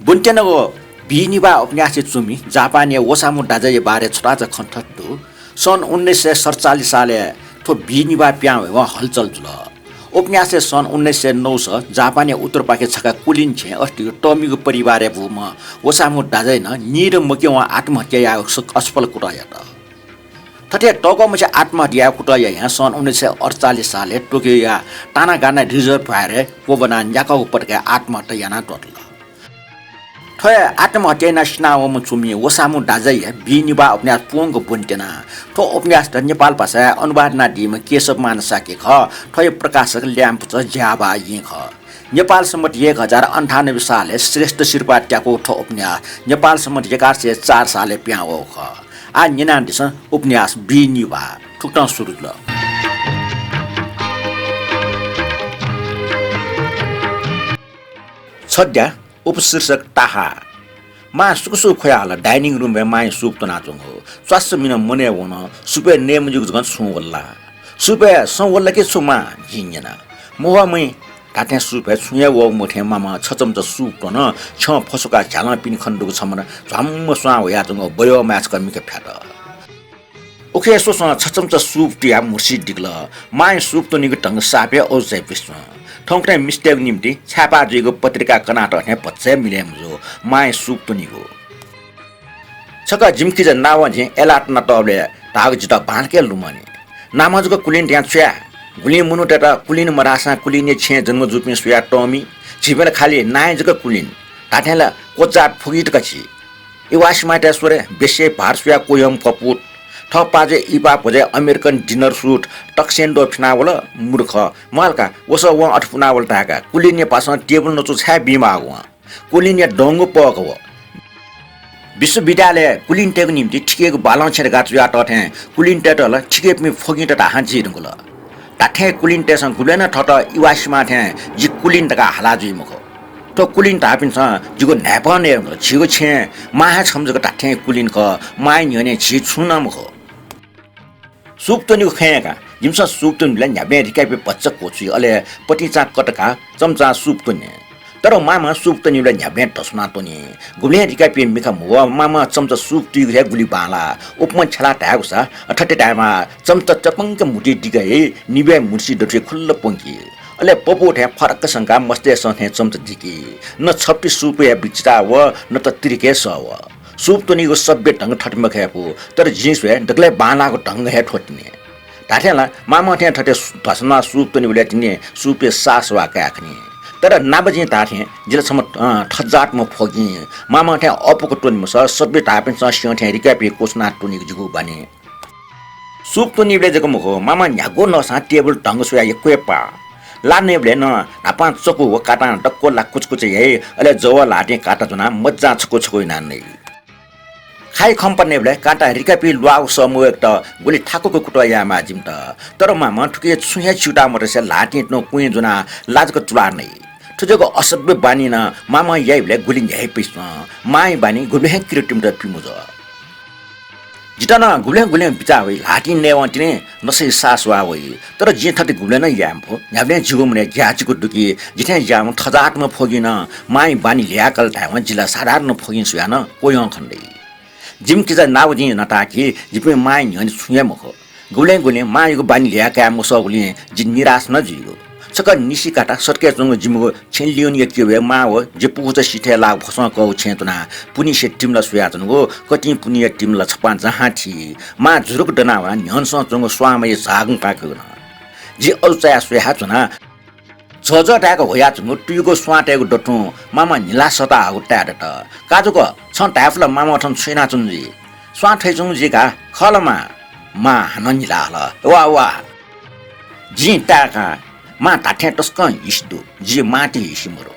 बुन्टेनको बीनिभा उपन्यास चुमी जापानी ओसामू डाजाई बारे छोटा खन्थत्तु सन् 1947 साले थो बीनिभा प्याउ हलचल जुल उपन्यास सन् 1909 जापानी उत्तर पाके छका कुलिन छे अस्ति टमीको परिवार भूम ओसामू डाजाई न निर मके आत्महत्या असफल कुटाया त थटे टको मसे आत्महत्या कुटाया यहाँ सन् 1948 साले टोकियो या तानागाना रिजर्भ भएर पोबना न्याका उपरका आत्महत्या याना टोटल थय आत्महत्या ना स्नावम चुमी ओसामू डाजाई बीनिभा उपन्यास पोंग बुन्टेना थो उपन्यास त नेपाल भाषा अनुवाद ना दिम केशबमान साके ख थय प्रकाशक ल्याम्प छ ज्याबा यि ख नेपाल सम्मत 1098 साले श्रेष्ठ शिरपा ट्याको थो उपन्यास नेपाल सम्मत 1104 साले प्याओ ख आ निनान्दिस उपन्यास बीनिभा ठुक्टा सुरु ल छड्या उपशीर्षक टाहा मा सुकसु खोयाला डाइनिङ रुम में माई सुप त नाचुङ हो स्वास्थ्य मिन मने वन सुपे नेम जुग जगन सुवल्ला सुपे संवल्ला के सुमा जिन्जना मोहा मै काटे सुपे सुया वो मोठे मामा छचम त सुप त न छ फसुका झाला पिन खण्डुको छमन झम्म सुवा होया जङ बयो म्याच कर्मी के फ्याट ओखे सोस छचम त सुप टिया मुर्सी डिग्ल माई सुप त निको टंग सापे ओ चाहिँ विश्व ठौक्ने मिस्टेक निम्ति छापा जुइको पत्रिका कनाट हने पच्चे मिलेम जो माई सुप त निको छका जिमकी ज नाव झे एलाट न तबले ताग जिता बाणके लुमनी नामजको कुलिन त्यहाँ छ्या गुली मुनु टेटा कुलिन मरासा कुलिने छे जन्म जुपि सुया टमी छिबेर खाली नाइजको कुलिन ताठेला कोचाट फुगिट कछि इवास माटे सोरे बेसे भार सुया कोयम कपुट थपाजे इपा भजे अमेरिकन डिनर सुट टक्सेन्डो फिनावल मूर्ख मालका वस व अठफुनावल ताका कुलिने पासन टेबल नचु छा बिमा व कुलिने डंगो पक व विश्वविद्यालय कुलिन टेको निम्ति ठिकेको बालन छेर गाछु या टथे कुलिन टेटल ठिके मि फोगिट ता हान्ची रंगल ताठे कुलिन टेसन गुलेन ठट इवासमा थे जि कुलिन तका हाला जुइ मुख तो कुलिन तापिन छ जिगो नेपाने छिगो छे माहा छमजको ताठे कुलिन क माइ न्यने छि छुना मुख सुप त निको खेका जिमसा सुप त निले न्याबे रिकापे पच्चक कोछि अले पटिचा कटका चम्चा सुप त नि तर मामा सुप त निले न्याबे टसना त नि गुले रिकापे मिखा मुवा मामा चम्चा सुप ति रे गुली बाला उपमन छला टागुसा अठटे टाइममा चम्चा चपंक मुटी दिगे निबे मुर्सी दथे खुल्ल पंकी अले पपो ठे फरक संका मस्ते सथे चम्चा दिकी न छप्पी सुप या बिचता व न त तिरिके स व सुप त निको सभ्य ढंग ठटम खेपु तर जिन्स वे डगले बानाको ढंग हे ठोट्ने ताठेला मामा ठे ठटे धसना सुप त निले तिने सुपे सास वा काखनी तर नाबजी ताठे जिलसम ठजाट म फोगी मामा ठे अपको टोनी मस सभ्य तापिन स सिं ठे रिकापे कोसना टोनी जुगु बने सुप त निले जको मखो मामा न्यागो नसा टेबल ढंग सोया यक्वेपा लाने ब्ले न आपा चको व काटा टक्को ला कुचकुच हे अले जवा लाटे काटा जना मज्जा छको छको नान्ने खाइ खम्पने ब्ले काटा रिकापी लुआउ समूह एक त गुली ठाकुको कुटया माजिम त तर मामा ठुके छुया छुटा मरसे लाटे न कुइ जना लाजको तुला नै ठुजको असभ्य बानी न मामा यही ब्ले गुली यही पिस माइ बानी गुले क्रिटिम त पिमुज जितना गुले गुले बिचा होई लाटी नेवन्टिने नसै सासवा होई तर जे थटे गुले न यामफो याबले जिगुमने ज्याचिको दुकी जिथे याम ठजाटमा फोगिन माइ बानी ल्याकल टाइम जिल्ला साधारण फोगिन सुयान कोयं खण्डै जिम किजा नाउजी नटाकी जिपे माइ न्यनि छुया मखो गुले गुले माइको बानी ल्याका मसगुले जि निराश न जिगो छक निसी काटा सरके जंग जिमगो छेलियोन यक्यो मा हो जे पुज सिथे ला भसं कौ छेतना पुनी से टिमला सुया जंगो कति पुनी टिमला छपा जहाँ थी मा जुरुक दनावा न्यनस जंग स्वामय जागङ पाको न जे औचा सुया जना जज टाको होया जंग टुको स्वाटेको डटु मामा निला सता उटाड त काजुको छ टाफला मामा ठन छैना चुनजी स्वाठै जंगजीका खलमा मा हननिला ल वा वा जी टाका मा ताठे टस्क इस्दु जी माटी इसिमरो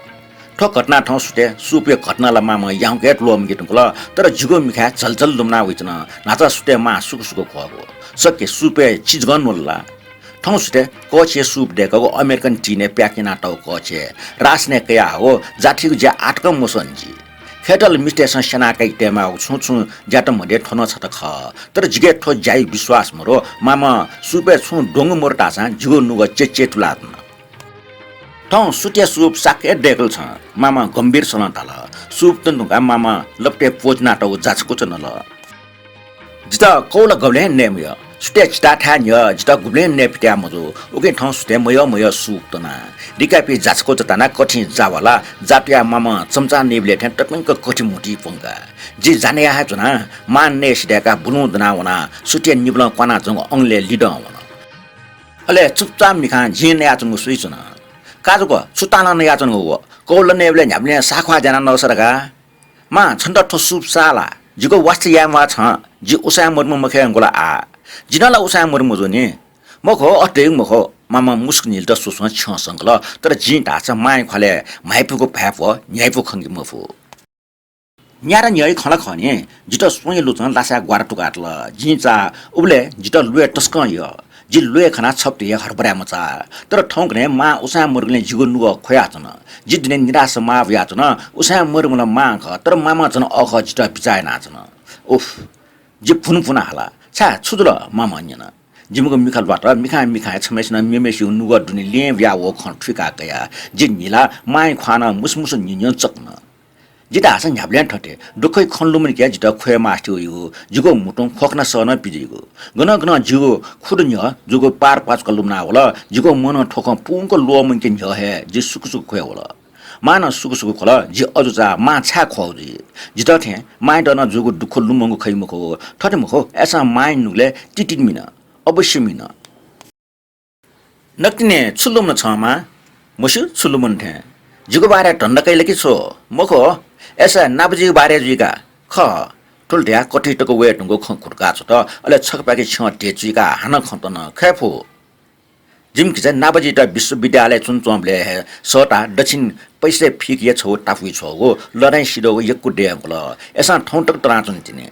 ठो घटना ठौ सुते सुपे घटनाला मामा याउ गेट लोम गेटुल तर जिगो मिखा चलचल लुमना होइचन नाचा सुते मा सुकु खगो सके सुपे चिज गन्नोला ठौ सुते कोचे सुप डेको अमेरिकन टीने प्याकिना टौ कोचे रासने कया हो जाठीको जे आटक मोसनजी खेटल मिस्टेसन सेनाकै टेमा छु ज्याट मडे ठन छ त ख तर जिगे ठो जाई विश्वास मरो मामा सुपे छु डोंग मोरटा छ जिगो नुग चेचे तुलात्न ठौ सुटिया सुप साके डेकल छ मामा गम्भीर सन ताल सुप तनुका मामा लपटे पोजना त जाचको छ न ल जिता कौल गब्ले नेमय सुटे चिता थान्य जिता गुब्ले नेपट्या मजो ओके ठाउँ सुटे मय सुप तना रिकापी जाचको त तना कठि जावाला जापिया मामा चम्चा नेबले ठ्यान टटमंक कठि मुठी पंगा जी जाने आहा जना मान्ने सिडेका बुनु दना वना सुटे निब्ल क्वाना जङ अंगले लिड वना अले चुपचाप मिखा जिन याचन सुइचना काजुको सुताना न याचन हो कौल नेबले न्याब्ले साखवा जना नसरका मा छन्द ठसुप साला जिको वास्ते यामा छ जी उसा मर्मु मखे अंगोला आ जिनाला उसा मर्मु जोनी मखो अटे मखो मामा मुस्कनिल त सुसमा छ संगल तर जि ढाछ माइ खले माइपुको फ्याफ न्याइपु खंगी मफु न्यारा न्याइ खला खने जित सोय लुचन लासा ग्वार टुकाटल जिचा उबले जित लुए टस्क य जि लुए खना छप्ते हरबरा मचा तर ठौकने मा उसा मुर्गले जिगो नुग खोयाचन जि दिने निराश मा व्याचन उसा मुर्गला मा ख तर मामा जन अख जित बिचाय नाचन उफ जि फुनफुना हाला छा छुजुल मामा न्यना जिमको मिखलबाट मिखा छमेसन मेमेसु नुग दुनि ले व्या वो खन ठिका गया जि निला माइ खाना मुसमुस निन्य चक्न जिता आसन न्याब्ल्यान ठटे दुखै खनलुमन क्या जिता खोय मास्ट्यो यो जुगो मुटुङ खोक्न सन पिजिगो गन जुगो खुडन्य जुगो पार पाँच कलुमना होला जुगो मन ठोक पुङको लोमन के न्य हे जि सुकुसुक खोय होला मान सुकुसुक खोला जि अजुचा मा छा खोजि जिता थे माइ दन जुगो दुख लुमंगो खैमखो ठटे मखो एसा माइ नुले टिटिमिन अवश्य मिन नक्तिने छुलुमन छमा मसु छुलुमन थे जुगो बारे टन्डकै लकी छो मखो ऐसा नाबजी बारे जुइका ख ठुल्ट्या कठिटको वेटुङको खखुटका छ त अले छकपाकी छ टेचुइका हान खन्तन खैफो जिमकी चाहिँ नाबजी त विश्वविद्यालय चुनचम्ले सटा दक्षिण पैसे फिक ये छौ टाफुइ छौ हो लडाई सिडो यक्कु डेमल एसा ठौटक तराचुन तिने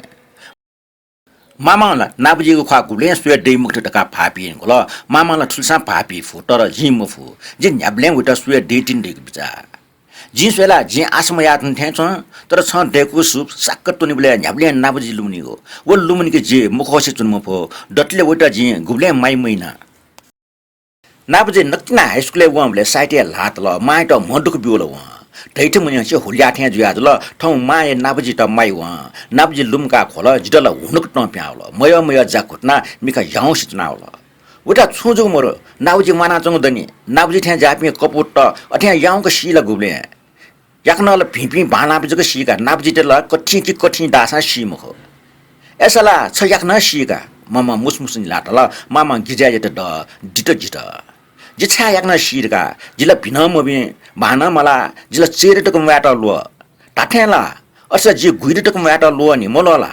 मामाला नाबजीको खा गुले सुय डे मुक्त टका फापिन गोल मामाला ठुलसा फापि फु तर जिम फु जिन न्याब्ले उता सुय डे तिन डे बिचा जिन सुयला जिन आसम यातन थे छ तर छ डेको सुप साक्क तुनिबले न्याब्ले नाबजी लुमनी हो वो लुमनी के जे मुखसे चुनम फो डटले उता जि गुले माइ महिना नाबजी नक्तिना हाई स्कुल वमले साइटे लात ल माइ त मडुक बिओल व दैथे मुनि छ हुलिया थे जुया ल ठौ माइ नाबजी त माइ व नाबजी लुमका खोल जिडल हुनुक त प्याउल मय जाकुटना मिका याउ सिचनाउल उता छुजु मोर नाबजी माना चंग दनी नाबजी थे जापि कपुट त अथे याउको सिला गुबले याकनल फिपि भाना बिजको सिका नाबजी त ल कठि दासा सिमखो एसला छ याकन सिका मामा मुसमुसनि लाटल मामा गिजाय त डिट जिछा याकन सिरका जिला भिनमबि भाना मला जिला चेरेटको म्याट लो टाठेला अस जि गुइरेटको म्याट लो नि मलला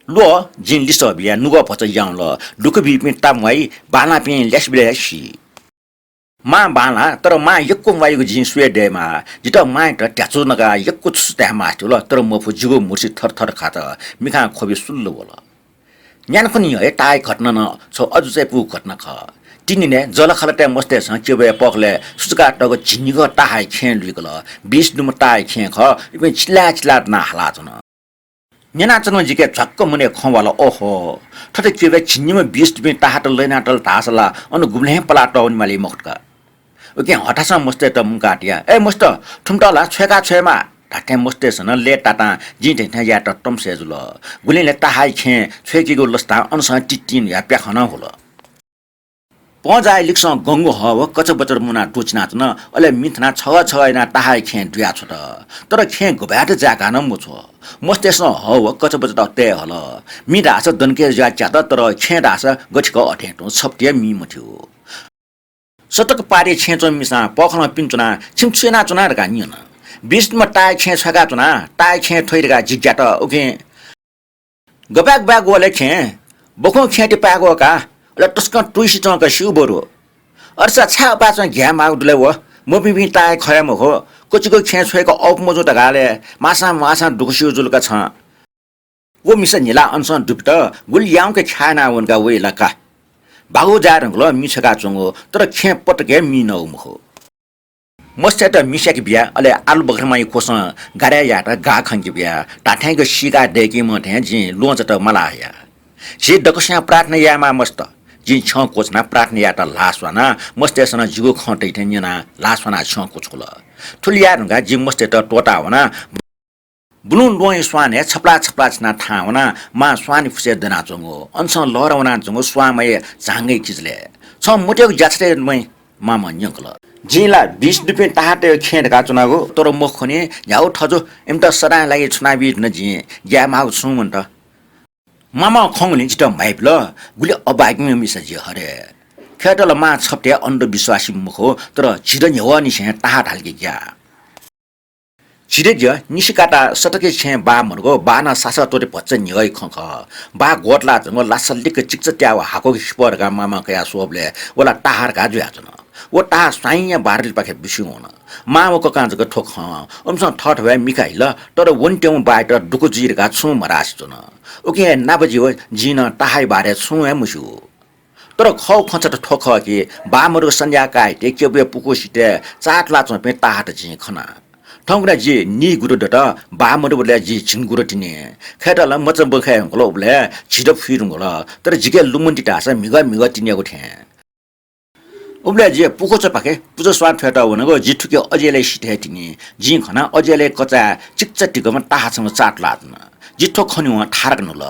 लो जिन लिस बिया नुग पच याउ ल दुख बिपि तामवाई बाना पि ल्यासबिले सी मा बाना तर मा यक्को वाइको जिन सुए डेमा जित मा त ट्याचो नगा यक्को छुस्ता मास्टो ल तर म फु जुगो मुर्सी थर खात मिखा खोबे सुल्लो बोल ज्ञान पनि हे टाइ घटना न छ अझ चाहिँ पु घटना ख तिनीने जलखलटे मस्ते छ केबे पकले सुका टको झिनिगो टाइ खेन लिगल 20 नुम टाइ खे ख इबे चिला न हाला जन नेना चन जिके झक्क मुने खवाला ओहो ठटे केबे झिनिम 20 दुबे टाहट लैनाटल तासला अनु गुम्ले पलाट अनि माली मखटका ओके हटासा मस्ते त मुकाटिया ए मस्त ठुमटला छेका छेमा टाटे मस्ते सन ले टाटा जिते थ या त टमसे जुल गुलिले टाहाइ खे छेकीगो लस्ता अनसा टिटिन या प्याखन होला पजाइ लिक्स गंगो हव कच बचर मुना टुचनाच न अले मिथना छ हैना टाहाइ खे दुया छ तर खे गुबाट जाका न मुछो मस्तेस हव कच बचर ते हल मिदास दनके जा च्यात तर खे दास गछको अठेटो छप्टे मी मथ्यो सतक पारे छेचो मिसा पखन पिन्चुना छिमछेना चुना रका निन 20 मा टाइ खे छगा चुना टाइ खे थोइरका जिज्जाट ओके गबाक बाग गोले खे बखो खेटे पागो का ल टस्क टुइस चंका शिवबरो अर्सा छा पाच घ्या माउडले व मोबिबि टाइ खयम हो कोचिको खे छएको अप मजो त गाले मासा दुखसियो जुलका छ वो मिस निला अनसन दुप्ट गुल याउके खाना उनका वेलका बागो जारंगलो मिछका चंगो तर खे पटके मिनौ मखो मस्ते त मिसेक बिया अले आलु बखरमाई कोस गारे याट गा खंकी बिया टाठैको सिगा देकी म थे जि लोज त मलाया जे दकस्या प्रार्थना यामा मस्त जि छ कोचना प्रार्थना याट लासवाना मस्ते सन जुगो खटै थे निना लासवाना छ कोचकुल ठुलियारुगा जि मस्ते त टोटा होना बुलुन लोय स्वाने छपला छपला छना था होना मा स्वानी फुसे दना चंगो अनस लहरवना चंगो स्वामय झांगै किजले छ मुटेको ज्याछरे मै मामा न्यकल जिला 20 रुपैयाँ टाटे खेडका चुनागो तर मखने झ्याउ ठजो एमता सरा लागि चुनावी न जि ग्या माउ छु मन्त मामा खङले जित भाइप ल गुले अबाग्मे मिसा जि हरे खेटल मा छप्टे अन्धविश्वासी मुखो तर छिर न्यवनी छे टाहा ढाल्के ग्या छिरे निशिकाटा सटके छे बा मर्गो बाना सासा तोरे भच्च न्यगै खख बा गोटला जंग लासल्लिक चिक्च ट्याव हाको स्परगा मामा कया सोबले वला टाहार गाजु याजन वो टा साइया बारल पाखे बिसु हुन मावको काँजको ठोक अमस ठठ भए मिखाइल तर वन्ट्यौ बाट दुको जिरगा छु मरास जुन ओके नाबजी हो जिन टाहाइ बारे छु ए मुसु तर खौ खचट ठोक कि बामरु संज्ञा काइटे केबे पुको सिटे चाटला चपे टाहाट जि खना ठौरा जी नि गुरु दट बामरु बले जी छिन गुरु तिने खेटला मच बखाय गलोबले छिडप फिरुङल तर जिगे लुमुन्टी टासा मिगा मिगा तिनेको थे उबले जे पुको चपाके पुजो स्वाद फेटा हुनको जी ठुके अजेले सिटे तिनी जी खना अजेले कचा चिक्च टिकमा टाहासँग चाट लाद्न जिठो खन्यु ठारक नल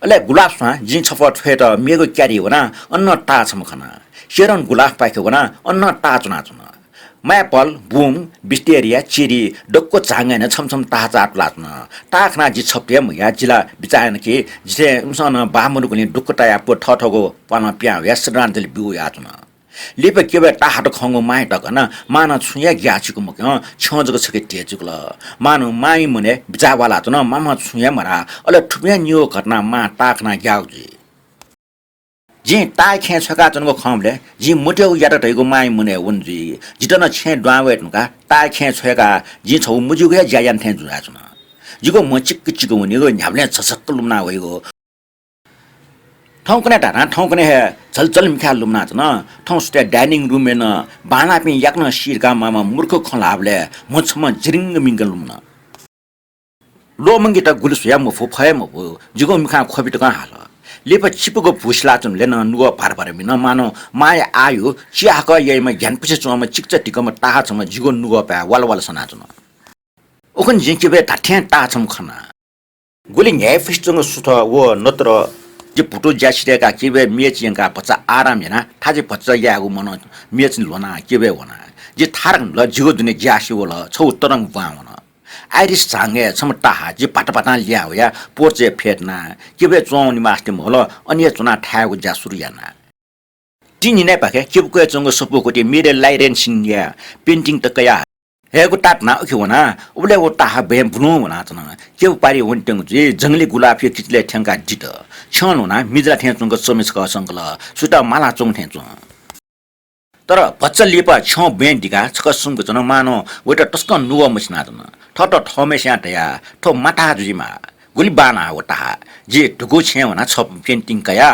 अले गुलाब स्वा जी छफट फेटा मेगो क्यारी होना अन्न टा छम खना शेरन गुलाब पाके होना अन्न टा चुना चुना म्यापल बुम बिस्टेरिया चिरी डक्को चांगैन छमछम टा चाट लाद्न टाखना जी छप्टे मया जिला बिचायन के जे उसन बामरुकुनि डुक्को टाया पो ठठगो पन प्या यस्रान्जल बिउ याचुन लिप केबे टाहाट खंगो माइ टकन मान छुया ग्याचिको मक छजको छके टेचुकल मानु माइ मुने बिचावाला चुन मामा छुया मरा अले ठुप्या न्यु घटना मा टाखना ग्याउजी जी टाइ खे छका चनको खमले जी मुट्यौ यात टैको माइ मुने वन्जी जिटन छे द्वावेटनुका टाइ खे छका जी छौ मुजुगे ज्यायान थे जुरा चुन जिको मचिक चिको हुनेको न्याब्ले छसक्क लुम्ना होइगो ठौकने टाना ठौकने हे चलचल मिखा लुम्ना चन ठौस्टे डाइनिङ रुम मेन बाना पि याक्न शिरका मामा मूर्ख खलाबले मछम जिरिङ मिंग लुम्ना लो मंगी त गुलसुया मफु फय मफु जिगो मिखा खोबिट का हाल लेप छिपको भुसला चुनले न नुव पार पार मिन मानो माया आयो चियाक यैमा ज्ञान पछि चुम चिक्च टिकम टाहा छम जिगो नुव पा वाल वाल सना चुन ओखन जिंकिबे टाठ्या टा छम खना गुली न्याय फिस्टंग सुथ वो नत्र जे पुटो ज्यासिरेका केबे मेचियंका बच्चा आराम हेना थाजे बच्चा यागु मन मेच लोना केबे होना जे थारङ ल जिगो दुने ज्यासी वल छौ तरङ वाउन आइरिस झांगे छमटा जे पाटपाटा ल्या होया पोर्चे फेटना केबे चौनी मास्टे मोल अन्य चुना ठागु जासुरु याना तिनी नै पाके केबको चंग सपोकोटी मेरे लाइरेन सिन्या पेन्टिङ त कया हेगु टाटना ओके होना उबले वो टाहा बे बुनु होना चन केउ पारी वन्टङ जे जंगली गुलाब फे किचले ठ्यांका जित छन होना मिजरा ठ्यां चंग समिस क संकल सुटा माला चंग ठ्यां चंग तर बच्चा लिपा छ बेन्डिका छकसुमको चन मानो वेटा टस्क नुव मसिना चन ठट ठमेस्या तया ठो माटा जुजिमा गुली बाना वटा जे ढुगु छे होना छ पेन्टिङ कया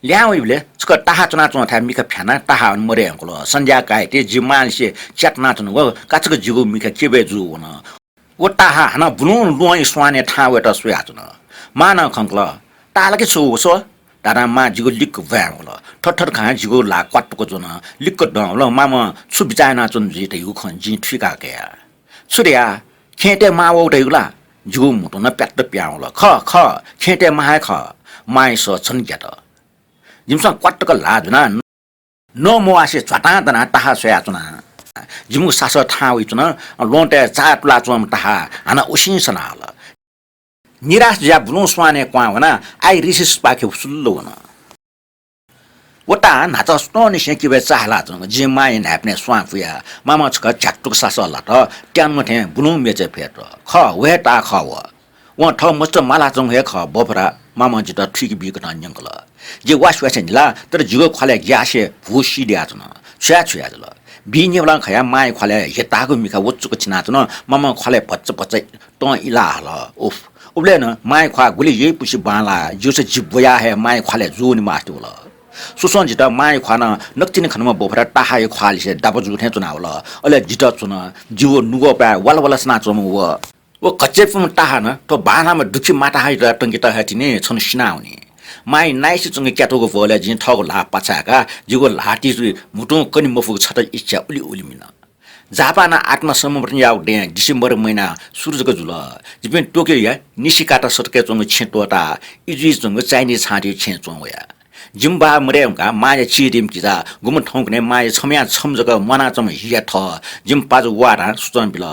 ल्याउइले छक टाहा चना चना था मिका फ्याना टाहा मरे अंकल संज्ञा काइते जिमालसे च्याटना चन व काचक जिगु मिका केबे जु वन व टाहा हना बुनु लोइ स्वाने ठा वेटा सुया चन माना खंकल टालके छु सो दादा मा जिगु लिक भ्याङल ठठर खा जिगु ला क्वाटको जन लिक डल मामा छु बिचाना चन जि त यु खन जि ठिका कया छुरिया खेटे मावौ दैगुला जिगु मुटो न प्याट प्याउल ख ख खेटे माय ख माय स छन ग्यात जिमसा क्वाटक लाजुना न मोआसे छटा तना टाहा सोया चुना जिमु सास ठाउ चुना लोन्टे चाटला चुम टाहा हना उसिन सनाल निराश ज्या बुनु स्वाने क्वा वना आई रिसिस पाखे सुल्लो वना वटा नाच स्टोन सेकिबे चाहला जंग जे माय नाप्ने स्वाफुया मामा छक झ्याक्टुक सासला त ट्यान मथे बुनु मेचे फेट ख वेटा ख व ठ मस्त माला जंग हे ख बफरा मामा जित ठिक बिकन न्यंकल जे वासवासे निला तर जिगो खले ग्यासे भुसी दिया जन छ्या छ्या जल बिनिबला खया माय खले हेतागो मिका वच्चुक छिना जन मामा खले पच्च पच्च त इला हल उफ उबले न माय खवा गुली ये पुसी बाला जुसे जिबया हे माय खले जुनि मास्टु ल सुसन जित माय खवान नक्तिन खनमा बोफरा टाहाय खवालिसे दाबजु थे चुनावल अले जित चुन जिवो नुगो पा वाल वाल सना चमु व कच्चेपम टाहान तो बानामा दुखी माटा हाइ र टंगित हटिने छन सिनाउने माय नाइस चंग क्याटोको भोले जिन ठगो ला पछाका जिगो लाटी मुटु कनि मफु छत इच्छा उली उली मिन जापान आत्मसमर्पण याव डे डिसेम्बर महिना सुरुजको जुल जिपिन टोक्यो या निशिकाटा सटके चोंग छेटोटा इजु चोंग चाइनिज छाटी छे चोंग या जिम्बा मरेउका माया चिरिम किजा गुम ठौकने माया छम्या छमजक मना चम हिया ठ जिम पाजु वारा सुचन बिल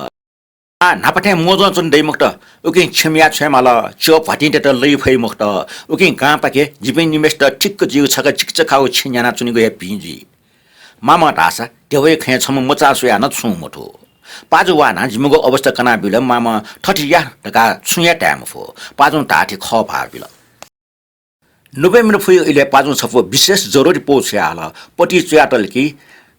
नापटे मोजो चुन दै मुक्त उकि छम्या छमाल चो फाटिन्टे त लै फै मुक्त उकि गा पाके जिपिन निमेस्ट टिक्क जिउ छक चिक्च खाउ छिन्याना चुनिगो या पिंजी मामा टासा देवै खे छम मचा सुया न छु मुठो पाजु वाना जिमुगो अवस्था कना बिल मामा ठठिया टका छुया टाइम फो पाजु टाठी ख भा बिल नोभेम्बर फुय इले पाजु छफो विशेष जरुरी पोछ्या हाल पटी च्याटल कि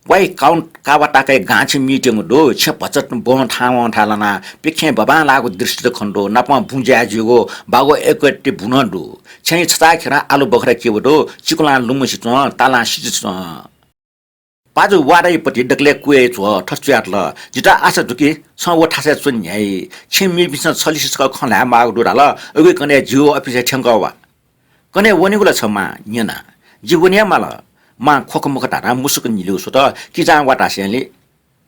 वाइ काउन्ट कावाटाकै गाछि मिटिङ दो छ पचट बोन ठाव ठालना पिखे बबा लागो दृष्टि खण्डो नापमा बुंज्या जिगो बागो एकटी बुनडो छै छता खेरा आलु बखरा केवडो चिकुला लुमसि च ताला सिच पाजु वाराइपट्टि डक्ले कुए छ ठस्याटल जिता आशा दुकी छ व ठासे चुन न्याय छ मिबिस छलिसक खला मागडो डाल अगै कने जियो अफिस ठ्याङ्गवा कने वनिगुला छ मा न्यना जीवनिया माल मा खोकमुख टाटा मुसुक निलु सु त किजा वाटासेले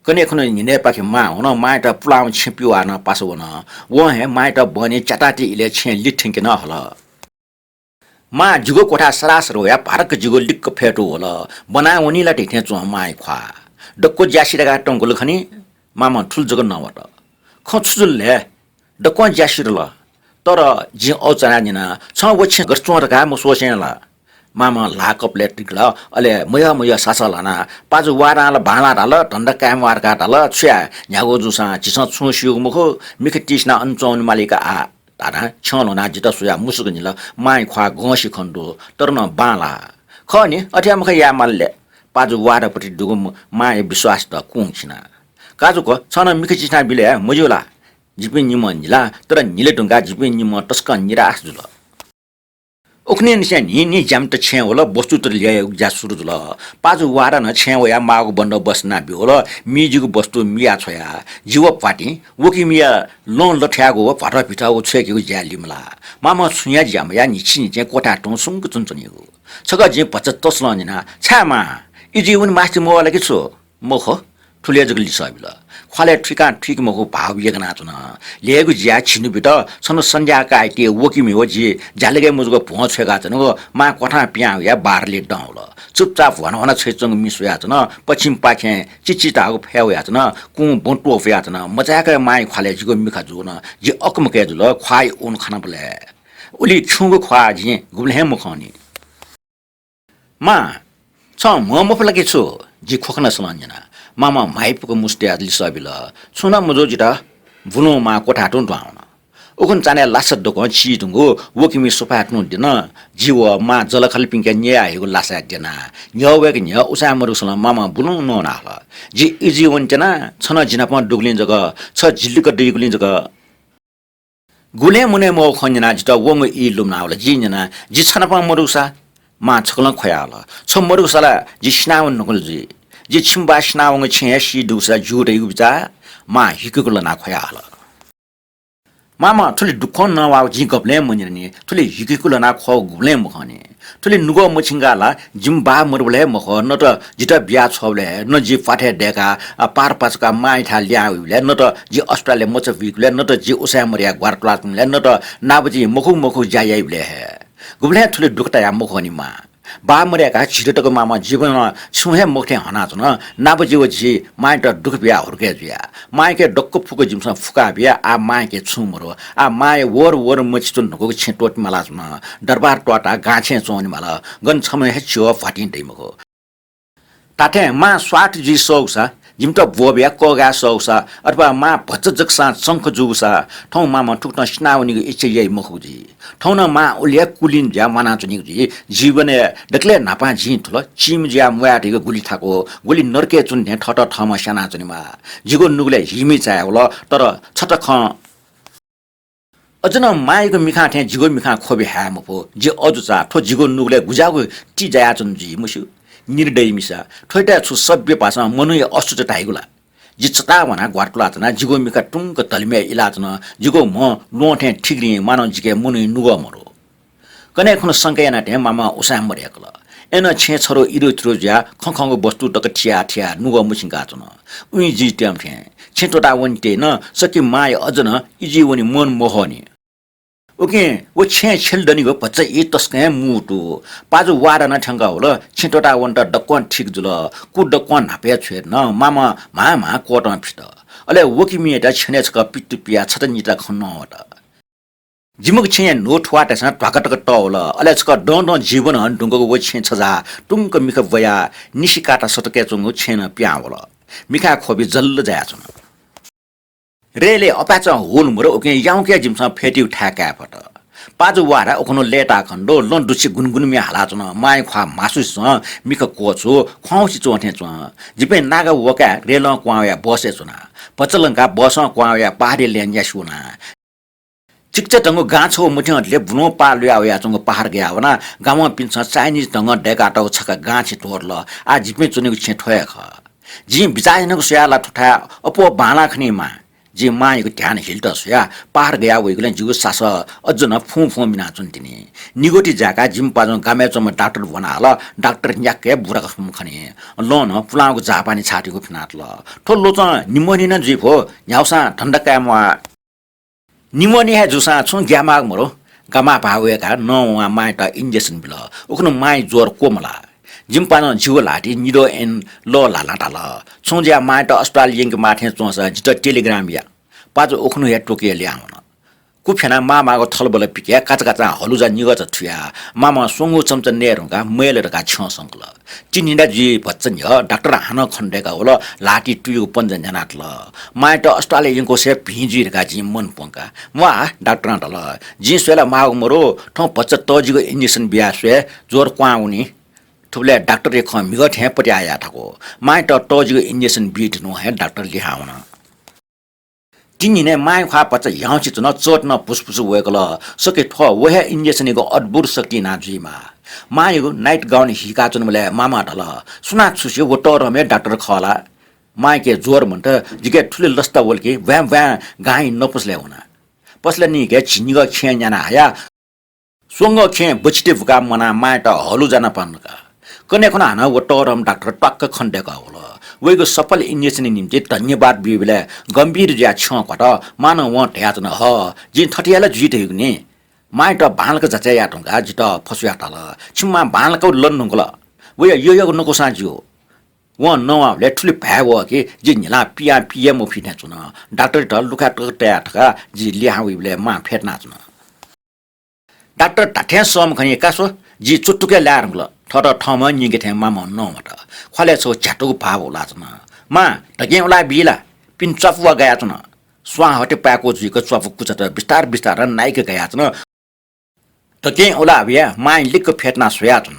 कने खने निने पाखे मा हुन माइट पुलाउ छिपिउ आन पासवन व हे माइट बने चटाटी इले छे लिठिंके न हल मा जुगो कोठा सरासर होया भारक जुगो लिक्क फेटो होल बना उनीला टेथे चो माइ ख्वा डक्को ज्यासिरगा टंगुल खनी मामा ठुल जग नवट खछुलले डक्को ज्यासिरल तर जि औचना निना छ वछ गस्चोरगा मसोसेला मामा लाकपले टिकला अले मया सासलाना पाजु वाराल भाला डाल धन्दा काम वारका डाल छ्या न्यागो जुसा चिस छुसिउ मुखो मिखटिसना अञ्चौन मालिका आ तारा छलोना जिता सुया मुसुक निल माइ ख्वा गसी खण्डो तर न बाला खनि अठ्यामख या मालले पाजु वारापटि दुगु माइ विश्वास त कुङछिना काजुको छन मिखटिसना बिले मजुला जिपिन निम निला तर निले टुंगा जिपिन निम टस्क निराश जुल उखने निसे नि जाम त छे होला वस्तु त ल्याए उजा सुरु जुल पाजु वारा न छे वया मागु बन्द बसना बि होला मिजुगु वस्तु मिया छया जीव पाटी वकि मिया लोन लठ्यागो फाटा पिठागो छेकेगु ज्यालिमला मामा सुया ज्याम या निछि जे कोटा टो सुंग चुनचुनिगु छग जे 75 लनिना छामा इ जीवन मास्ति मोला के छु मोख ठुले जगु लिसबिल ख्वाले ठिका ठिक मको भाव यगना चुन लेगु ज्या छिनु बित सन संज्ञा काइटे वकिमि हो जी जालेगे मुजको पहुँचेगा चन मा कोठा पिया या बारले डाउल चुपचाप भन छैचंग मिसुया चन पश्चिम पाखे चिचिटाको फेउया चन कु बोटो फेया चन मजाका माइ ख्वाले जिगो मिखा जुन जी अकमके जुल ख्वाइ उन खाना बले उली छुगो ख्वा जी गुबले मुखनी मा छ म लागि छु जी खोखना सलन्जना मामा माइपको मुस्टे आदली सबिल सुना मजो जिता बुनो मा कोठा टुन टाउन उखन चाने लासत दको छि दुंगो वकिमि सोफाट्नु दिन जीव मा जलखल पिंके न्या आएको लासा देना न्यवेक न्य उसामरु सल मामा बुनो न नाल जी इजीवन तना छन जिनाप डुगलिन जग छ जिल्लिक डिगुलिन जग गुले मुने मो खन्जना जिता वंग इ लुमनावल जिन्जना जी छनप मरुसा मा छकल खयाल छ मरुसाला जी स्नावन नकुल जी छिम्बा स्नावंग छे सी दुसा जुरे युजा मा हिकुल ना खयाल मामा थुले दुखन न वा जी गप्ले मनिरनी थुले हिकुल ना ख गुले मखने थुले नुगो मछिंगाला जिम्बा मरबले मख न त जिता बिया छबले न जी फाटे डेका पार पाचका माइ ठा ल्याउले न त जी अस्ट्रेलिया मच विकले न त जी उसा मरिया ग्वार क्लासले न त नाबजी मखु जायाइले हे गुले थुले दुखता या मखनी मा बा मरेका छिटटको मामा जीवन छुहे मुखे हना छन नाबजीव जी माइट दुख बिया हुर्के जिया माइके डक्क फुको जिमसा फुका बिया आ माइके छुमरो आ माइ वर मचितो नको छिटोट मला छन दरबार टोटा गाछे चोनि मला गन छमे हेच्यो फाटिन दैमको ताथे मा स्वाट जी सौसा जिमटा बोबिया कोगा सौसा अथवा मा भचजकसा शंख जुसा ठौ मामा टुक्न स्नाउनीको इच्छा यही मखुजी ठौन मा उलिया कुलिन ज्या माना चुनिजी जीवने डक्ले नापा जी थुल चिम ज्या मुयाटिको गुली थाको गुली नर्के चुन्ने ठट ठमा साना चुनिमा जिगो नुगले हिमी चाय होला तर छटख अजन माइको मिखा थे जिगो मिखा खोबे हामपो जे अजुचा ठो जिगो नुगले गुजाको टी जाया चुनजी मुसु निर्दय मिसा ठोटा छु सभ्य भाषा मनुय अष्ट टाइगुला जिचता वना ग्वाटलातना जिगो मिका टुंक तलमे इलाजना जिगो म लोठे ठिग्री मानव जिके मनुय नुगो मरो कने खुन संकयना टे मामा उसा मरेकला एना छे छरो इरो थ्रो ज्या खखंगो वस्तु टक ठिया ठिया नुगो मुसिंगा चुन उइ जी टेम थे छेटोटा वन्टे न सकी माय अजन इजी वनि मन मोहनी ओके वो छे छेलदनीको भच्च ए तस्के मुटु पाजु वारा न ठंगा होल छेटोटा वन्टा डक्कन ठीक जुल कु डक्कन नापे छेर न मामा मामा कोटन फिट अले वकी मिएटा छनेचक पिट्टु पिया छतनिटा खन्न होट जिमुक छे नोट वाटे स टकटक टौल अले छक डन जीवन ढुंगको वो छे छजा टुंक मिख बया निशिकाटा सटके चंगु छेन प्यावल मिखा खोबी जल्ल जाया छन रेले अपाच होल मुरो ओके याउके जिमसा फेटी उठाका फट पाजु वारा ओखनो लेटा खण्डो लन दुछि गुनगुन मे हाला छन माय खा मासु स मिख कोछु खौसी चोथे छ जिपे नागा वका रेल क्वाया बसे छना पचलंका बस क्वाया पहाडी ल्यान्या सुना चिक्च टंगो गाछो मुठले बुनो पाल्यो आया चंगो पहाड गया वना गाउँ पिन्छ चाइनिज टंग डेकाटो छका गाछि तोरल आ जिपे चुनेको छे ठोया ख जि बिचाइनको स्याला ठुठा अपो बाला खनीमा जे मायको ध्यान हिल्ट सुया पहाड गया वइगले जिगु सास अझन फु फु मिना चुन्तिनी निगोटी जाका जिम पाजन गामेचम डाक्टर बनाल डाक्टर न्याके बुरा खम खने लोन पुलाको जापानी छाटीको फिनातल ठोल्लो च निमोनी न जिफो न्याउसा ठण्डका म निमोनी है जुसा छु ग्यामाग मरो गमा भावेका न माइटा इंजेक्शन बिल उखनो माइ जोर कोमला जिम्पान जिउ लाटी निरो एन लो लालाटाल छोज्या माइटा अस्ट्रेलियन के माथे चोसा जित टेलिग्राम या पाजो उखनो हे टोकिया ल्याउन कुफेना मामाको थलबल पिके काचा हलुजा निगत ठुया मामा सोंगु चम्च नेरुगा मेलरका छ संकल चिनिडा जी भच्चन ह डाक्टर हान खण्डेका होल लाटी टुयो पञ्जन जनाटल माइटा अस्ट्रेलियनको से भिजिरका जी मन पंका वा डाक्टर टल जी सेला माग मरो ठौ भच्च तजिको इंजेक्शन बिया स्वे जोर क्वाउनी ठुले डाक्टर रे ख मिगत हे पटि आया ठको माइटा तजिको इंजेक्शन बीट नो हे डाक्टर लिहाउन तिनीने माय खा पच याउँछि न चोट न फुसफुस वेकल सके ठ वहे इंजेक्शनको अद्भुत शक्ति ना जुइमा मायको नाइट गाउन हिका चुनमले मामा ढल सुना छुसी वो टरमे डाक्टर खला मायके जोर मन्ट जिके ठुले लस्ता वलके व्याम व्या गाई नपुसले हुना पसले नि के छिनिग खे जना आया सोंग खे बचिते फुका मना मायट हलु जाना पनका कने खना हना वो टरम डाक्टर टक्क खण्डेका होला वेगो सफल इंजेक्शन निम्ति धन्यवाद बिबले गम्भीर ज्या छ कट मान व ढ्याचन ह जिन थटियाला जिते हुने माइट बालक जचा या ढंगा जित फसुया टल छिम्मा बालक लन्नुगल वे यो नको साजियो व नवाले ठुली भाव के जि निला पिया पिया मो फिने चुन डाक्टर ढल लुका टया ठका जि लिहा विबले मा फेट्ना चुन डाक्टर टाठ्या सम खनि कासो जि चुटुके ल्यारमल ठट ठम निगे थे मामा नमट खले छो छाटुको भाव होला चन मा ढगेउला बिला पिन चफुवा गया चन स्वा हटे पाको जुइको चफु कुचत बिस्तार बिस्तार नाइके गया चन ढगेउला बिया माइ लिक फेट्ना सोया चन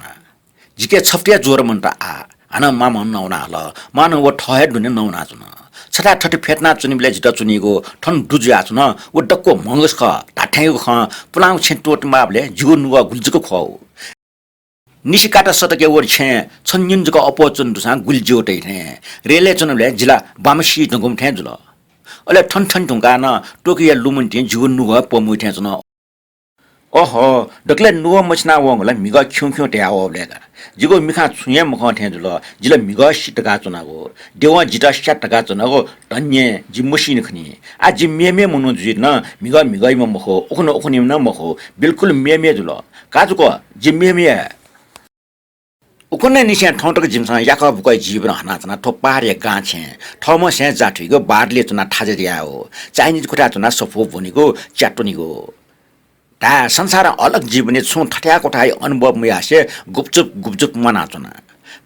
जिके छफ्टिया जोर मन्ट आ हन मामा नौना हल मान वो ठहे दुने नौना चन छटा ठटे फेट्ना चुनिबले जित चुनिगो ठन दुजिया चन वो डक्को मंगस ख ढाठेको ख पुलाउ छेटोट माबले जिगो नुवा गुल्जको खौ निशिकाटा सटके वर छे छन्युन्जको अपोचन दुसा गुल्जियोटै थे रेले चनले जिला बामसी ढंगम थे जुल अले ठन ठन ढंगा न टोकिया लुमन्टे जिगो नुवा पमु थे चन ओहो डकले नुवा मछना वंगला मिगा ख्यु ख्यु टे आवलेगा जिगो मिखा छुये मख थे जुल जिला मिगा सिटका चनागो देवा जिटा स्याटका चनागो धन्ये जिमुसिन खनि आ जि मेमे मनु जुइ न मिगा मिगाइ म मखो ओखनो ओखनि न मखो बिल्कुल मेमे जुल काजुको जि मेमे उखने निसे ठौटक जिमसा याका बुकै जीवन हना तना थोपारे गाछे ठौम से जाठिगो बारले तना थाजे दियाओ चाइनिज खुटा तना सफो बनिगो च्याटोनिगो ता संसार अलग जीवने छु ठट्या कोठाइ अनुभव मयासे गुपचुप मना तना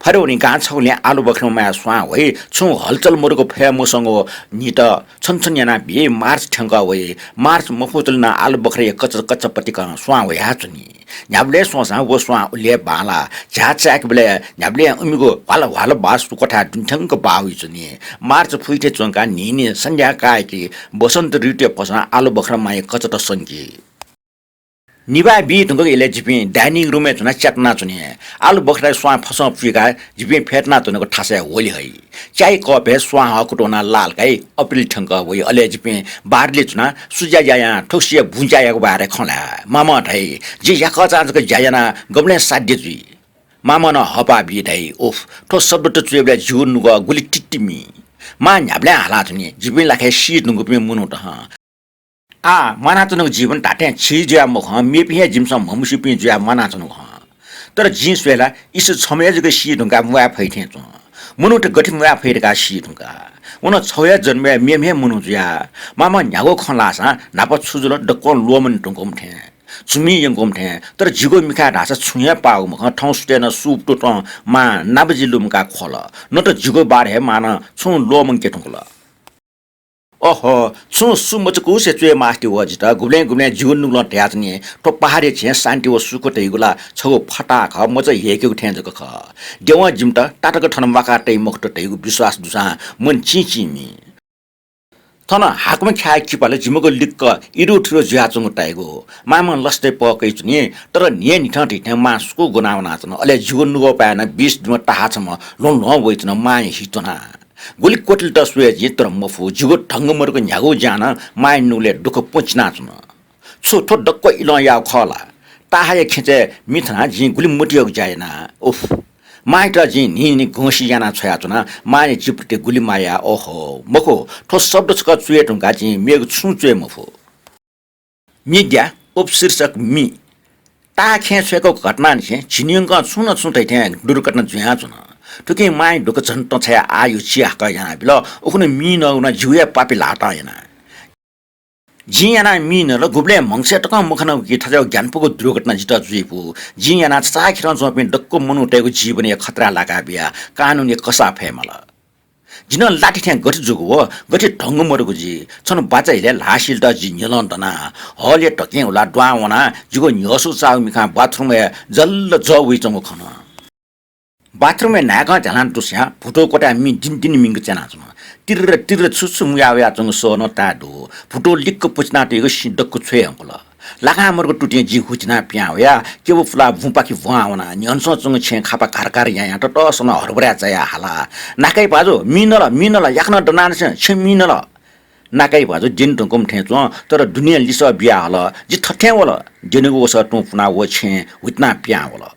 फरोनी गाछौले आलु बख्रमा स्वा होइ छु हलचल मुरको फेमसँग निट छनछन्याना बे मार्च ठंगा होइ मार्च मफुतलना आलु बख्रे कच्च पटिका स्वा होइ हाचुनी न्याबले सोसा वो स्वा उले बाला झाचाक बले न्याबले उमिगो वाला बास कोठा दुन्ठंक बाउ चुनी मार्च फुइटे चंका निने संध्या कायकी बसन्त ऋतु पसा आलु बख्रमा कच्च संगी निबा बी तुंगो इले जिपि डाइनिङ रुममे चुना च्याटना चुनी आलु बख्रा स्वा फस फिका जिपि फेट्ना तुनको ठासे होली है चाय कपे स्वा हकुटोना लाल काई अप्रिल ठंक होइ अले जिपि बारले चुना सुजा जाया ठोसिया भुजायाको बारे खला मामा ठै जे याक चाजको जायना गमले साध्य जुई 마마나 허바 비다이 오프 토 서브트 쮸블레 주누가 굴리 띠띠미 마 냐블레 알아주니 지빈 라케 시 누구비 무노다 아 마나트는 지분 다텐 치지야 뭐 미피해 짐섬 멈시빈 주야 마나트는 거 तर जींस वेला इस समय जग सी ढुंगा मुआ फैथे छ मुनु त गठि मुआ फैरका सी ढुंगा उन छया जन्मे मेमे मुनु जुया मामा न्यागो खलासा नाप छुजुल डको लोमन ढुंगम थे सुमी यंगम थे तर जिगो मिखा ढासा छुया पाउ म ठौ सुटेन सुप टो त मा नाबजिलुमका खोल न त जिगो बार हे मान छु लोमन के ढुंगला ओहो छु सुमचको से चुए मास्टी वजित गुब्ले गुब्ले जीवन नुल ट्याजनी तो पहाडी छे शान्ति व सुको तैगुला छगो फटा ख मज हेकेउ ठ्यान जक ख देवा जिमट टाटक ठन माका तै मुक्त तैगु विश्वास दुसा मन चिचिमी थन हाकम ख्या किपाले जिमको लिक्क इरु ठुरो ज्याचंग टाइगो मामा लस्ते पकै चुनी तर निए निठ ठिठ मासको गुनाउना छन अले जीवन नुगो पाएन 20 दिम टाहा छम लो लो वइचन माय हितना गुली कोटल त सुए जी तर मफु जुगो ढंग मरको न्यागो जान माय नुले दुख पुछना छन छु थो डक्क इलो या खला ताहाय खिचे मिथना जी गुली मोटियो जायना उफ माय त जी नि घोसी जाना छया छन माय जिपटे गुली माया ओहो मको थो शब्द छक चुए ढंगा जी मेग छु चुए मफु मिडिया उपशीर्षक मी ता खे छको घटना नि छिनियंग छुन छुतै थे दुर्घटना जुया छन तुके माय दुख झन्ट छया आयु चिया क याना बिल उखुन मिन उना जुया पापी लाटा याना जियाना मिन ल गुब्ले मंगसे टक मुखन कि थजौ ज्ञानपुको दुर्घटना जित जुइपु जियाना चाखिर जपि डक्को मनुटेको जीवन खतरा लागा बिया कानुन कसा फेमल जिन लाठी ठ्यां गठि जुगु हो गठि ढंग मरगु जी छन बाचाइले लासिल त जि न्यलन्तना हले टके होला द्वावना जुगो न्यसु चाउ मिखा बाथरुम जल्ल जवइ चंगो खन बाथरूम में नागा जालान तुस्या फुटो कोटा मि दिन मिंग चना छ तिर छुछु मुयाया जंग सोन ताडो फुटो लिक्क पुछना तेगो सिडक्क छ्वे अंकल लागा मरको टुटिए जी हुचना प्यावया केबो फुला भुपाकी वावना न्यन्सो चंग छे खापा कारकार या त सन हरबरा चया हाला नाकै बाजो मिनला याखन डनान छ मिनल नाकै बाजो दिन टंकम ठेचो तर दुनिया लिस बिया हल जि थठ्या वला दिनको वस टु फुना व छे हुतना प्यावला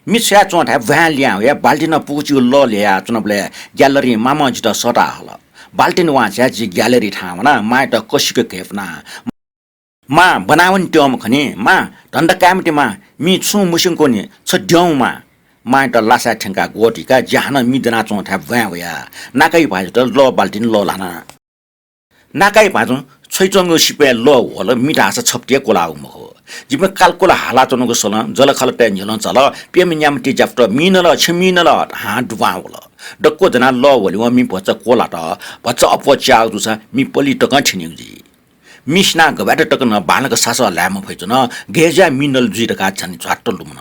मिस्या चोट है भ्यान लिया या बाल्टिन पुगु ल लिया चुनबले ग्यालरी मामा जित सटा हल बाल्टिन वा छ्या जी ग्यालरी ठावना माय त कसिको केफना मा बनावन ट्यम खनि मा धन्दा कामिटी मा मि छु मुसिङको नि छ ड्याउमा माय त लासा ठेंका गोटिका जहान मिदना चोट है भ्या नाकै भाज त ल बाल्टिन ल लाना नाकै भाज छैचंग सिपे ल होल मिठास छप्टिए कोलाउ महो जिमे कालकोला हाला चनको सल जल खलटे झलन चल पेमिन्याम टी जफ्ट मिनल छमिनल हा दुवावल डक्को जना ल वलि व मि भच कोला त भच अप च्याउ दुसा मि पलि टक छिनिउ जी मिसना गबाट टक न बालक सास ल्याम भइचन गेजा मिनल जुइरका छनि झट्ट लुमन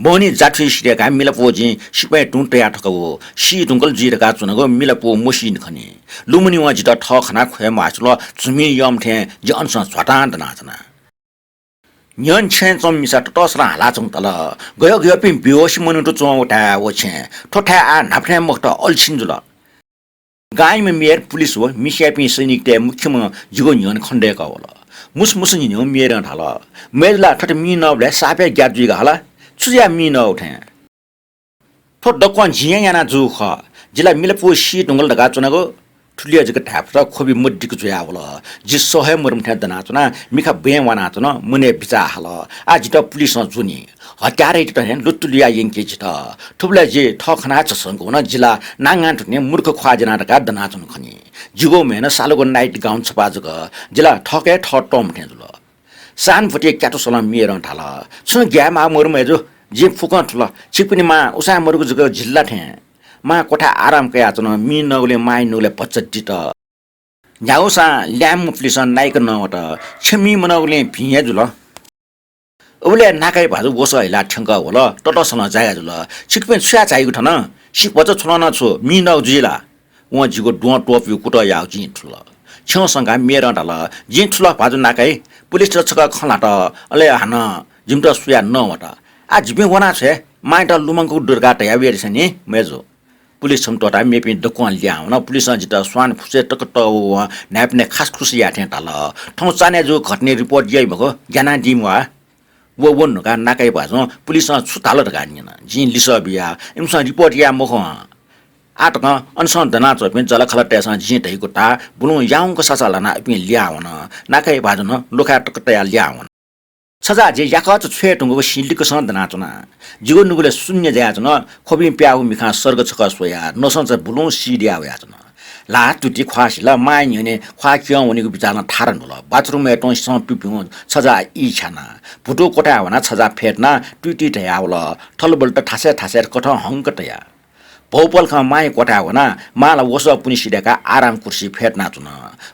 बोनी जाठी सिरेका मिलपो जी सिपे टुटया ठकौ सी टुंगल जुइरका चुनको मिलपो मोसिन खनि लुमनि व जित ठखना खय मासल चुमि यम थे जन्स झटान दनाजना न्यन छेन चम मिसा टसरा हाला चंग तल गयो गयो पिम बियोस मनुटो चोटा वछे ठोठा आ नाफने मक्त अलछिन जुल गाय में मेयर पुलिस हो मिसिया पि सैनिक ते मुख्यम जिगो न्यन खण्डे कवल मुस नि न्यु मेयर ढाल मेजला ठट मिनबले सापे ग्याजुइ गहाला छुया मिन उठे ठो डक्कन जिया याना जुख जिला मिलपु सी डंगल ढगा चुनको ठुलिया जक ढाप्र खोबी मड्डीको जुया होला जि सहे मरम ठ्या दना चुना मिखा बे वाना चुना मुने बिचा हल आज त पुलिस जुनी हत्यारै त हेन लुतुलिया यंके जित ठुबला जे ठखना छसंगो न जिला नांगा ठने मूर्ख ख्वाजना ढका दना चुन खनी जिगो मेन सालगो नाइट गाउन छपा जक जिला ठके ठटम ठ्या जुल सान फटे क्याटो सलाम मेर ढाल छु ग्यामा मरम हेजो जे फुक ठुला छिपनी मा उसा मरगो जक जिल्ला ठ्या मा कोठा आराम कया चन मिनगले माइ नगले पच्चट्टी त न्याउसा ल्याम फ्लिसन नाइक नवट छमी मनगले भिया जुल उले नाकै भाजु गोस हैला ठंका होला टटसन जाया जुल छिकपे छ्या चाहिगु ठन सिपच छुलन छु मिनग जुइला व जिगो डो टोपी कुट याउ जि ठुल छेउसँग मेर ढल जि ठुल भाजु नाकै पुलिस छक खलाट अले हान जिमट सुया नवट आ जिबे वना छे माइट लुमङको दुर्गा तया बेरछ नि मेजो पुलिस छम टोटा मेपि दकोन ल्याउन पुलिस जित स्वान फुसे टकट न्यापने खास खुसी याथे तल ठौ चाने जो घटने रिपोर्ट यही भको ज्ञाना दिमवा वो वन्नुका नाकै भाजो पुलिस छुताल गानिन जिन लिस बिया इमसा रिपोर्ट या मख आटक अनसन दना चपिन जल खल टेसा जि दैको ता बुनु याउको ससलाना पिन ल्याउन नाकै भाजो न लोखा टकटया ल्याउन सजा जे याकच छे टुंगको सिलिको सन्दना चुना जिगो नुगले शून्य ज्या चुन खोबि प्याउ मिखा सर्ग छक सोया नसन्छ बुनु सिडिया वया चुन ला तुटी ख्वासिला माइ निने ख्वा क्याउ उनीको बिचारमा थारन होला बाथरुम एटो सं पिपिउ सजा इ छाना भुटो कोटा वना सजा फेट्ना टुटी ठयाउल ठलबल्ट ठासे ठासे कठ हंक तया भौपल ख माइ कोटा वना माला वस पुनि सिडेका आराम कुर्सी फेट्ना चुन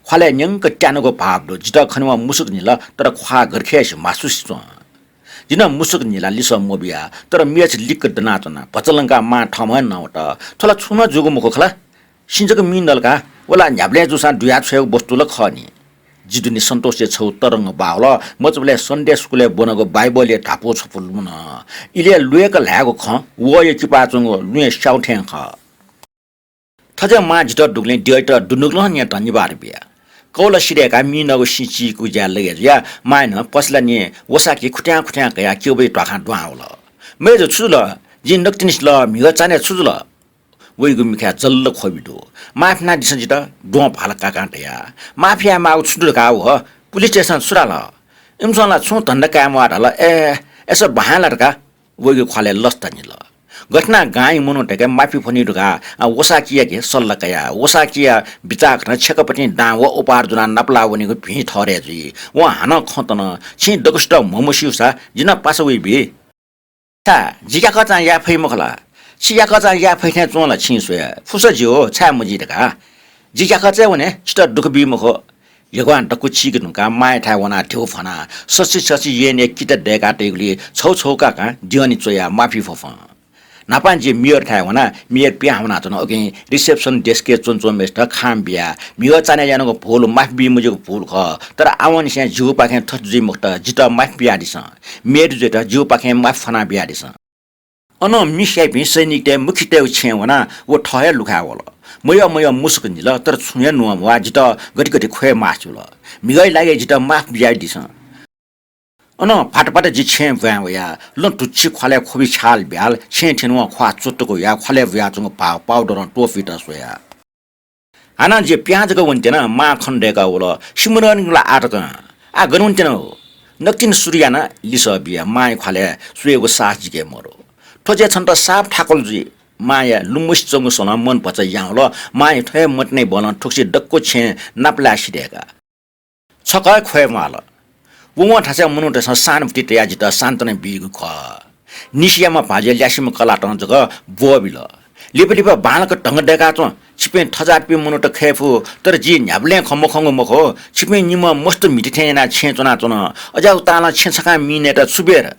ख्वाले न्यंक ट्यानको भाबलो जित खनवा मुसुक निला तर ख्वा गरखेस मासुस चुन जिन मुसुक निला लिस मोबिया तर मेच लिक दना चुन पचलंका मा ठमन नवट थला छुन जुगु मुख खला सिंजको मिनलका वला न्याब्ले जुसा दुया छेउ वस्तुल खनी जिदुनी सन्तोषे छौ तरंग बावल मचबले सन्डे स्कुले बनको बाइबलले ढापो छपुल मुन इले लुएक ल्यागो ख वय किपाचंगो लुए साउथें ख थज मा जित दुग्ले डिएट दुनुग्ल न्या धन्यवाद बिया कौल सिरेका मिनको सिची कुजा लगेया माइन पसला नि वसाकी खुट्या खुट्या कया क्योबे टखा डवाउल मेजो छुल जिन नक्तिनिस ल मिग चाने छुजुल वइगु मिखा जल्ल खोबिदो माफना दिसजित डो भाल काकाटया माफिया माउ छुडु काउ ह पुलिस स्टेशन सुराल इमसला छु धन्द काम वाडल एस बहालरका वइगु खले लस्तनिल घटना गाई मुनोटेके माफी फनिडुका वसाकिया के सल्लकया वसाकिया बिचाक न छेकपटि डाव उपार्जुना नपलावनीको भि थरे जी व हान खतन छि दगुष्ट मोमोसिउसा जिन पासवइ बि ता जिका कचा या फै मखला सिया कचा या फैथे चोला छिसुया फुसजियो छा मुजिदका जिका कचा वने चित दुख बिमखो यगवान टकु छिगनुका माय था वना ठ्यौ फना ससी ससी येने कित डेका टेगली छौ छौका का दियनी चोया माफी फफ नापान्जी मियर था वना मियर प्याउना तन अगे रिसेप्सन डेस्क चोनचो मेस्ट खाम बिया मियर चाने जानको फूल माफ बि मुजको फूल ख तर आवनी से जिउ पाखे थजि मुक्त जित माफ बिया दिस मेर जेट जिउ पाखे माफ फना बिया दिस अन मिसाइ भि सैनिक ते मुखिते छेवना वो ठय लुखावल मय मुसुक निल तर छुया नुम वा जित गति गति खोय मासुल मिगै लागे जित माफ बिया दिस अन फाटपाट जि छे व्या लन टुच्ची खले खोबि छाल ब्याल छे ठेनुवा ख्वा चोटको या खले व्या चंग पाउडर टोफिट सोया आना जे प्याजको वन्तेन मा खण्डेका वल सिमरनला आटक आ गनुन्तेन नक्तिन सूर्याना लिस बिया माय खले सुयको सास जिके मरो ठोजे छन्त साफ ठाकल जी माया लुमुस चंग सोना मन पच याउल माय ठय मटनै बन ठोक्सी डक्को छे नापला सिडेका छका खोय माल वुवा ठासे मुनुटे सानपति तयाजित शान्तने बिगु ख निसियामा भाजे ल्यासिम कलाटन जग बोबिल लिपलिप बालक ढंग डेका छ छिपे ठजापि मुनुट खेफु तर जी न्याब्ले खमखंग मखो छिपे निम मस्त मिटिथेना छेचना चन अजाउ ताला छेछका मिनेट सुबेर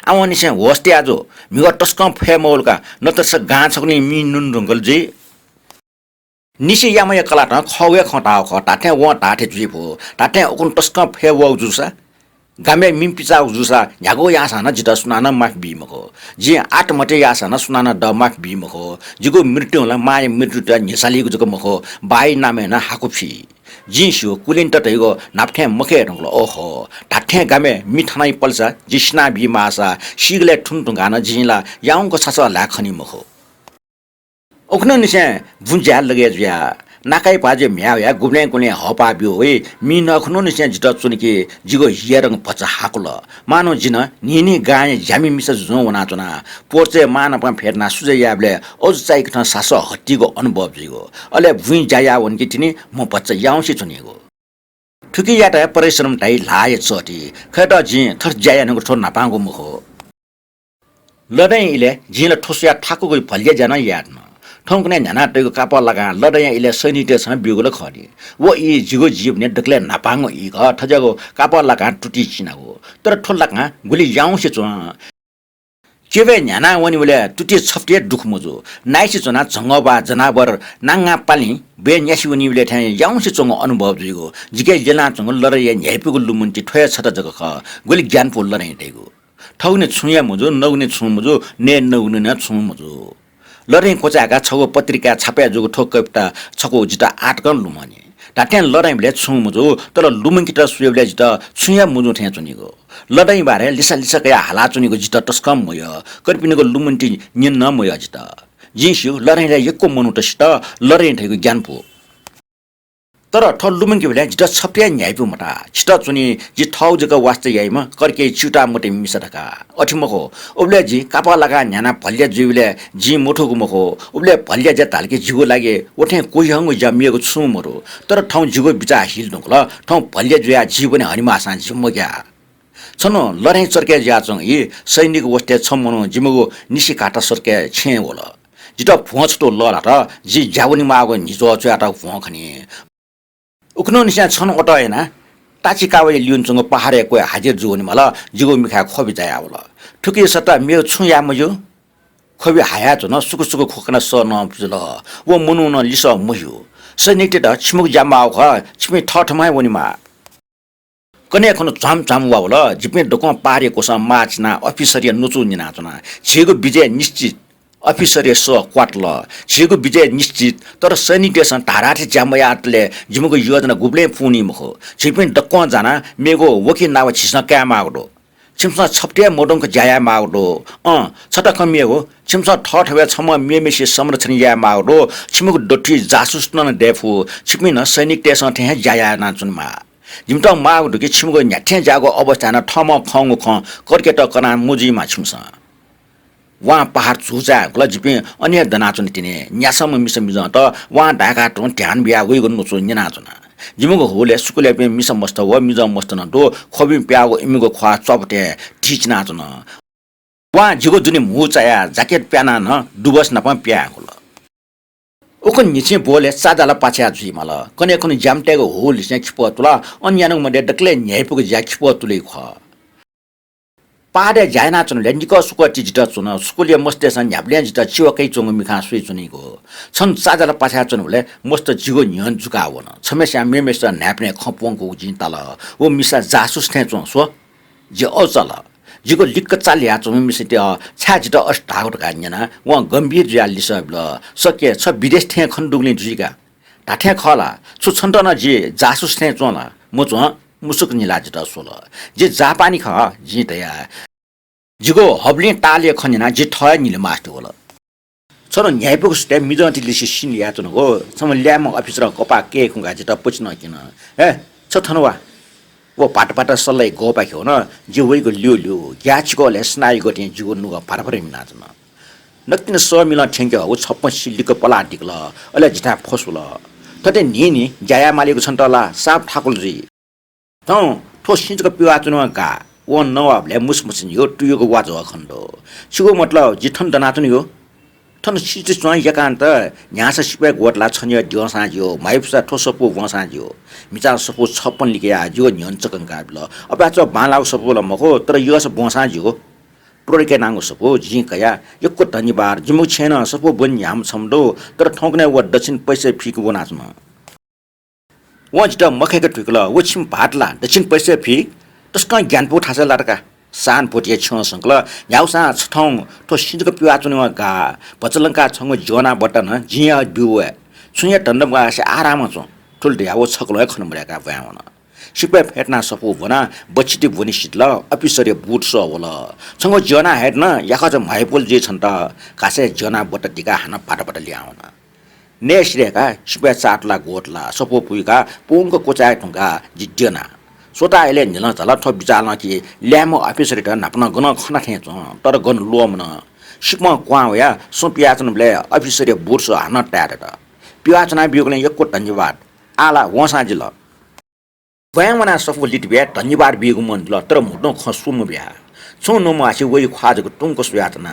आवनी से होस्ते आजो मिग टस्कम फेमोलका नतस गाछकनी मिनुन रंगल जी निसी यामय कलाट खवे खटाव ख टाथे व टाथे जुइपो टाथे ओकुन टस्कम फेवौ जुसा गामे मिम्पिचा जुसा यागो यासाना जित सुनाना माफ बिमको जे आठ मटे यासाना सुनाना ड माफ बिमको जिगो मृत्युला माय मृत्यु त निसालिगो जको मखो बाई नामे न हाकुफी जिसु कुलिन्ट तैगो नापथे मखे रंगलो ओहो टाथे गामे मिठनाइ पल्सा जिस्ना बिमासा सिगले ठुनठुंगाना जिला याउको ससा लाखनी मखो ओखन निसे भुन्जा लगे ज्या नाकाई पाजे म्याया गुब्ले कुले हपा बियो वे मिन खनो निसे जित चुनिके जिगो हियरंग पचा हाकुल मानो जिन निनी गाय ज्यामी मिस जो वना चना पोर्चे मान पन फेर्ना सुजे याबले ओज चाइ कथा सास हट्टीको अनुभव जिगो अले भुइ जाया वनकी तिनी म पचा याउसी चुनिगो ठुकी याटा परिश्रम ताइ लाय चटी खटा जि थर जाया नगो ठो नापांगो मुखो लडै इले जिले ठोसिया ठाकुको भलिया जान याद ठौकने न्याना टैको काप लगा लडया इले सैनिटेसन बिगुल खरि वो इ जिगो जीव ने डकले नापांगो इ ग ठजगो काप लगा टुटी चिनागो तर ठोलका गुली याउसे चो केवे न्याना वनि बोले टुटी छफ्टे दुख मजो नाइसे चोना जंगबा जनावर नांगा पाली बे न्यासी वनि बोले थे याउसे चोंगो अनुभव जिगो जिके जेना चोंगो लडया न्याइपुगो लुमुन्टी ठय छत जग ख गुली ज्ञान पोल लरै दैगो ठौने छुया मजो नौने छु मजो ने नौने न छु मजो लरै कोचाका छगो पत्रिका छापे जुगो ठोकपटा छको जिता आटकन लुमनी टाटेन लरै भले छु मुजो तर लुमंकिटा सुयबले जिता छुया मुजो थे चुनिगो लडाई बारे लिसा लिसा कया हाला चुनीको जित टस्कम मय कर्पिनेको लुमन्टी निन न मय जित जिन्स्यु लडाईलाई यक्को मनुटसित लडाई ठेको ज्ञान पो तर ठ लुमन्की बेला जित छप्या न्याइपु मटा छिट चुनी जि ठौ जग वास्ते याइमा कर्के चिटा मोटे मिसरका अठिमको उबले जी कापा लगा न्याना भल्या जुइले जी मोठोको मखो उबले भल्या जे तालके जिगो लागे ओठे कोही हंगो जमिएको छु मरो तर ठौ जिगो बिचा हिल नुकल ठौ भल्या जुया जीवने हनिमा सान जिम्मग्या छनो लडाई चर्के ज्याचङ इ सैनिक वस्ते छमनो जिमगो निसी काटा सर्के छे होला जित फोचटो लरा र जी जावनी मागो निजो च्याटा फोखनी उक्नो निसा छन अटएना ताची कावे लिउनसँग पहाडे कोइ हाजिर जुवनी मला जिगो मिखा खबि जाया होला ठुकी सता मेरो छु या मजो खबि हाया छ न सुकु सुकु खोकना स न जुल वो मनु न लिस मयो सैनिक त छिमुक जामा ख छिमे ठठमाय वनीमा कने खन झाम झाम वा होला जिपे डको पारेको स माचना अफिसरिया नुचु निना चना छिगो विजय निश्चित अफिसर स क्वाटल छिगो विजय निश्चित तर सैनिटेसन धाराठी ज्यामयातले जिमको योजना गुब्ले पुनी मखो छिपिन डक्क जाना मेगो वकी नाव छिस्न क्या मागडो छिमसा छप्टे मोडोंको ज्याया मागडो छटक मेगो छिमसा ठठवे छम मेमेसी संरक्षण या मागडो छिमको डठी जासुस न डेफु छिपिन सैनिक टेसन थे ज्याया ना चुनमा जिमट मागडो कि छिमको न्याठे जागो अवस्था न ठम खंगो ख कर्केट कना मुजीमा छिमसा वहाँ पहाड छुजा गला जिपे अन्य दनाचुन तिने न्यासम मिसम मिज त वहाँ ढाका टो ध्यान बिया गइ गर्नु छु निनाचुना जिमगो होले सुकुले पे मिसम मस्त व मिज मस्त न दो खबि प्यागो इमिगो ख्वा चपटे ठिचना चुन वहाँ जिगो जुनि मुचाया ज्याकेट प्याना न डुबस न प प्या होल ओकन निचे बोले सादाला पाछ्या जुइ मल कने कने जामटेगो होल से खिप तुला अन्यानो मडे डक्ले न्याइपुको ज्या खिप तुले ख पाडे जायना चुन लेन्जिको सुको चिजिट चुन स्कुलिया मस्तेसन न्याब्ले जिट चिवकै चुङ मिखा सुइ चुनिको छन साजला पाछा चुनले मस्त जिगो न्यन जुका वन छमेस्या मेमेस न्याप्ने खपोङको जिन तल ओ मिसा जासुस थे चुङ सो जे अचल जिगो लिक्क चाल्या चुङ मिसिते छाजिट अस्टागट गान्यना व गम्भीर ज्या लिसबल सके छ विदेश थे खण्डुगले जुइका ढाठे खला छु छन्टन जे जासुस थे चुला म चुङ मुसुक निला जिट सोल जे जापानी ख जितया जिगो हब्ले टाले खनिना जे ठय निले मास्टर होला छरो न्यायपुक स्टे मिजन्ति लिसि सिन या चुन हो सम ल्याम अफिसर कपा के खुगा जिट पछिन किन ए छ थनवा वो पाट सल्लै गोपा खे न जे वइको ल्यो ल्यो ग्याचको ले स्नाइ गटे जिगो नुगा पारपरे मिना चुन नक्तिन स मिला ठेंके हो छप्प सिल्लीको पला टिकल अले जिटा फसुल तते नि जाया मालेको छन्तला साप ठाकुल जी ठो सिंचको पिवा चुनमा गा वो नवाबले मुसमुसिन यो टुयोको वाजो खण्डो छिगो मतलब जिठन दनाचुन यो ठन सिच चुवा एकान्त न्यास सिपे गोटला छन्य दिवसा जियो माइफसा ठोसपु वसा जियो मिचा सपु 56 लिकेया जियो न्यञ्चकन गाबल अबाच बालाउ सपुल मको तर योस वसा जियो प्रोरिके नांगो सपु जि कया यक्को धन्यवाद जिमु छेन सपु बन याम छमडो तर ठोकने व दक्षिण पैसे फिक वनाचमा वजिट मखेको ठुकल वछिम भाटला दक्षिण पैसे फिक तस्का ज्ञानपो ठासा लडका सान पोटिए छ संकल याउसा छठौ ठो सिंजको पिवा चुनेवा गा पचलंका छंगो जोना बटन जिया बिउए छुया टन्डमगा से आराम छ ठुल ड्यावो छकलो खनमरेका भयावन सिपे फेटना सपु भना बचिति भनि सिटल अफिसरे बुट स होला छंगो जोना हेड न याखा ज माइपुल जे छन्त कासे जोना बट टिका हान पाटपट ल्याउन नेश्रेका सिपे चाटला गोटला सपु पुइका पोङको कोचाय ठुंगा जिड्यना सोताले निल चला ठ बिचाल्न कि ल्यामो अफिसर त नाप्न गन खना थे तर गन लोमन सिपमा क्वाया सोपियाचनले अफिसर बुर्स हान ट्याट पियाचना बियोगले यक्को धन्यवाद आला वसा जिल वयामना सफु लिटबे धन्यवाद बियोग मन ल तर मुटो खसुम ब्या छौ नमो आसी वइ ख्वाजको टुङको सुयातना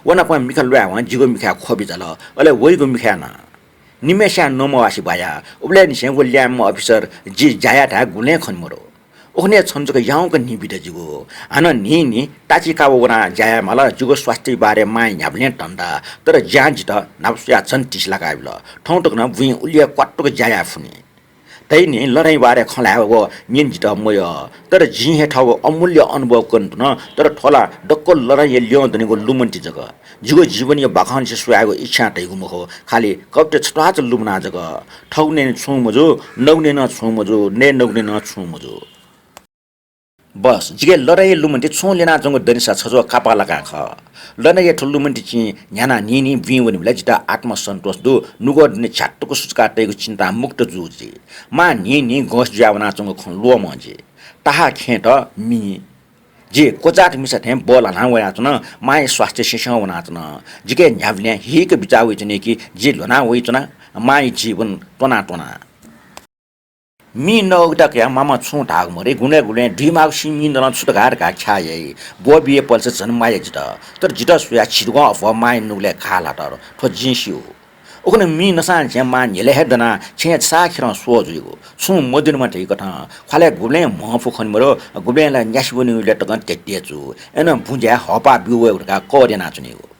वना प मिखा ल्या व जिगो मिखा खबि जल अले वइगो मिखा ना निमेशा नमो आसी बाया उबले निसे वो ल्याम अफिसर जी जाया था गुले खनमरो ओखने छन्जको याउको निबिद जिगो हान नि ताचिकावो वना जाया मला जुगो स्वास्थ्य बारे माइ न्याब्ले टन्दा तर ज्यान जित नाप्स्या छन् टिसला गाइबल ठौटक न बुइ उलिया क्वाटको जाया फुनी तैनी लडाई बारे खलायो निन जित मय तर जि हेठाव अमूल्य अनुभव कन्त न तर ठोला डक्को लडाई ल्यो दनेको लुमन्टी जग जिगो जीवनीय बाखान से सुयागो इच्छा तैगु मखो खाली कप्टे छटाच लुमना जग ठौने छु मजो नौने न छु मजो ने नौने न छु मजो बस जिगे लडाई लुमन्टे छोलेना जंग दनिसा छजो कापा लगा ख लडाई ठुल्लुमन्टे चि न्याना निनी बिवनि भला जिता आत्मसन्तोष दो नुगो ने छाटको सुचकाटेको चिन्ता मुक्त जुजी मा नि गस ज्यावना जंग ख लो मजे ताहा खेट मी जे कोचाट मिसा थे बोल ना वया चन माय स्वास्थ्य शिक्षा वना चन जिगे न्यावले हिक बिचाउ चने कि जे लोना वइ चना माय जीवन टोना टोना मी नौगटा क्या मामा छु ढाग मरे गुने गुने ढिमाग सिमी न छुटगार का छाये बो बिए पल्स जन माय जित तर जित सुया छिरगो अफ माय नुले खाला तर थो जिन्सियो ओकने मी नसान छ मा नेले हेदना छे सा खिर सो जुगो छु मदिन माटे कथा खाले गुले मफु खन मरो गुलेला न्यासबुनि ले तगन तेते छु एन भुज्या हपा बिउ एउटा कोरे नाचुनिगो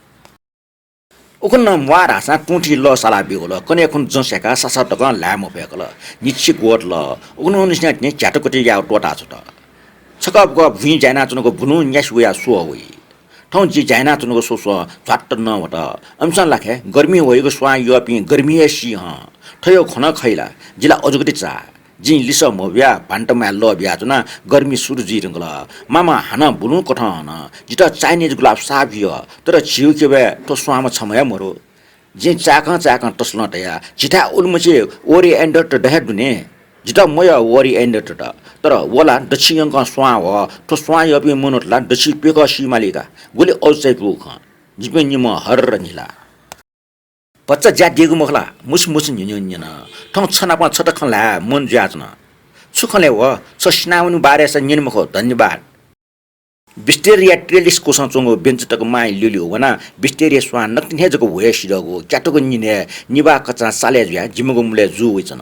उकन मुवार हाँसा टुठी ल साला बिगोल कने खुन जसेका सासा तक लामो फेकल निछि गोट ल उकन उनिस्ने ने च्याटकोटी या टोटा छ त छकप ग भि जाइना चुनको बुनु न्यास उया सो होई ठौ जि जाइना चुनको सोसो झट्ट न वट अमसन लाखे गर्मी होइको स्वा यपि गर्मी सी ह थयो खन खैला जिला अजुगति चा जिन लिस मोब्या पान्टमा ल ब्या जना गर्मी सुरजी रंगला मामा हाना बुनु कथा हाना जिता चाइनीज गुलाब साबियो तर छिउ केबे तो स्वाम छमया मरो जे चाका तस्ल तया जिता उलमचे ओरी एन्डर त दहे दुने जिता मया ओरी एन्डर त तर वला दक्षिणका स्वा हो तो स्वा यपि मनोटला दक्षि पेका सिमालिका गोले औसै पुख जिपे निम हर रंगिला पच्चा ज्यादिएको मखला मुस न्युन्युन ठौ छनापा छटखला मन ज्याचना सुखले व सस्नाउनु बारे स निनमखो धन्यवाद बिस्टेरिया ट्रेलिस कोसँग चंगो बेन्चतक माइ लिलियो वना बिस्टेरिया स्वा नक्तिन हेजको वेसिरगो क्याटको निने निबा कचा साले ज्या जिमगो मुले जु वइचन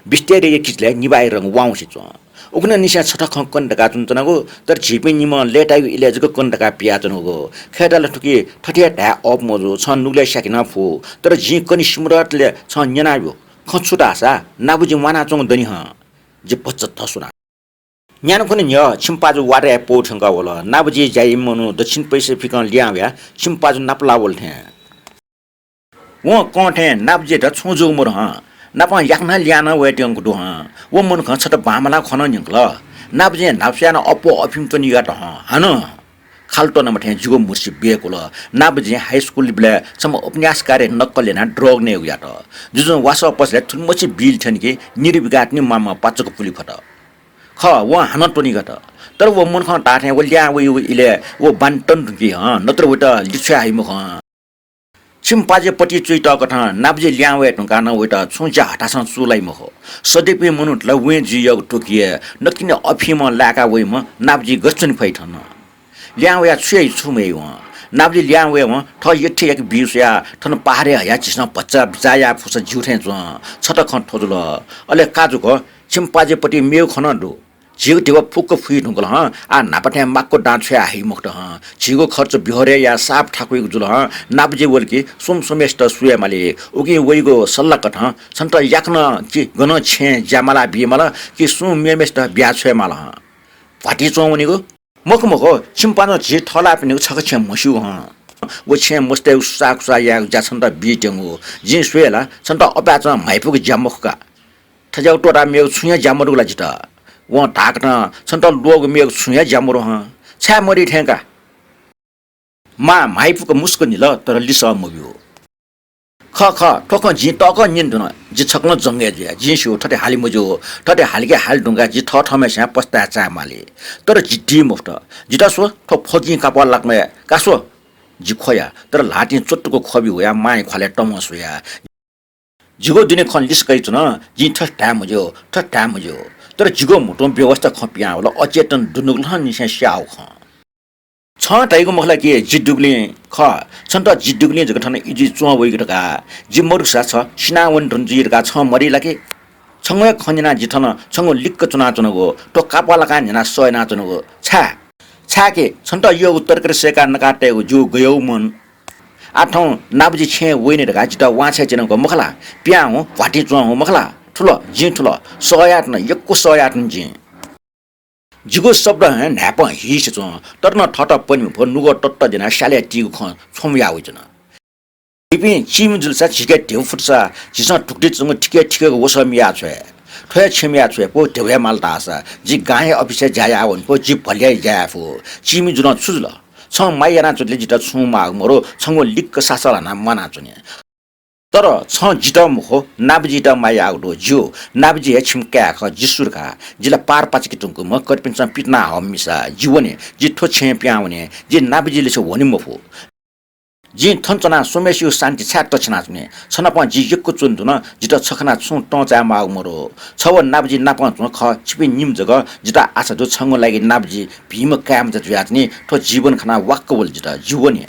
बिस्टेरिया किचले निबाइ रंग वाउसी च उकन निशा छटख कन्दका चुनचनको तर झिपे निम लेटाइ इलेजको कन्दका पियाचनको खेटाले ठुकी ठठिया ढा अप मजो छ नुले सकिन फो तर झि कनि स्मृतले छ न्यनाबो खछुटा सा नाबुजि वाना चंग दनि ह जे पच्च थसुना न्यान कुन न्य छिम्पाजु वारे पोठंगा वला नाबुजि जाइ मनु दक्षिण पैसिफिक ल्याव्या छिम्पाजु नापला वलथे वो कोठे नाबुजि त छोजु मुर ह नापा याकना ल्याना वेटिङ गुडु ह वो मन ख छट बामला खन निकल नाबुजि नाप्स्याना अपो अफिम त निगाट ह हन खाल्टो नमठे जुगो मुर्सी बेकोल नाबुजि हाई स्कुल ब्ले सम उपन्यास कार्य नक्कले ना ड्रग ने उया त जुजु वास पसले थुनमछि बिल छन कि निरिबिगाट नि मामा पाचको पुली खट ख व हन टोनी गट तर वो मन ख टाठे वो ल्या वो इले वो बान्टन कि ह नत्र वटा लिछ्या हाइम ख छिम्पाजे पटी चुइट कथा नाबजे ल्यावे टंका न वटा छुचा हटासन सुलाई मखो सदेपे मनुटला वे जियग टोकिए नकिन अफिम लाका वेम नाबजी गछन फैठन ल्यावे छुइ छुमे व नाबजी ल्यावे व ठ यठे एक बिसया ठन पहारे हया चिस्न बच्चा बिचाया फुस जुठे ज छट ख ठोजुल अले काजुको छिम्पाजे पटी मेउ खन दो जिगो देव फुक फुइ ढुंगल ह आ नापटे माक्को डाँछ्या हाइ मुक्त ह जिगो खर्च बिहरे या साफ ठाकुइ जुल ह नाबजे वलकी सुम सुमेष्ट सुए माले उगी वइगो सल्ला कठ सन्त याक्न कि गन छे ज्यामाला बिमाला कि सु मेमेष्ट ब्या छे माला ह पाटी चौवनीगो मखमखो छिम्पानो जे ठला पनि छक छे मसु ह वो छे मस्ते साकसा या जाछन्त बिटेंगो जे सुएला सन्त अपाच माइपुक ज्यामखका ठजाउ टोरा मेउ छुया ज्यामरुला जिता वो ढाक्न सन्त लोग मेग छुया ज्यामरो ह छ्या मरि ठेका मा माइपुक मुस्क निल तर लिस मबियो ख ठोक जि तक निन दुन जि छक्न जंगे जे जि सु ठटे हालि मजो ठटे हालिके हाल ढुंगा जि ठ ठमे स्या पस्ता चा माले तर जिटी मुफ्त जिता सो ठो फगी काप लाग्ने कासो जि खोया तर लाटी चोटको खबि होया माइ खले टमस होया जिगो दिने खन लिसकै छन जि ठट्टा मजो तर जिगो मोटो व्यवस्था खपिया होला अचेतन दुनुगल निसे स्याउ ख छ टाइगो मखला के जिडुगले ख छन्त जिडुगले जगठन इजि चुवा वइगटका जि मरुसा छ सिनावन धुनजिरका छ मरि लागे छंगय खनिना जिठन छंगो लिक्क चुना चुनको तो कापलाका जना सोयना चुनको छाके छन्त यो उत्तर कृष्यका नकाटेको जो गयौ मन आठौं नाबजी छे वइने ढका जिता वाछे चनको मखला प्या हो भाटी चुवा हो मखला ठुलो जि ठुलो सयाट न यक्को सयाट न जि जिगो शब्द ह न्याप हिस च तर न ठट पनि भ नुगो टट्ट जना शाले टिगु ख छमया वइजन इपि चिम जुलसा छिके ढेउ फुटसा जिस टुक्टी चंग ठिके वसमिया छ ठोया छिमिया छुए पो ढेउया मालता आसा जी गाए अफिसे जाया हुन् पो जी भलिया जाया फो चिमी जुन छुजुल छ माइयाना चुले जिटा छु माग मरो छंगो लिक्क सासला ना मना चुने तर छ जिटा मुखो नाबजिटा माया आउडो जियो नाबजी हे छिमक्या ख जिसुरका जिला पार पाचकी तुंकु म कटपिन्छ पिटना हमिसा जीवने जिठो छे प्याउने जे नाबजीले छ वनि मफो जी थन्चना सोमेसिउ शान्ति छ्याट तछना छने छनप जी यक्को चुन्दु न जिटा छखना छु टचा माग मरो छव नाबजी नाप छु ख छिपि निम जग जिटा आशा दो छंगो लागि नाबजी भीम काम ज जुयातनी ठो जीवन खना वाक्क बोल जिटा जीवने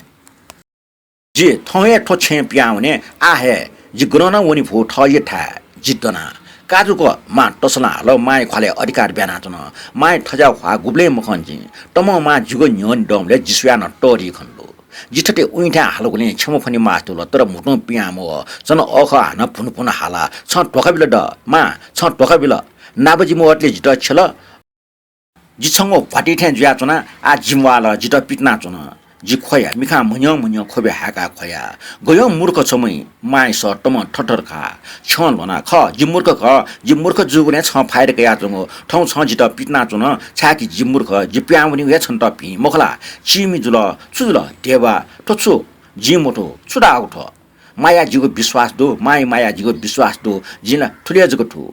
जी थोए ठो छे प्याउने आहे जी ग्रहना वनि फो ठये ठा जिद्दना काजुको मा टसला हलो माय खले अधिकार ब्याना चन माय ठजा खा गुब्ले मखन्जी तम मा जुगो न्यन डमले जिसुया न टरी खन्लो जिठटे उइठा हालगुले छम फनि मास्टुल तर मुटु पियामो चन अख हान फुन फुन हाला छ टोकाबिल ड मा छ टोकाबिल नाबजी मोटले जिट छल जिछंगो फाटी ठ्या जुया चना आ जिमवाला जिट पिटना चना जी खोया मिखा मुन्यो मुन्यो खोबे हाका खोया गयो मूर्ख छमै माय स टम ठठर खा छन भना ख जी मूर्ख जुगुने छ फाइर गया जंगो ठौ छ जित पिटना चुन छाकी जी मूर्ख जी प्याउनी वे छन त पि मखला चिमी जुल छुजुल देवा टछु जी मोटो छुडा उठ माया जीको विश्वास दो माया जीको विश्वास दो जिना ठुलिया जको ठु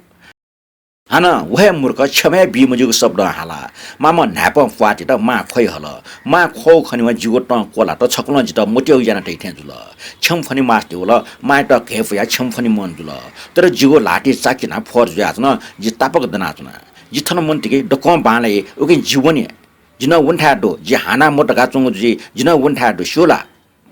हाना वहे मूर्ख छमे बिमजुको शब्द हाला मामा न्याप फाटी त मा खोइ हल मा खो खनिमा जिगो ट कोला त छक्न जित मोट्यो जना टैठे जुल छम फनि मास्ते होल मा त घेफया छम फनि मन जुल तर जिगो लाटी चाकिना फोर जुयाचन जि तापक दनाचना जिथन मनतिके डकम बाले ओके जीवनी जिन वन्ठा दो जि हाना मोटका चंगु जिन वन्ठा दो शोला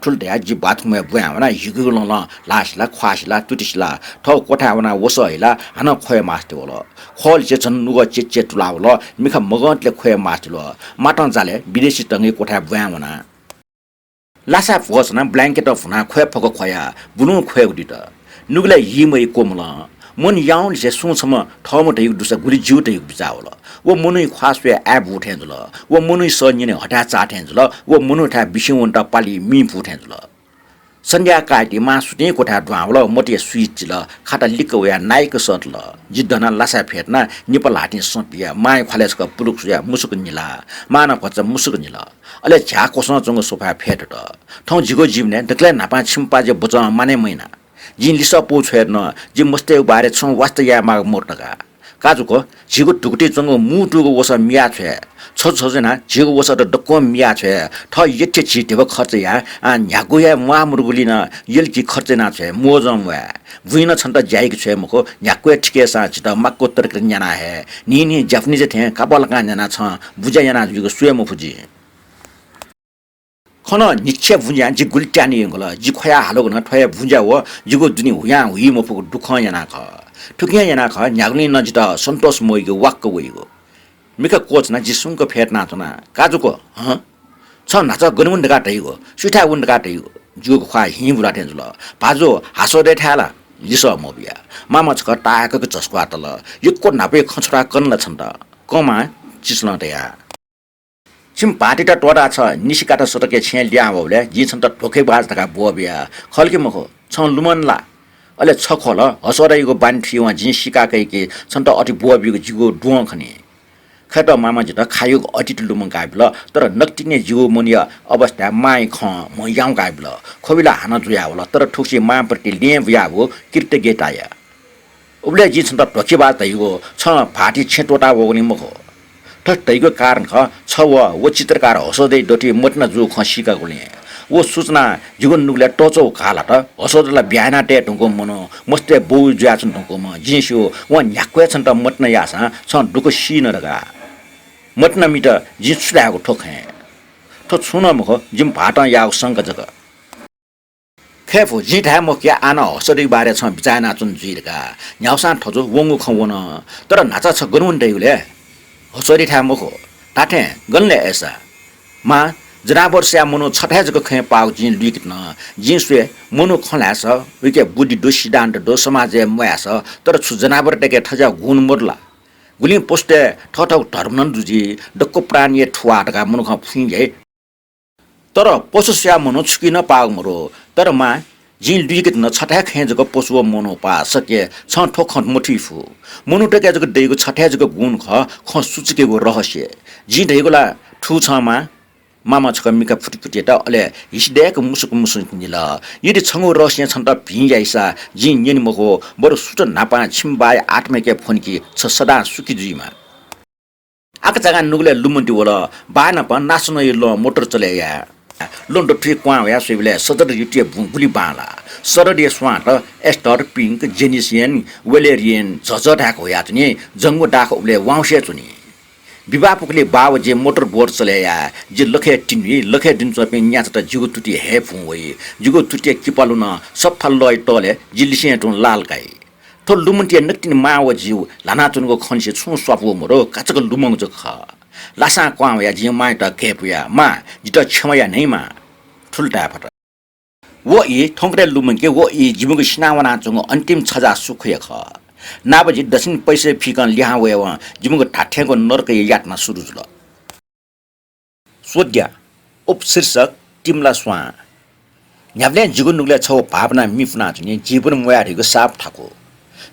ठुल्टे जी बाथरुम बुयावना युगुल ल लासला ख्वासला तुटिसला ठौ कोठावना वसैला हान खोय मास्ते होल खोल जे छन नुग चेचे तुलावल मिखा मगतले खोय मास्तेल माटन जाले विदेशी टंगे कोठा बुयावना लासा फोसना ब्ल्याङ्केट अफना खोय फक खोया बुनु खोय उदित नुगले हिमै कोमला मन याउन से सुछम ठमट युग दुसा गुली जुट युग बिचावल वो मनुई ख्वासवे एब उठेंजुल वो मनुई सन्यने हटा चाटेंजुल वो मनुठा बिसिवन्ट पाली मी फुटेंजुल संध्या काटी मा सुटे कोठा ढ्वावल मोटे स्विच ल खाता लिक वया नाइक सटल जिद्दना लासा फेट्ना निपल हाटी सपिया माय खलेसक पुरुक्सया मुसुक निला माना पच मुसुक निला अले झ्या कोसन जंग सोफा फेटट ठौ जिगो जिमने दक्ले नापा छिम्पा जे बच माने मैना जिन लिस पो छेर्न जि मस्ते बारे छ वास्ता या माग मोर्टका काजुको जिगो टुकुटी जंग मुटुको वस मिया छे छ जना जिगो वस त डक्को मिया छे ठ यट्टे छिटेब खर्च या न्यागो या मा मुर्गुलिन यल्की खर्च ना छे मोजम वा बुइन छन त जाइक छे मको न्याको ठिके सा छिट मक्को तरक न्याना हे नि जापानीज थे काबल का न्याना छ बुजा याना जिगो सुए मफुजी खन निक्षे भुन्जा जि गुल्ट्यानी गल जि खया हालो न ठया भुन्जा हो जिगो दुनी हुया हुइ मफु दुख याना ख ठुकिया याना ख न्याग्नी नजित सन्तोष मोइगो वाक्क वइगो मिका कोच न जि सुंक फेट्ना तना काजुको ह छ नाच गनुन गाटैगो सुठा उन गाटैगो जिगो खा हि बुलाटेन जुल पाजो हासो दे थाला लिस मोबिया मामा छ टाको चस्को आतल यक्को नापे खछरा कन्न छन् त कमा चिस्न तया छिम पाटी त टोडा छ निसिकाटा सटके छे ल्या भले जि छन् त ठोके बाज तका बोबिया खल्के मखो छ लुमनला अले छ खोल हसराइको बान्ठिवा जि सिकाकै के छन् त अति बोबिको जिगो डुङ खने खत मामा जित खायो अति लुमन गाबिल तर नक्टिने जिगो मुनिया अवस्था माइ ख म याउ गाबिल खोबिला हान जुया होला तर ठुक्सी मा प्रति लिए बुयाबो किर्ते गेटाया उबले जि छन् त ठोके बाज तइगो छ फाटी छेटोटा वगनि मखो ठट्टैको कारण छ वो चित्रकार हसोदै डटी मट्न जु खसिका गुले वो सूचना जीवन नुगले टोचो खाला त हसोदला बिहाना टे ढुंगो मनो मस्ते बौ जुया छन् ढुंगो म जिसु व न्याक्वे छन् त मट्न यासा छ दुको सिन रगा मट्न मिट जिसुडाको ठोखे ठो छुन मख जिम भाटा याउ संग जग खेफु जिठा मकिया आना हसोदै बारे छ बिचाना चुन जुइरका न्याउसा ठजो वंगु खवन तर नाचा छ गनुन दैले हसोरी ठा मखो टाटे गन्ले ऐसा मा जनावर से मनो छठा जको खे पाउ जिन लिकन जिनसुए मनो खलास विके बुद्धि दो सिद्धान्त दो समाज मयास तर छु जनावर टेके ठजा गुण मोडला गुली पोस्टे ठठौ धर्मन दुजी डक्को प्राणी ठुवा टका मनो ख फुइजे तर पशुस्या मनो छुकी न पाउ मरो तर मा जिन लिगत न छठा खे जको पशु मोनो पा सके छ ठोख मोटिफु मोनु टके जको देगो छठा जको गुण ख सुचकेको रहस्य जि दैगोला ठु छमा मामा छक मिका फुटी त अले हिसदेक मुसुक निल यदि छंगो रहस्य छन त भियाइसा जि निन मको बरु सुट नापा छिमबाय आत्मेके फोनकी छ सदा सुकी जुइमा आक जगा नुगले लुमन्टी वला बाना प नास्न ल मोटर चलेया लोन्डो ट्री क्वा या सुइले सदर युटिए बुली बाला सरडिय स्वाट एस्टर पिंक जेनिसियन वेलेरियन झझडाक होया चनि जंगो डाक उले वाउसे चुनी विवाहपुकले बाव जे मोटर बोर्ड चलेया जे लखे टिन्वी लखे दिन चपे न्याच त जुगो टुटी हे फुवे जुगो टुटी किपालु न सफल लय टले जिलिसे टुन लाल काई तो लुमन्टिया नक्तिन माव जिउ लाना चुनको खन्से छु स्वापु मोरो काचक लुमङ ज ख लासा क्वा या जे माइ त केपुया मा जित छमया नैमा ठुलटा फट वो इ ठोंगरे लुमङके वो इ जिमुको सिनावना चुङ अन्तिम छजा सुखय ख नाबजी दक्षिण पैसे फिकन ल्याहा वेव जिमुको ठाठ्याको नर्क यातना सुरु जुल सोध्या उपशीर्षक टिमला स्वा न्याब्ले जिगु नुगले छौ भावना मिफना जुनि जीवन मोयारीको साप ठाको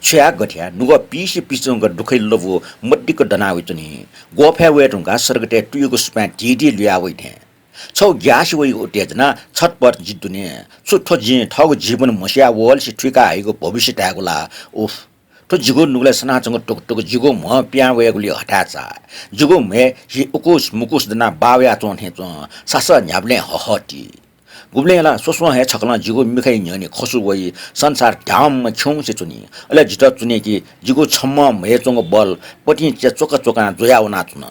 छ्या गठ्या नुग पिसजंग दुखै लबु मड्डीको डनावे चुनि गोफे वेटुङका सरगटे टुयुको स्पा ढिढी ल्यावे थे छौ ग्यास वइ उटेजना छटपट जितुने छुठो जि ठगो जीवन मस्या वल सि ठिका आइको भविष्य टागुला उफ तो जिगो नुगले सनाचंग टुक जिगो म प्या वेगुली हटाचा जिगो मे हि उकुस मुकुस दना बाव्या चोन हे चो सास न्याब्ले हहटी गुब्लेला सोसो हे छकला जिगो मिखै न्यनि खसु वइ संसार ढाम छौं से चुनी अले जित चुने कि जिगो छम्म मेचंग बल पटि चोक चोका जोयाउना चुन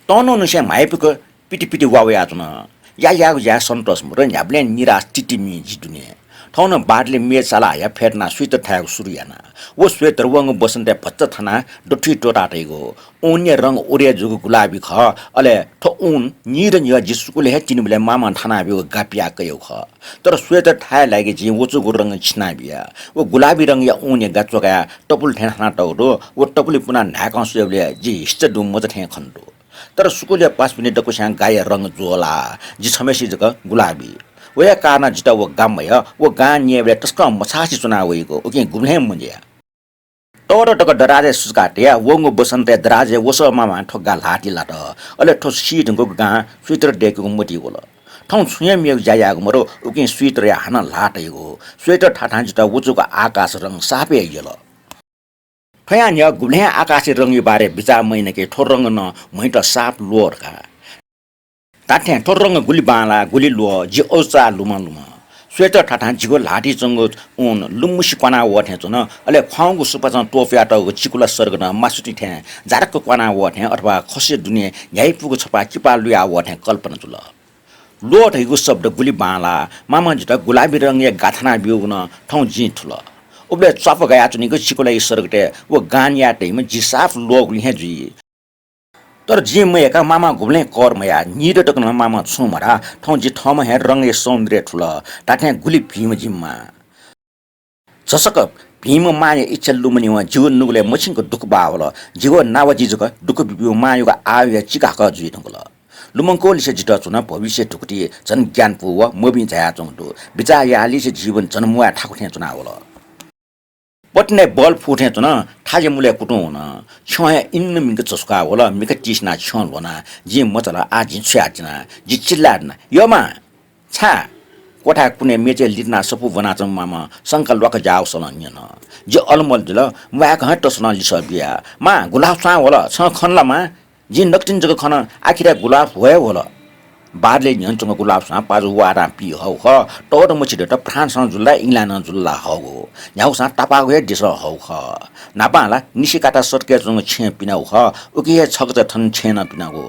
तनो नसे माइपक पिटी वाव्या चुन या सन्तोष मुर न्याब्ले निराश टिटिमी जितुने ठौन बाटले मेचाला या फेर्ना स्वेटर ठाएको सुरुयाना वो स्वेटर वंग बसन्ते भच्च थाना डठी टोटाटेको ओन्य रंग ओरिया जुगु गुलाबी ख अले ठो उन निर निया जिसुकुले हे चिनिबले मामा थाना बियो गापिया कयो ख तर स्वेटर ठाए लागे जि वचुगु रंग छिना बिया वो गुलाबी रंग या ओन्य गाचोका टपुल ठेना टौरो वो टपुली पुना ढाका सुयबले जि हिस्च दुम मज ठे खण्डो तर सुकुले 5 मिनेट को सांग गाय रंग जोला जि छमेसी जग गुलाबी वया काना जिता वो गामय वो गान्यबले तस्क मछासी चुना वइको ओके गुम्हे मुन्या तोर टक दराजे सुकाटिया वंगो बसन्ते दराजे वस मामा ठग्गा लाटी लाट अले ठो सीटको गा स्वेटर डेको मोटी गोल ठौ छुया मियो जायाको मरो ओके स्वेटर या हाना लाटेको स्वेटर ठाठा जिता वचुको आकाश रंग सापे गेल फया न्य गुम्हे आकाशी रंगी बारे बिचा महिनेके ठो रंग न मैट साप लोरका ताठ्या ठो रंग गुली बाला गुली लो जि औसा लुमा स्वेटर ठाठा जिगो लाठी चंगो उन लुमुसी कना वठे चुन अले खाउगु सुपचन टोफ्या टगु चिकुला सर्गन मासुटी ठे जारको कना वठे अथवा खसे दुनिया न्याइपुगु छपा किपा लुया वठे कल्पना जुल लोट हिगु शब्द गुली बाला मामा जिता गुलाबी रंग या गाथना बिउन ठौ जि ठुल उबले चप गया चुनिको चिकुला सर्गटे वो गानिया टेम जिसाफ लोग लिहे जुइ तर जे मयका मामा घुम्ले कर मया निर टकन मामा छुमरा ठौ जि ठम हे रंगे सौन्दर्य ठुल टाठे गुली भीम जिम्मा जसक भीम माया इच्छा लुमनि व जीवन नुगले मछिनको दुख बावल जीवन नावजी जक दुख बिबु मायुगा आया चिका क जुइ ढंगल लुमङको लिसे जित चुना भविष्य ठुकटी जन ज्ञान पु व मबि जाया चंगदु बिचा याली से जीवन जन्मुया ठाकुठे चुना वल पटने बल फुटे चुना थाजे मुले कुटु हुन छया इन मिक चस्का होला मिक टिसना छन वना जे मचला आजि छ्याजना जि चिल्लाना यमा छा कोठा कुने मेचे लिटना सपु बनाचम मामा संकल वक जाव सलन जे अलमल दिल मा कहाँ टसना लिस बिया मा गुलाब सा होला छ खनलामा जि नक्तिन जग खन आखिरा गुलाब होय होला बारले न्यन्चंग गुलाब सा पाजु वारा पि हौ ख टोड मचिद त फ्रान्स जुल्ला इंग्ल्यान्ड जुल्ला हौ न्याउ सा टापा गए दिस हौ ख नापाला निसिकाटा सटके जंग छे पिनाउ ख उकि छक त थन छेन पिनागो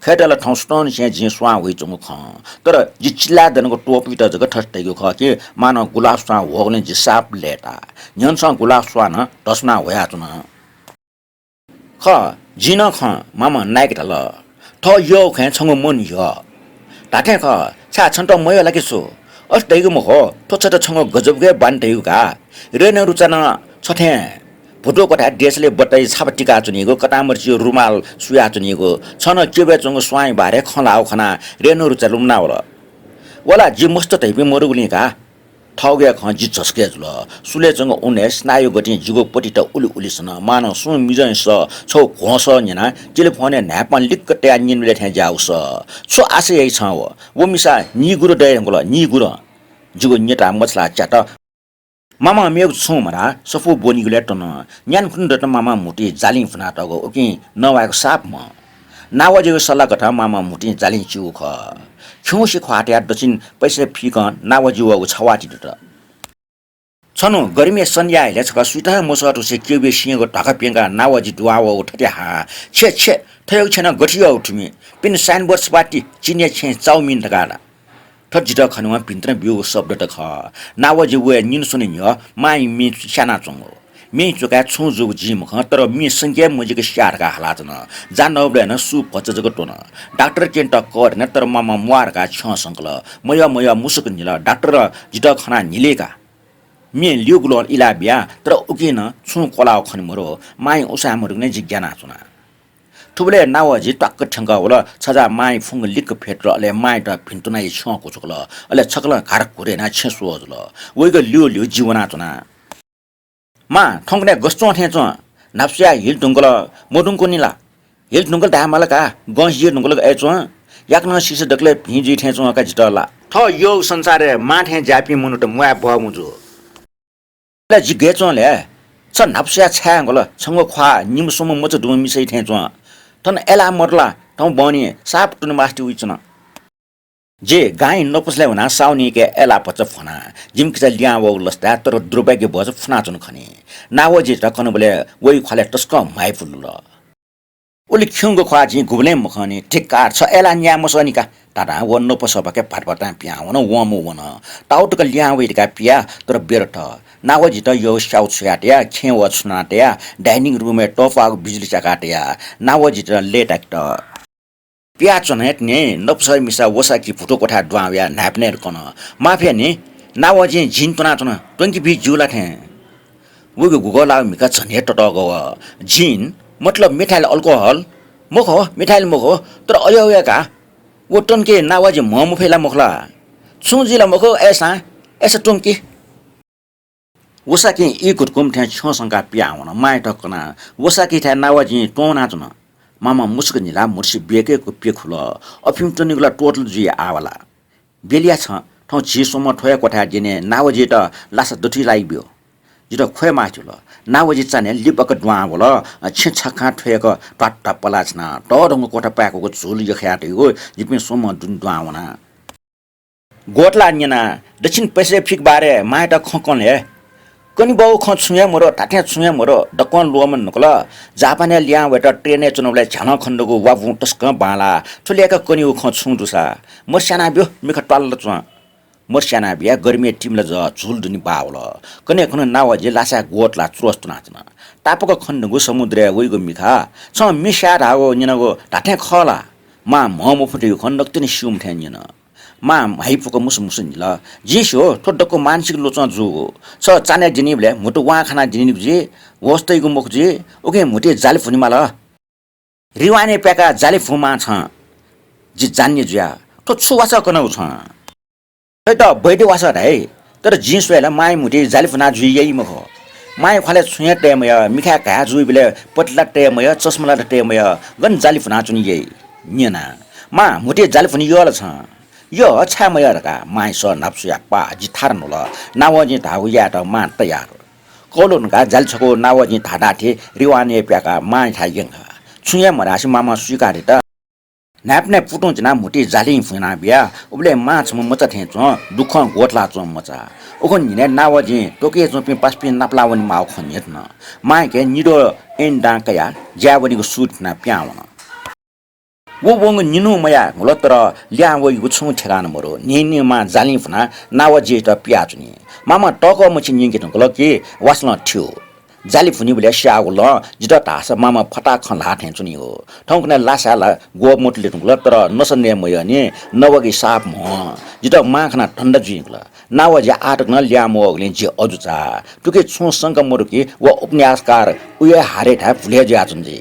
खेटला ठौस्टन छे जि स्वा होइ जंग ख तर जि चिल्ला दनको टोपी त जग ठट्टेको ख के मान गुलाब सा होगले जि साप लेटा न्यन्स गुलाब स्वा न दसना होया चुन ख जिन ख मामा नाइक तल थ यो खे छंग मन यो ताठे ख छा छन्ट मय लागेसो अस दैगु म हो थोछट छंग गजबगे बान दैगुका रेन रुचना छथे भुटो कथा देशले बटै छापटिका चुनिगो कटामर्ची रुमाल सुया चुनिगो छन केबे चंग स्वाइ बारे खलाउ खना रेन रुचा लुमना वला जि मस्त तैबे मरुगुलिका ठाउगे खजी झस्के जुल सुलेजंग उन्ने स्नायु गति जुगो पटिट उलि उलिसन मान सु मिजन स छौ घोस निना टेलिफोन न्यापन लिक ट्या निनले थे जाउस छो आसे यही छ वो मिसा नि गुरु दय गल नि गुरु जुगो नेटा मछला च्याट मामा मेग छु मरा सफु बोनी गले टन न्यान खुन दत मामा मुटी जालिङ फना तगो ओकि नवाको साप म नावजेको सल्लाह कथा मामा मुटी जालिङ चिउ ख खौसी ख्वाट्या दक्षिण पैसे फिकन नावजुवा छवाटी दत छनु गर्मी सन्या हिले छका सुइता मोसटु से केबे सिंहको ढाका पेंगा नावजी दुवाव उठ्या हा छे छे थयौ छन गठियो उठ्मी पिन साइनबोर्ड पार्टी चिने छे चाउमिन तगाला ठजिट खनुवा पिन्त्र बिउ शब्द त ख नावजी वे निन सुनि न्य माइ मि साना चंगो मि चुका छु जुग जिम ख तर मि संज्ञा मुजिक स्यारका हालात न जान नब्लेन सु पचजको टोन डाक्टर केन्ट कर न तर मामा मुआरका छ संकल मय मुसुक निल डाक्टर जिट खना निलेका मि लिउगुलो इला बिया तर उकिन छु कोलाउ खनिमरो माइ उसामरु ने जिज्ञाना चुना थुबले नावजी टक्क ठंगा होला छजा माइ फुङ लिक फेट्र अले माइ त भिन्तुनाइ छको चुकल अले छकल घर कुरे ना छेसो जल वइग लिउ जीवना चुना मा ठंगने गस्चो थे च नाप्सिया हिल ढुंगल मोडुङको निला हिल ढुंगल धामलका गंस जे ढुंगल ए च याकन सिस डकले भिजी थे च का जिटला थ यो संसार माथे जापी मुनु त मुआ बमुजु ल जिगे चले छ नाप्सिया छांगल छंगो ख्वा निमसोम मच दुम मिसै थे च तन एला मरला तौ बनी साप टुन मास्टी उइचन जे गाई नपसले हुना साउनी के एला पच फना जिमकिचा लिया वो लस्ता तर दुर्भाग्य भज फना चुन खने नाव जे टकन बले वइ खले टस्क माइ फुल्ल ओली खिउँगो ख्वा जि गुबले मखनी ठिक्कार छ एला न्या मसनिका टाटा व नपसबके पाटपटा पिया वन वमु वन टाउटक लिया वइका पिया तर बेरट नाव जित यो साउथ छ्याट्या खेव छुनाट्या डाइनिङ रुममे टोफा बिजुली चकाट्या नाव जित लेट एक्ट पिया चनेट ने नपसर मिसा वसाकी फुटो कोठा द्वाव्या नाप्ने कन माफिया ने नाव जि जिन्तना चन 20 बी जुला थे वगु गुगला मिका छने टटगो जिन मतलब मिठाइल अल्कोहल मखो मिठाइल मखो तर अयका वो टन्के नावाजी मम फेला मखला छुजिला मखो ऐसा टन्के वसाकी इ कुटकुम थे छसंका पियाउन माइ टकना वसाकी थे नावाजी टोना चन मामा मुस्क निला मुर्सी बेके को पेखुल अफिम टनिगला टोटल जी आवाला बेलिया छ ठौ जिसोम ठोया कोठा दिने नावाजी त लासा दठी लाइबियो जित खोय माथुल नावजी चाने लिपक द्वा बोल छिछखा ठोयक टट्ट पलाछना टरंग कोठा पाको झुल यख्याटे हो जिपे सोम दुन द्वावना गोटला न्यना दक्षिण पैसिफिक बारे माइट खकले कनि बाउ ख छुया मरो टाटे छुया मरो डकन लोमन नकल जापाने लिया वेट ट्रेने चनौले छन खण्डको वाबु टस्क बाला छुलेका कनि ख छुदुसा मर्स्याना ब्यो मिख टल्ल च मर्स्याना बिया गर्मी टिमले ज झुल दुनि बावल कने खन नावजे लासा गोटला च्रोस्त नाचन तापक खण्डको समुद्र वइगो मिखा छ मिसा रागो निनको टाटे खला मा मम फुटे खण्डक तिनी सुम थे निन मा हाइपुको मुसमुस निल जिसो ठोड्डको मानसिक लोचन जु छ चाने दिनिबले मुटु वा खाना दिनिब जे वस्तैको मुख जे ओके मुटे जाले फुनिमाल रिवाने पेका जाले फुमा छ जि जान्ने ज्या तो छुवासा कनौ छ त बैठे वासा है तर जिन्स वेला माइ मुटे जाले फुना जु यही मखो माइ खले छुया टेमय मिखा का जु बिले पतला टेमय चस्मला टेमय गन जाले फुना चुनि यही निना मा मुटे जाले फुनि यला छ यो छामयरका माइ स नाप्सुया पा जिथार नल नावजी धाउया त मा तयार कोलोनका जालछको नावजी धाडाथे रिवाने प्याका माइ थायंगा छुया मरासी मामा स्वीकारे त नाप्ने पुटो जना मुटी जाली फुना बिया उबले माछ मचा थे च दुख गोटला च मचा ओखन निने नावजी टोके चोपि पासपि नाप्लावनी माउ खन्यत न माइ के निडो एन्डा कया ज्यावनीको सुट ना प्यावन वो वंग निनु मया गलतर ल्या वइगु छु ठेगान मरो निनि मा जाली फुना नावजी त प्याचुनी मामा टको मछि निंगे त गल के वास्न थियो जाली फुनी बले स्यागुल जित तास मामा फटा खला थेचुनी हो ठौकने लासाला गो मोटले त गलतर नसन्ने मय नि नवगी साप म जित माखना ठण्ड जुइगल नावजी आटक न ल्या मोगले जे अजुचा टुके छु संक मरो के व उपन्यासकार उये हारे ठा भुले जाचुन्जी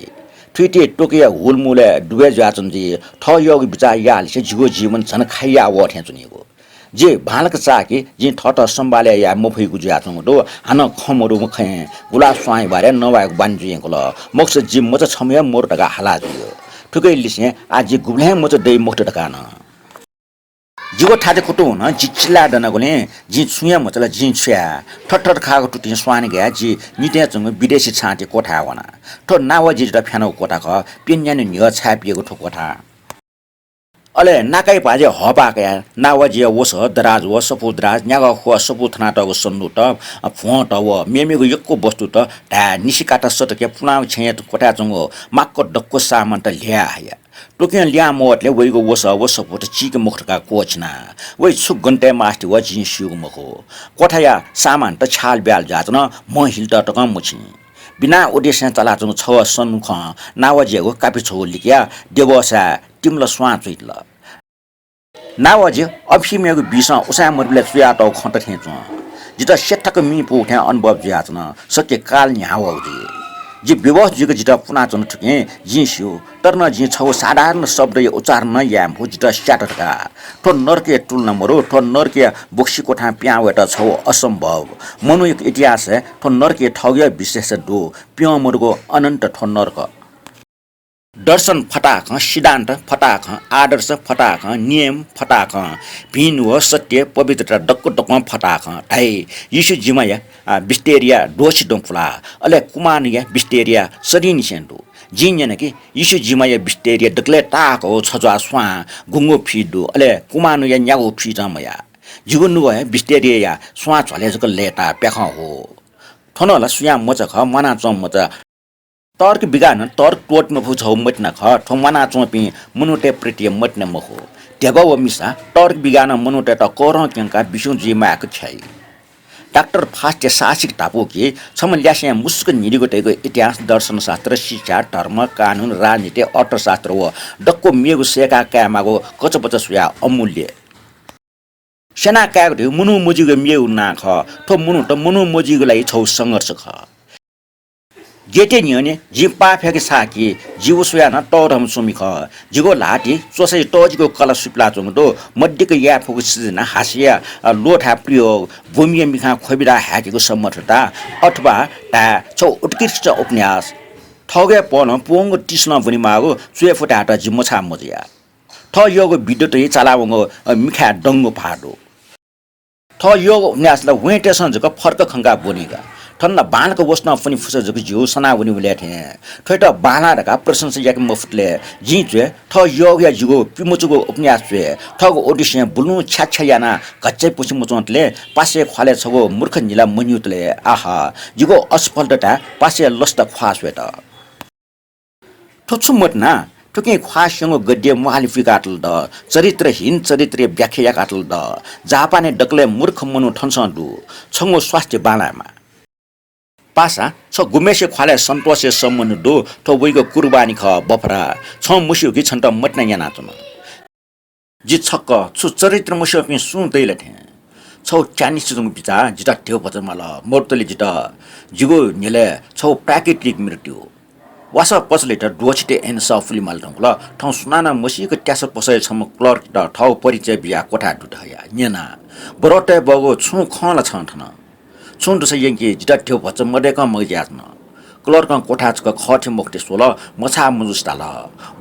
ट्विटे टोकिया हुलमुले डुबे जाचुन्जी ठ योग बिचा याल से जिगो जीवन छन खाइया व थेचुनी हो जे भालक चाके जे ठट सम्बाले या मफै गुजिया दो हान खमरु मखे गुला स्वाई बारे नवाक बान्जुएको ल मक्स जिम मच छमय मोर टका हाला दियो ठुकै लिसे आज गुब्ले मच दै मोट टका न जिगो ठाते कुटु न जिचिला दनगोले जि छुया मचला जि छ्या ठठठ खाको टुटि स्वानी गया जि निते जंग विदेशी छाते कोठा वना ठो नाव जिटा फ्यानो कोठा ख पिन्याने निय छापिएको ठो कोठा अले नाकै पाजे हपाके नावजिया वस दराज व सपुद्राज न्याग ख सपुथना त सन्नु त फोट व मेमेको यक्को वस्तु त ढा निसिकाटा सटके पुनाउ छेत कोठा जंग माक्क डक्को सामान त ल्या हाया टोकिन ल्या मोटले वइको वस सपुट चिक मुखटका कोचना वइ छु गन्टे मास्ति व जिन सिउ मखो कोठाया सामान त छाल ब्याल जातन म हिल त टक मुछि बिना ओडेसन चला जंग छ सन्मुख नावजियाको कापी छौ लिक्या देवसा तिमल स्वा चुइल नावजे अफिमेको बिसा उसा मरले सुया त खन्त थेच जिता सेठक मी पुठ्या अनुभव ज्याचन सके काल न्याव औदि जि विवाह जिको जिता पुना चन ठुके जिस्यो तरन जि छौ साधारण शब्द उच्चारण याम हो जिता स्याटका ठो नरके तुलना मरो ठो नरके बोक्सी कोठा प्यावेटा छौ असम्भव मनु एक इतिहास ठो नरके ठग्य विशेष दो प्यामरको अनन्त ठो नरक दर्शन फटाक सिद्धान्त फटाक आदर्श फटाक नियम फटाक भिन व सत्य पवित्रता डक्को डक्को फटाक ढाइ यीशु जिमाया बिस्टेरिया डोसी डोंफुला अले कुमानिया बिस्टेरिया सरिनी सेन्डु जिन्यन कि यीशु जिमाया बिस्टेरिया डक्ले टाक हो छजा स्वा गुंगो फिडु अले कुमानुया न्यागो फिजमया जिगुनु व बिस्टेरिया स्वा झले जक लेटा प्याख हो थनला सुया मचख मना चम मच तर्क बिगान तर्क टोट मफु छौ मटना ख ठोमाना चोपी मुनुटे प्रिटिय मटने मखो तेगो व मिसा तर्क बिगान मुनुटे त कोर केंका बिसु जिमाक छै डाक्टर फास्ट सासिक टापो के समल्यासे मुस्क निरिगोटेको इतिहास दर्शन शास्त्र शिक्षा धर्म कानुन राजनीति अर्थशास्त्र व डक्को मेगु सेका कामागो कचपच सुया अमूल्य सेना कागो मुनु मोजिगो मेउ ना ख ठो मुनु त मुनु मोजिगो लागि छौ संघर्ष ख गेटे नियने जिपा फेके साकी जिउ सुयाना टरम सुमिख जिगो लाटी सोसै टजिको कला सुप्ला चंगदो मध्यको या फोकसिना हासिया लोठा प्रियो भूमिया मिखा खोबिरा हाकेको समर्थता अथवा ता छौ उत्कृष्ट उपन्यास ठगे पन पोंग तिस्न भनि मागो सुए फुटाटा जिमछा मजिया ठ योगो भिडियो त चलावंगो मिखा डंगो फाडो ठ योगो उपन्यासला वेटेसन जक फर्क खंगा बोनिगा ठन्न बालको वस्न पनि फुस जक जिउ सना पनि उले थे ठैट बाला रका प्रशंसा याक मफुटले जिचे ठ योग या जिगो पिमुचुको उपन्यास छे ठगो ओडिसे बुलु छ्याछ्या याना गच्चै पुछि मुचोटले पासे खले छगो मूर्ख निला मन्युतले आहा जिगो असफलता पासे लस्त ख्वासवेत ठुछु मटना ठुके ख्वाससँग गद्य मुहालिफी काटल द चरित्रहीन चरित्रीय व्याख्या काटल द जापाने डकले मूर्ख मनु ठन्सदु छंगो स्वास्थ्य बालामा पासा छ गुमेसे खाले सन्तोषे सम्मनु दो तो वइको कुर्बानी ख बफरा छ मुस्यो कि छन्त मट्ना याना चम जि छक्क छु चरित्र मुस्यो पि सु दैले थे छौ चानिस जुङ बिचा जिता थियो भजमाल मोर्तले जिता जिगो नेले छौ प्राकृतिक मृत्यु वासा पछले त डोछिटे एन सफुली माल ढंगला ठौ सुनाना मसिको ट्यास पसय छम क्लर्क त ठौ परिचय बिया कोठा दुधया नेना बरोटे बगो छु खला छन्थन छुन्ड से यंकी जिटा थियो भच मडेका मग्यात्न क्लर्क कोठाचक खठे मोक्टे सोल मछा मुजुस्ताल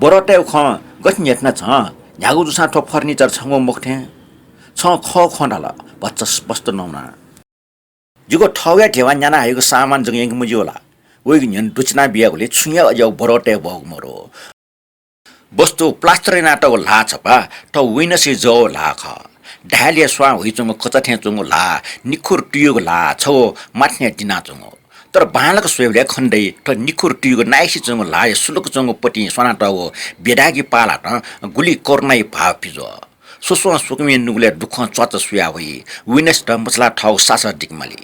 बरोटे ख गठनेटना छ न्यागु जुसा ठो फर्निचर छंगो मोक्थे छ ख खण्डाल भच स्पष्ट नौना जिगो ठौया ठेवा न्याना हायको सामान जङ यंकी मुजियोला वइ न्यन दुचना बियागले छुया अजौ बरोटे बग मरो वस्तु प्लास्टर नाटको ला छपा त विनसे जो ला ख ढालिया स्वा हुइचुङ कचथे चुङ ला निखुर टियो ला छौ माथ्ने दिना चुङ तर बालक सोयले खण्डै त निखुर टियो नाइसी चुङ ला सुलुक चुङ पटी सोना त बेडागी पाला त गुली कर्नाइ भाव पिजो सोसो सुकमे नुगले दुख चच सुया भई विनेस त मसला ठौ सासा दिकमली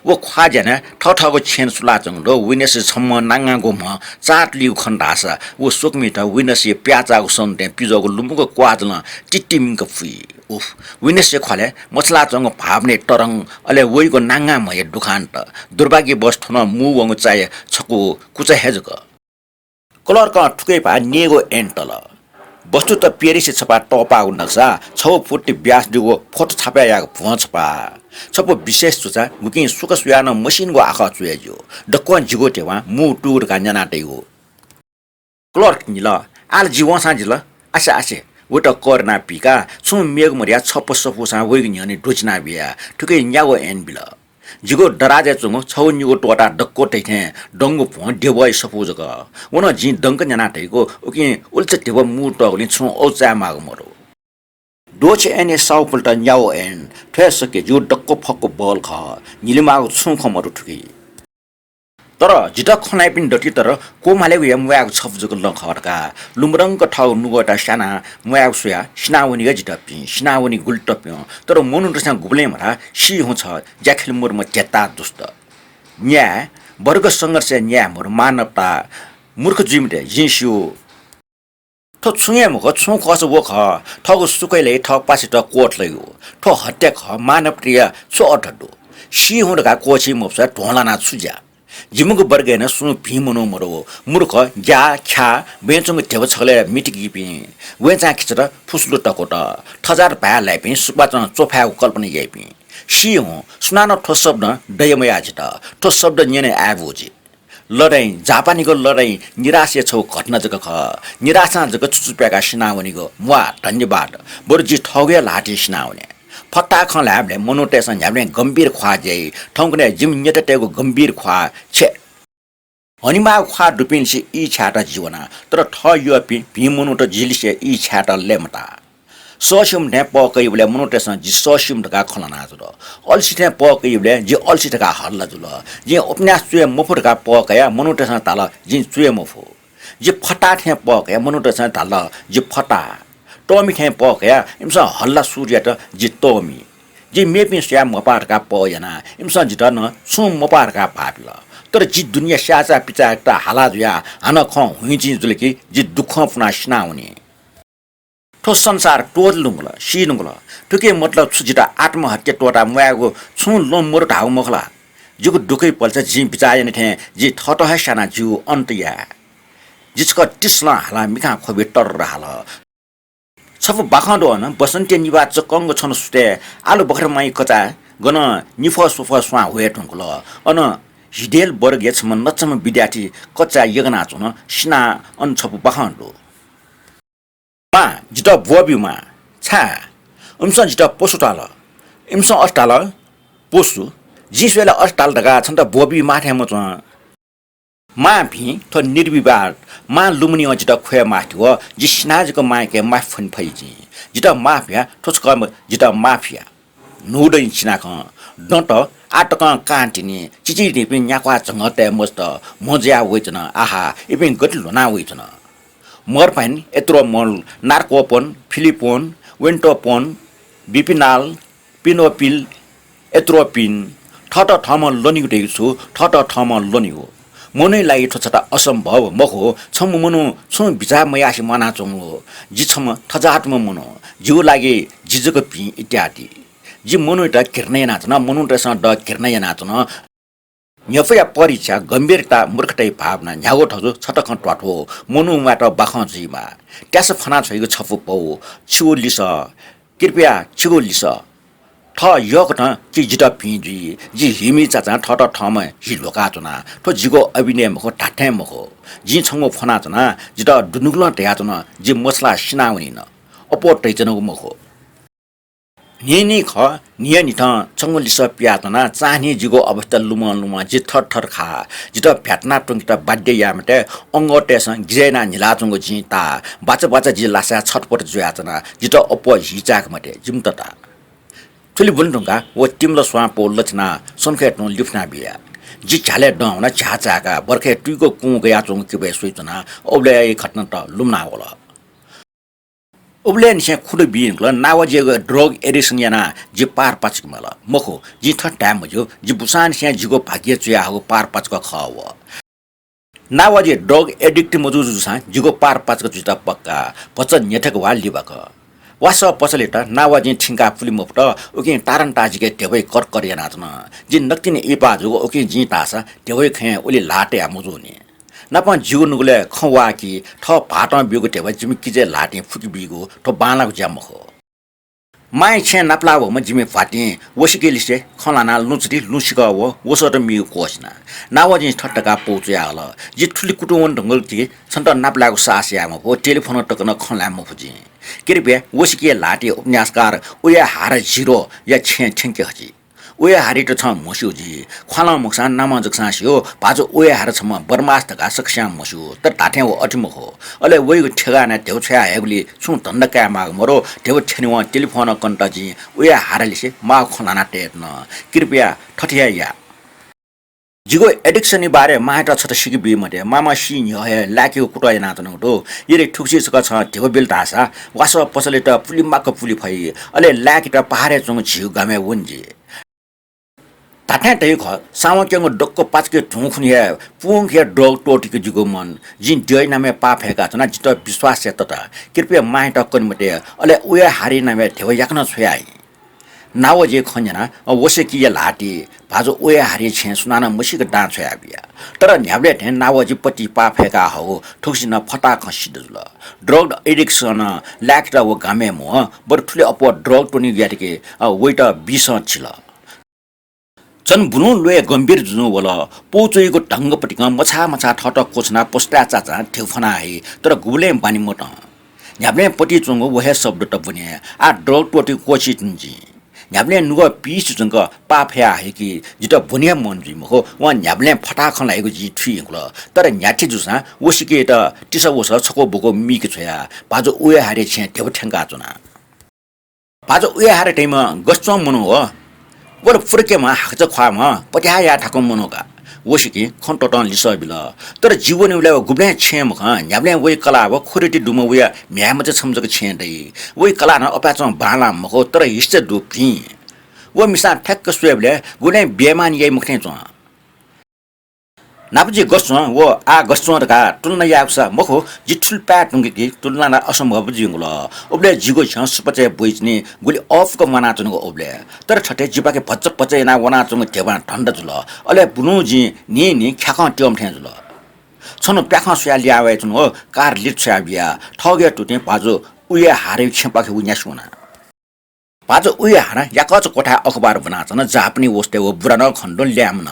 वो ख्वाजना ठठको छेन सुला चंग दो विनेस छम्म नांगागो म चाट लिउ खण्डास वो सुकमे त विनेस प्याचाको सन्ते पिजोको लुमुको क्वाजल टिटिमको फुई उफ विनेस खले मसला चंग भावने तरंग अले वइको नांगा मय दुखान त दुर्भाग्य बस्थन मु वंग चाय छको कुचा हेजक कलर क ठुकै भा नेगो एन्टल वस्तु त पेरिसी छपा टपा नक्सा 6 फुट ब्यास दिगो फोटो छाप्या या भछपा छपो विशेष सुचा गुकिङ सुक सुयान मसिनको आँखा चुएज्यो डक्कन जिगो टेवा मु टुर गान्जना टेगो क्लर्क निल आल जीवन साजिल आशा आशे वटा करना पिका छु मेग मरिया छप सपुसा वइ न्यनि डोचना बिया ठुकै न्यागो एन बिल जिगो डराजे चुङ छौ निगो टोटा डक्को टेथे डंगु फ देवय सपुजक वन जि डंक न्याना टेको उकि उल्च देव मु टगनि छु औचा माग मरो दोच एने साउपल्ट न्याओ एन ठेसके जु डक्को फक्को बल ख निलिमागो छु खमरु ठुकी तर जिटा खनाइ पिन डटी तर कोमालेको या मुयाग छप जको लखडका लुमरङको ठाउ नुगटा साना मुयाग सुया सिनावनीगा जिटा पि सिनावनी गुल्ट प्यो तर मनु रसा गुब्ले मरा सी हुन्छ ज्याखेल मुर म चेता दुस्त न्याय वर्ग संघर्ष न्याय मुर मानवता मूर्ख जिमटे जिन्सियो ठो छुए मुख छु खस वो ख ठगु सुकैले ठ पाछि ठ कोट लयो ठो हत्या ख मानवप्रिय छु अठडो सी हुँडका कोछि मोप्सा ढोलाना छुजा जिमुको वर्गेन सुनु भीमनो मरो मूर्ख ज्या ख्या बेचुङ थेव छले मिटिकी पि वेचा खिचर फुसलो टकोट ठजार भालाई पि सुपाचन चोफाको कल्पना यइ पि सी हो सुनानो ठो शब्द दयमया जित ठो शब्द न्यने आबोजी लडाई जापानीको लडाई निराशा छौ घटना जग ख निराशा जग चुचुप्याका सिनावनीको मुआ धन्यवाद बरु जी ठगे लाटी सिनावने फट्टा खलाबले मोनोटेसन झ्याब्ले गम्भीर ख्वा जै ठौकने जिम नेटटेको गम्भीर ख्वा छे हनिमा ख्वा दुपिनसी ई छाटा जीवना तर ठ यो पि मोनोट जिलिसे ई छाटा लेमता सोसियम ने पकैबले मोनोटेसन जि सोसियम ढका खलना जुल अल्सी ने पकैबले जि अल्सी ढका हल्ला जुल जि उपन्यास चुए मफुटका पकया मोनोटेसन ताल जि चुए मफु जि फटा थे पकया मोनोटेसन ताल जि फटा टोमी थे पकया इमसा हल्ला सूर्य त जि टोमी जि मेपि स्या मपारका पयना इमसा जि न सु मपारका पापल तर जि दुनिया स्याचा पिचाटा हाला जुया हन ख हुइजि जुलकी जि दुख पुना स्नाउने ठो संसार टोल लुङल सी लुङल ठुके मतलब छुजिटा आत्महत्या टोटा मुयागो छु लोम मोर ढाउ मखला जुको दुकै पल्छ जि बिचाय ने थे जि ठट हसाना जु अन्त्या जिसको तिस्ला हाला मिखा खोबे टर हाला छप बाखडो न बसन्ते निवाच कंग छन सुते आलु बखर माइ कचा गन निफ सुफ स्वा होए ठुङल अन हिडेल वर्ग यछम नचम विद्यार्थी कच्चा यगना चुन सिना अन छप बाखडो मा जित बोबिमा छा उमसन जित पोसुटाल इमसन अस्टाल पोसु जिसवेला अस्टाल ढका छन त बोबी माथे म मा भि थ निर्विवाद मा लुमनी जित खोया माथ्यो जिस्नाजको माके माफन फैजी जित माफिया ठोचकम जित माफिया नुडै छिनाक डट आटक कान्टिनी चिचिरि पिन न्याक्वा चंगते मस्त मज्या वइचन आहा इपिन गटलुना वइचन मरपाइन एत्रो मल नार्कोपन फिलिपोन वेन्टोपोन बिपिनाल पिनोपिल एत्रोपिन ठट ठम लनिगु छु ठट ठम लनिगु मनैलाई ठछटा असम्भव मखो छम मनु छु बिचा मयासी मना चंगो जिछम ठजात्म मनो जिउ लागि जिजको पि इत्यादि जि मनु त किर्नै नाचन मनु त स ड किर्नै नाचन न्यफया परीक्षा गम्भीरता मूर्खतै भावना न्यागो ठजु छटक टटो मनु माट बाख जिमा त्यास फना छैको छफु पौ छु लिस कृपया छु लिस ठ यक न कि जिटा पिजी जि हिमी चाचा ठट ठम हि लोका चना ठो जिगो अभिनय मखो ठाठे मखो जि छंगो फना चना जिटा दुनुगला तया चना जि मसला सिनाउनी न अपो तैचनको मखो निनी ख नियनि थ छंगो लिस पिया चना चाहनी जिगो अवस्था लुम लुम जि थर थर खा जिटा भ्याटना टंगिटा बाड्य यामटे अंगटेस गिरेना निलाचंगो जिता बाचा बाचा जि लासा छटपट जुया चना जिटा अपो हिचाक मटे जिमतता ठुली बुलढुङ्गा वो तिम्रो स्वा पो लचना सनखे टो लिफ्ना बिया जि झाले डौना छाचाका बर्खे टुइको कु गया चोङ के सोइचना ओब्ले खट्न त लुम्ना होला ओब्ले निसे खुड बिनला नावजेको ड्रग एडिक्सन याना जि पार पाचक मला मखो जि थ टाइम जो जि बुसान से जिगो भाग्य चुया हो पार पाचक खव नावजे ड्रग एडिक्ट मजुजु सा जिगो पार पाचक जुता पक्का पच नेठक वा लिबक वास पछले त नावाजी ठिंगा फुली मुफ्त उकि तारन ताजिके देवै कर करिया नाचन जि नक्तिने इपा जुगो उकि जि तासा देवै खे ओली लाटे मुजुनी नापा जिउनुले खवाकी ठ भाटा बिगो टेवा जिमी किजे लाटे फुकी बिगो ठ बालाको ज्याम हो माइ छे नाप्लाव म जिमी फाटी वसिकेलिसे खलाना लुचरी लुसिका वो वसट मिउ कोसना नावजि ठट्टका पौचे आल जि ठुली कुटुवन ढंगल ति छन्त नाप्लाको सासिया म हो टेलिफोन टकन खला म फुजी कृपया वसिके लाटे उपन्यासकार उया हार जिरो या छे ठेंके हजी उया हारी त छ मस्युजी खला मुक्सान नाम जक्सासियो बाजु उया हार छम बर्मास्तका सक्स्याम मस्यु त टाठे हो अटिम हो अले वइको ठेगाना देउ छया हेगली छु दण्डका माग मरो देउ ठेनिवा टेलिफोन कन्टजी उया हारलिसे मा खलाना टेट्न कृपया ठठिया या जिगो एडिक्सनी बारे माटा छ त सिकि बि मते मामा सि न्हे लाकेको कुटय नातन उठो यले ठुक्सी सक छ देउ बिल तासा वास पसले त पुली माक पुली फै अले लाके त पहाडे चंग झिउ गामे वन्जी ताठे तै ख सामक्यंग डक्को पाचके ठुखुनिया पुङखे ड्रग टोटिके जुगो मन जिन डय नामे पाफेका छना जित विश्वास छ त कृपया माटा कनिमते अले उया हारी नामे देउ याक्न छोयाई नावजे खन्जना वसे किया लाटी भाजो उया हारी छे सुनाना मसिक डाँ छोया बिया तर न्याब्ले थे नावजी पति पाफेका हो ठुक्सिन फटा खसिदुल ड्रग एडिक्सन ल्याक्ट वो गामे मो बर ठुले अप ड्रग टोनि ग्याटिके वेट 20 छिल चन बुनु लोए गम्भीर जुनु वला पोचोइको ढंगपटिका मछा मछा ठट कोछना पोस्टा चाचा ठेफना है तर गुले बानी मोट न्याब्ले पति चंगो वहे शब्द त बने आ ड्रग टोटि कोछि तुंजी न्याब्ले नुगो पीस जंग पाफया है कि जित बुनिया मनजी महो व न्याब्ले फटाखन लागेको जी थुइंगल तर न्याछि जुसा वसिके त टिस वस छको बको मिक छोया बाजो उए हारे छे देव ठंगा चुना बाजो उए हारे टाइम गस्चो मनु हो वर फुर्केमा हाक्च ख्वामा पट्या या ठाको मनोगा वसिके खन्टटन लिसबिल तर जीवन उले गुब्ले छेम ख न्याब्ले वइ कला व खुरेटी दुम वया म्याम छ छमजक छेदै वइ कला न अपाच बाला मको तर हिस्से दुपी व मिसा ठक्क सुएबले गुने बेमान यै मुखने छ नापजी गस्चो वो आ गस्चो का तुलना याक्सा मखो जिठुल प्याट नुंगी तुलना न असम्भव जिंगल ओबले जिगो छ सुपचे बोइजनी गुली अफ को मना चनको ओबले तर छटे जिबाके भच्च पचे ना वना चंग तेबा ठण्ड जुल अले बुनु जी नि ख्याका ट्यम ठे जुल छनो प्याखा सुया ल्यावे चनो कार लिट छया बिया ठगे टुटे बाजो उये हारे छपाके उन्या सुना बाजो उये हारा याकच कोठा अखबार बनाचन जापनी वस्ते वो बुरान खण्डन ल्यामन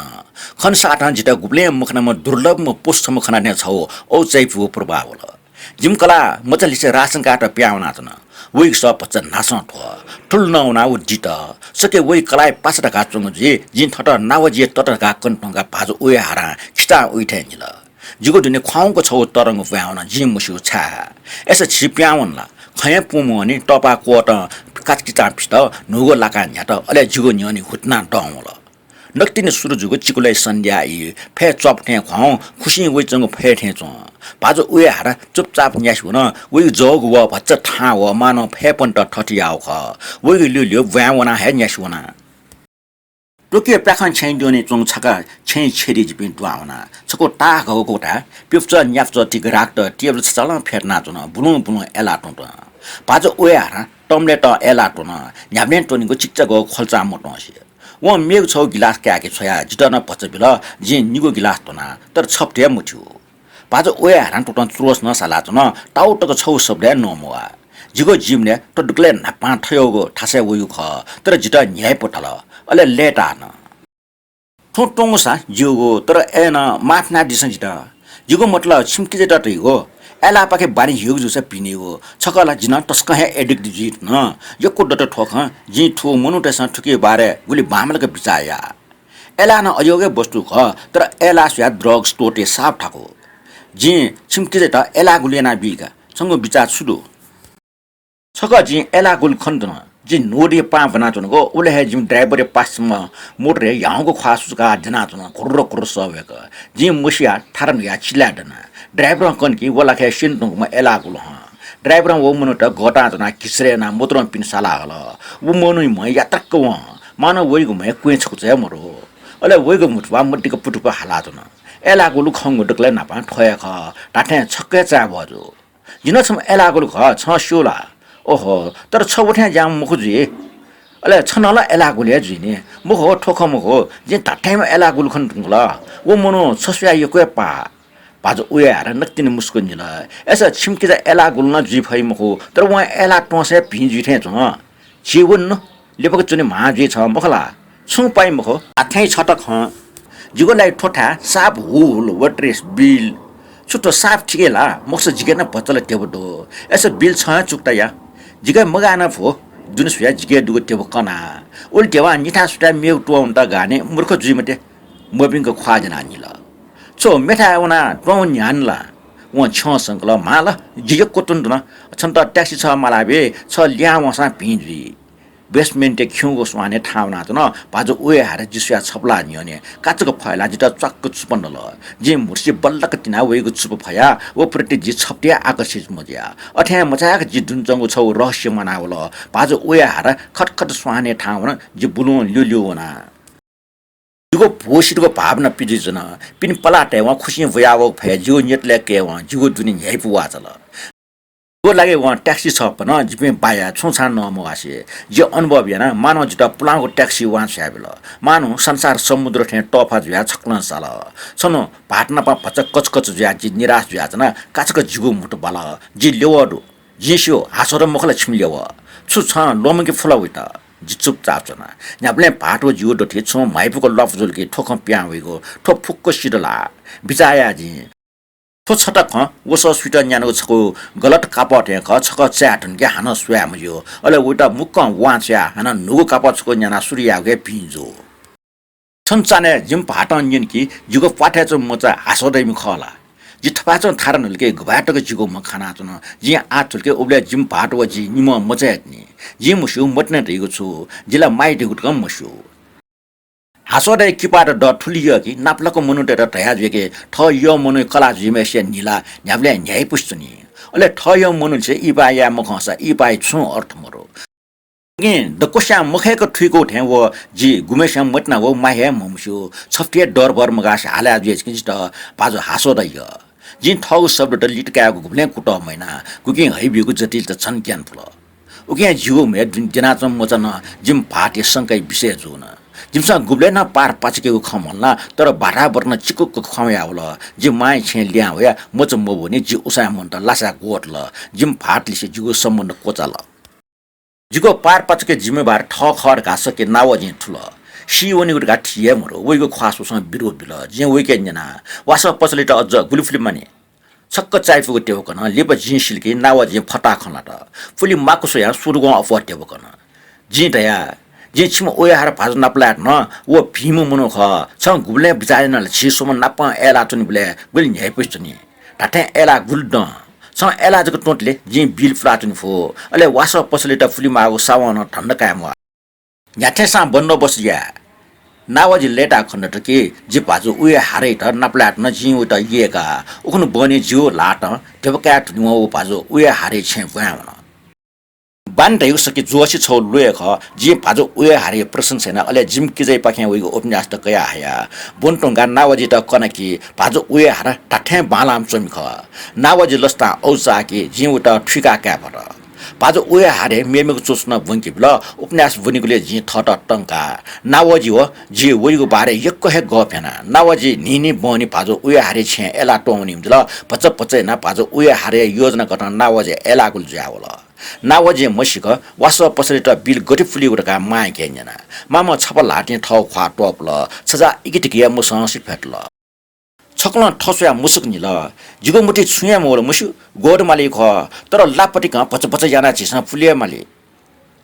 खन साटा जिता गुब्ले मुखनामा दुर्लभ म पोस्ट मुखना ने छौ औ चैपु प्रभाव ल जिमकला मचलिसे राशन कार्ड प्याउना छन वइ स पच्चन नास ठो ठुल नउना उ जित सके वइ कलाइ 5 टका चंग जी जिन ठट नावजी तटका कन्टंगा भाजो उए हारा खिस्टा उइठे निल जिगो दुने ख्वाउको छौ तरंग प्याउना जिम मुसु छा एस छिप्याउन ला खय पुमो नि टपा कोट काचकिचा पिस्ट नुगो लाका न्याट अले जिगो न्यनी हुटना डौल नक्तिने सुरुजुगो चिकुलाई सन्ध्या इ फे चपठे ख्वाउ खुशी वइ चंग फे ठे च बाजो उए हारा चुपचाप न्यास हुन वइ जोग व भच्च ठा व मानो फे पन्ट ठटियाउ ख वइ लियो व्यावना हे न्यास हुना टोके प्राखन छैन दोने चंग छका छै छेरी जिपिन दुआउना छको टा गको कोटा पिफ्च न्याफ्च टिक राक्ट टेबल चलन फेर्ना चुन बुनु बुनु एला टोट बाजो उए हारा टमले त एला टोन न्याब्ने टोनिको चिच्चा गो खल्चा मोटोसी व मेग छौ गिलास क्याके छोया जिटन पचबिल जे निगो गिलास तोना तर छप्टे मुथ्यो बाजो ओए हारान टोटन चुरोस न साला चन टाउटको छौ सबले नमोआ जिगो जिमले टडुक्ले नापा थयोगो ठासे वयु ख तर जिट न्याय पठल अले लेटा न ठोटोङसा जिगो तर एन माफना दिसन जिट जिगो मतलब छिमकी जेटा तइगो एला पाके बारी हिउ जुसे पिनिगो छकला जिन टस्क हे एडिक्ट जिट न यको डट ठोख जि ठो मनुटेसन ठुके बारे गुली बामलक बिचाया एला न अयोगे वस्तु ख तर एला स्या ड्रग्स टोटे साफ ठाको जि छिमकी जेटा एला गुलेना बिगा संग बिचा छुदो छक जि एला गुल खन्दन जि नोडी पा बना चनको उले हे जिम ड्राइभर पासमा मोटर याउको खासुका जना चन कुर्र कुर्र सबेक जि मुसिया थारन या चिलाडना ड्राइभर कनकी वला खे सिन्तुमा एला गुल ह ड्राइभर वो मनुट गटा जना किसरेना मोत्रम पिन साला हल वो मनु म यातक व मानो वइगु म क्वे छक छ मरो अले वइगु मुठवा मट्टीको पुटुको हाला चन एला गुल खंगु डकले नापा ठया ख टाठे छक्के चा भजो जिन छम एला गुल ख छ स्योला ओहो तर छबठ्या जाम मुखुजी अले छनला एला गुले जिने मुखो ठोख मुखो जे टाठैमा एला गुल खन टुङला वो मनो छस्या यको पा बाजु उया हार नक्तिन मुस्को निल ऐसा छिमके जा एला गुल्न जी फै मखो तर वहाँ एला टोसे भिजु थे छ जीवन न लेपक चुने महाजी छ मखला छु पाइ मखो आथै छटक ह जिगोलाई ठोठा साप हुल वट्रेस बिल छुटो साप ठिकेला मक्स जिगेन बचल टेबडो ऐसा बिल छ चुक्ता या जिगे मगाना फो जुन सुया जिगे दुगो टेब कना उल्टेवा निठा सुटा मेउ टोन्टा गाने मूर्ख जुइमटे मबिङको ख्वाजना निल चो मेठा उना टोन न्यानला व छ संकल माल जिगे कोतुन न छन त ट्याक्सी छ मालाबे छ ल्या वसा पिंजी बेसमेन्ट खिउगो स्वाने ठाउना त न बाजु उए हारे जिसुया छपला नियने काचको फैला जिता चक्क चुपन्नल जे मुर्सी बल्लक तिना वेगो चुप फया ओ प्रति जि छप्टिया आकर्षित मज्या अठ्या मचाक जि दुनजंगो छौ रहस्य मनावल बाजु उए हारे खटखट स्वाने ठाउना जि बुलुन ल्युल्युना जुगो पोसिटको भावना पिजिजन पिन पलाटे वा खुसी भयाव भए जिउ नेटले के वा जिउ दुनि न्याइपु वाचल वो लागे वहाँ ट्याक्सी छ पन जिपे बाया छुछान नमगासे जे अनुभव याना मानव जुटा पुलाको ट्याक्सी वहाँ छ्याबेल मानव संसार समुद्र ठे टफा जुया छक्लन साल छनो भाटना पा भचक कचकच जुया जि निराश जुया जना काचक जिगु मुटु बाला जि लेवडु जिसो हासर मखला छिमलेव छु छ लोमके फुलाउटा जि चुपचाप जना न्याप्ले भाटो जिउ डोथे छ माइपुको लफजुलके ठोक प्या होइगो ठोक फुक्को सिडला बिचाया जि थो छटक वस स्वीटर न्यानो छको गलत कापट ख छक च्याटन के हान सुया मयो अले उटा मुक्क वाच्या हान नुगु कापट छको न्याना सूर्य गे पिंजो छन्चाने जिम भाटन निन कि जुगो पाठे छ मचा हासोदै मु खला जि थपाच थारन के गबाटको जिगो म खाना छन जि आठुल के उबले जिम भाटो जि निम मचायतनी जि मुसु मटने रहेको छु जिला माइ दिगुट कम मुसु हासोदै किपाट ड ठुलियो कि नाप्लको मनुटेर तया जुके ठ यो मनु कला जिमेसे निला न्याब्ले न्याय पुस्तनी अले ठ यो मनु छे इबाया मखसा इबाय छु अर्थ मरो के द कोशा मखेको ठुइको ठे वो जि गुमेशा मटना वो माहे ममसु छफ्टे डर भर मगास हाला जुएस कि त पाजो हासोदै जिन ठौ शब्द ड लिटकाको गुब्ले कुट मैना कुकि हैबिको जटिल त छन ज्ञान फुल उके जिउ मे दिना चम मचन जिम भाटे संकै विषय जुन जिमसा गुब्ले न पार पाचकेको खमल्ला तर बाटा बर्न चिकुको खम्या होला जि माइ छे ल्या होया मच मबो नि जि उसा मन त लासा गोटल जिम फाटले से जिगो सम्बन्ध कोचाल जिगो पार पाचके जिम्मेवार ठ खर घास के नाव जि ठुल सी वनि गुट गाठिए मरो वइगो ख्वासोसँग विरोध बिल जे वइके जना वास पछले त अझ गुलिफुली माने छक्क चाइफुको टेबो कन लेप जिसिलके नाव जि फटा खला त फुली माकुसो या सुरुगो अफर टेबो कन जि दया जे छिम ओयाहार भाज नाप्लाट न वो भीमु मनो ख छ गुब्ले बिचारेन छिसोम नाप एला चुनि ब्ले गुल न्याय पुस्तनी टाटे एला गुल्ड छ एला जको टोटले जे बिल फ्लाटन फो अले वास पसले त फुली मागो सावन ठण्ड कायम याथे सा बन्द बसिया नावजी लेटा खण्ड के जे भाजु उए हारे त नाप्लाट न जि उता येका उखनु बने जिउ लाट टेबका टुनि वो भाजु उए हारे छे भयाउन बान दैउ सके जोसी छौ लुए ख जि भाजो उए हारे प्रशंसना अले जिम किजै पाखे उइगो उपन्यास त कया हाया बोनटोंगा नावजी त कनकी भाजो उए हारा टाठे बालाम चम ख नावजी लस्ता औसा के जि उता ठिका का भर भाजो उए हारे मेमेको चोस्न बुंकी ब्ल उपन्यास बुनिगुले जि थट टंका नावजी हो जि उइगो बारे यक्क हे गफेना नावजी निनी बनी भाजो उए हारे छे एला टोनी मजल पच पचै ना भाजो उए हारे योजना गठन नावजी एला गुल ज्यावल नावजे मसिक वास पसले त बिल गति फुली उडका माय केन्जना मामा छपल लाटे ठौ ख्वा टोपल छजा इगिटिकिया मुसँग सिफेटल छक्ल ठसया मुसुक निल जिगो मुठी छुया मोल मुसु गोड माली ख तर लापटी का पच पच जाना छिसा फुलिया माली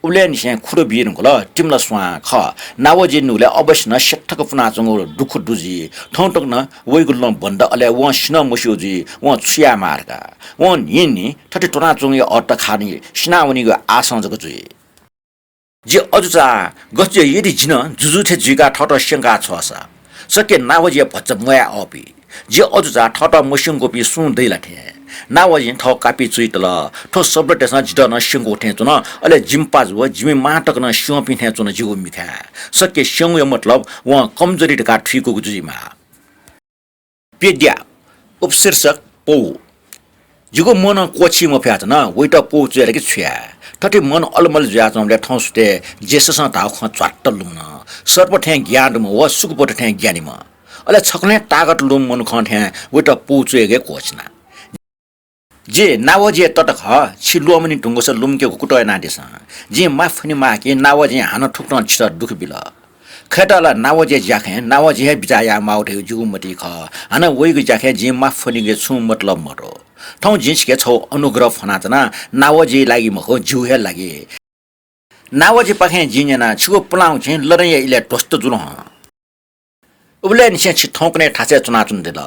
उले निसे खुरो बिन गल टिमला स्वा ख नावजे नुले अवश्य न सेठक पुना जंग दुख दुजी ठौटक न वइगुल बन्द अले व सिन मुसुजी व छुया मार्का व निनी ठटी टोना जंग अट खानी सिनावनीको आसन जग जुई जे अजुचा गस्य यदि जिन जुजुथे जिगा ठट शंका छसा सके नावजे भच्च मया अपि जे अजुचा ठट मुसिङ गोपी सुन दैलाथे नावजी ठ कापी चुइतल ठो शब्द टेसन जिड न सिंगो ठेचु न अले जिम्पाज व जिमे माटक न सिउ पिथे चुन जिगो मिखा सके सिउ यो मतलब व कमजोरी का ठिको जुजिमा पेड्या उपशीर्षक पौ जिगो मन कोछि म फ्याच न वइट पौ चुएर कि छ्या ठटे मन अलमल ज्या चमले ठौसते जेसस ताउ ख च्वाट्ट लुन सर्प ठे ज्ञान म व सुकपट ठे ज्ञानी म अले छकने तागत लुम मन खन्थे वेट पुचेगे कोचना जे नावजे तटक ह छिलुमनि ढुंगस लुमके कुटय नादिस जे माफनि माके नावजे हान ठुक्न छिस दुख बिल खटला नावजे जाखे नावजे बिजाया माउथे जुमति ख हान वइग जाखे जे माफनि गे छु मतलब मरो ठौ जिसके छौ अनुग्रह फनातना नावजे लागि मखो जुहे लागि नावजे पाखे जिनेना छिगो पुलाउ छि लरय इले टोस्त जुल उबले निसे छि ठौकने ठासे चुना चुन दिल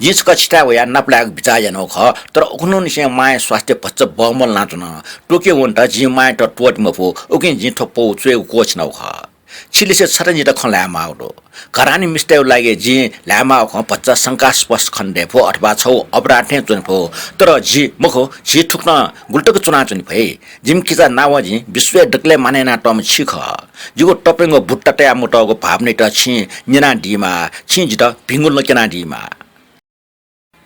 जिस कछटा वया नपलाग बिचाया नो ख तर उखनो निसे माय स्वास्थ्य पच्च बमल नाचुन टोके वन्टा जि माय त टोट मफो उके जि थपो चुए कोच नौ ख छिलिसे छरजि त खला माउडो घरानी मिस्टेउ लागे जि लामा ख पच्च शंकास्पद खण्डे फो अथवा छौ अपराठे चुन फो तर जि मखो जि ठुक्न गुल्टक चुना चुन भए जिम किजा नावजि विश्व डकले मानेना टम छिख जिगो टपेंगो बुट्टटे मुटगो भावने त छि निना दिमा छि जित भिंगुल नकेना दिमा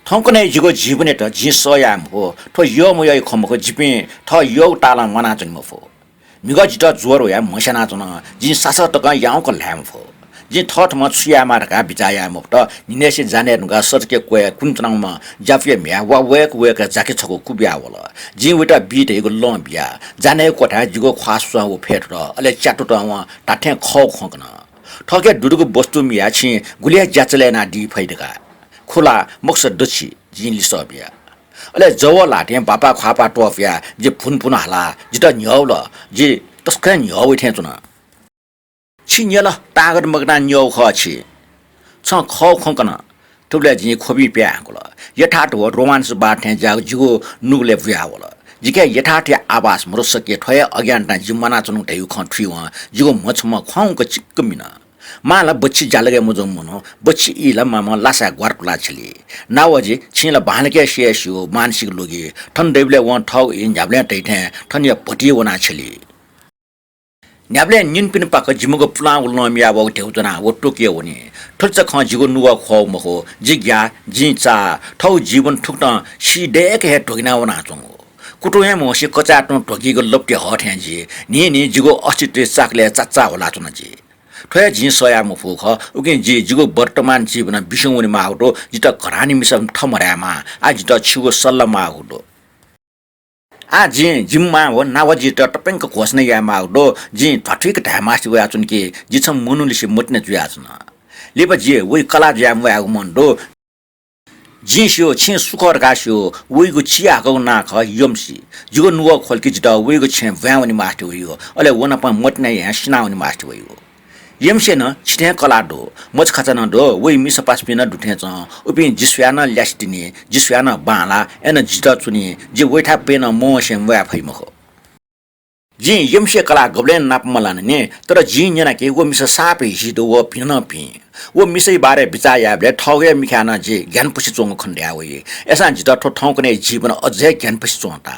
ठौकने जिगो जीवने त जि सयाम हो थो यो मय खमको जिपे थ यो ताला मना चुन मफो मिग जित जोरो या मसना चुन जि सास टक याउको ल्याम फो जि थट म छुया मारका बिचाया मुक्त निनेसे जाने नुगा सटके कोया कुन्चनाउमा जाफिया म्या वा वेक जाके छको कुबिया वला जि वेटा बीट एगो लं बिया जाने कोठा जिगो ख्वास वो फेट र अले च्याटो त वा टाठे खौ खकन ठके दुडुको वस्तु मिया छि गुलिया ज्याचले ना डी फैदका खुला मक्सद दछि जिन लिसबिया अले जव लाटे बापा खापा टोफिया जे फुन हाला जित न्यौल जे तस्कन न्यौ उठे चुना छिन्यला तागत मगना न्यौ खछि छ खौ खंकन तुले जि खोबी प्याकुल यथार्थ हो रोमान्स बाटे जा जिगो नुगले व्यावल जिके यथार्थ आवास मरसके ठय अज्ञानता जिमना चनु ढेउ खठ्रिवा जिगो मछम ख्वाउको चिक्कमिना माला बच्ची जालगे मुजो मनो बच्ची इला मामा लासा ग्वारकुला छिली नावजे छिला भानके शेसियो मानसिक लोगे ठन देबले वन ठौ इन जाबले टैथे ठन या पटी वना छिली न्याबले निन पिन पाक जिमुगो पुला उल्न मिया व ठेउजना व टोकियो वनी ठुच्च ख जिगो नुवा खौ मखो जिग्या जिचा ठौ जीवन ठुक्न सिडेक हे ठोकिना वना चंगो कुटो हे मोसी कचाटो ठोकीगो लप्टे हट हे जी नि जिगो अस्तित्व चाकले चाचा होला चुन जी ठय जि सया मुफु ख उके जि जिगो वर्तमान जीवन बिसौनी माउटो जित घरानी मिसम ठमरामा आ जित छिगो सल्ला माउटो आ जि जिम्मा हो नावजि त टपेंक घोषणा या माउटो जि ठठिक ढामास वया चुन के जिछम मनुलिसे मट्ने जुया छन लेप जि वइ कला ज्याम वया मन्डो जिसियो छि सुकर गासियो वइगो चिया गौ ना ख यमसी जिगो नुवा खोलकी जित वइगो छे व्यावनी मास्टर वइयो अले वना प मट्ने या सिनाउनी मास्टर वइयो यमसे न छिटे कलाडो मच खचन दो वइ मिस पासपिन दुठे च उपिन जिस्याना ल्यास्टिनी जिस्याना बाला एन जित चुनी जे वइठा पेन मोसेम वा फैमखो जी यमसे कला गब्लेन नाप मलान ने तर जी न्याना के वो मिस सापे हिदो वो पिन पि वो मिसै बारे बिचाया बले ठगे मिखाना जे ज्ञान पछि चोंग खण्ड्या वइ एसा जित ठो ठौकने जीवन अझै ज्ञान पछि चोंता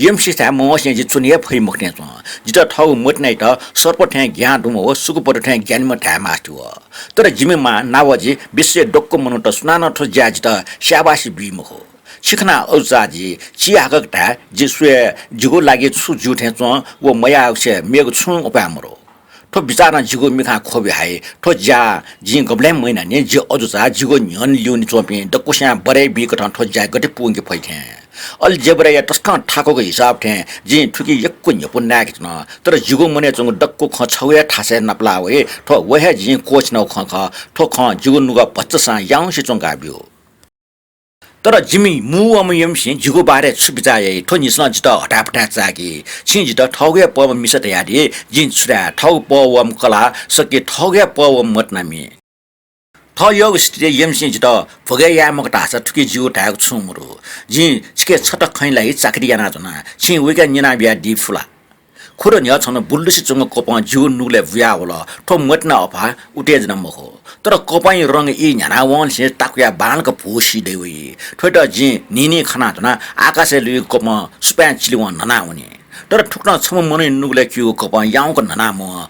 यमसे था मोसे जे चुनिए फैमखने च जित ठौ मट्नै त सर्प ठ्या ज्ञान दुम हो सुको पर ठ्या ज्ञान म ठ्या मास्टु हो तर जिमेमा नावजी विश्व डक्को मनु त सुनान ठो ज्या जित स्याबासी बिमखो छिखना औजाजी चियागकटा जिस्वे जिगो लागि छु जुठे च वो मया से मेगु छु उपामरो ठो बिचारा जिगो मिखा खोबे हाय ठो ज्या जि गब्ले मैना ने जे अजुसा जिगो न्यन लिउनि चोपे दकुस्या बरे बिकठ ठो ज्या गटे पुंगे फैथे अल जेबरे या तस्का ठाकोको हिसाब थे जि ठुकी यक्को न्यपु नाक न तर जिगो मने चंग डक्को ख छौया ठासे नपला वे ठो वहे जि कोच न ख ख ठो ख जिगो नुगा बच्चा याउसे चंगा बियो तर जिमी मु अमयमसि जिगो बारे सुबिजाए ठो निस्न जित हटापटा चागी छि जित ठौगे प मिसत यादे जिन छुरा ठौ पवम कला सके ठौगे पवम मतनामी ठ योग स्थिति यमसि जित भगे या मकटा छ ठुकी जिगो ठाक छुमरु जि छिके छट खैलाई चाकरी याना जना छि वेका निना बिया दिफुला खुरो न्या छन बुल्लुसी चंग कोप जिगो नुले व्या होला ठो मतना अफा उतेजना मखो तर कपाई रंग इ न्याना वन से ताकुया बाणको फुसी देवी ठोट जि निनी खना तना आकाशे लु कोप स्प्यान चिलिवन नना हुने तर ठुक्न छम मनै नुगले क्यु कोप याउको नना म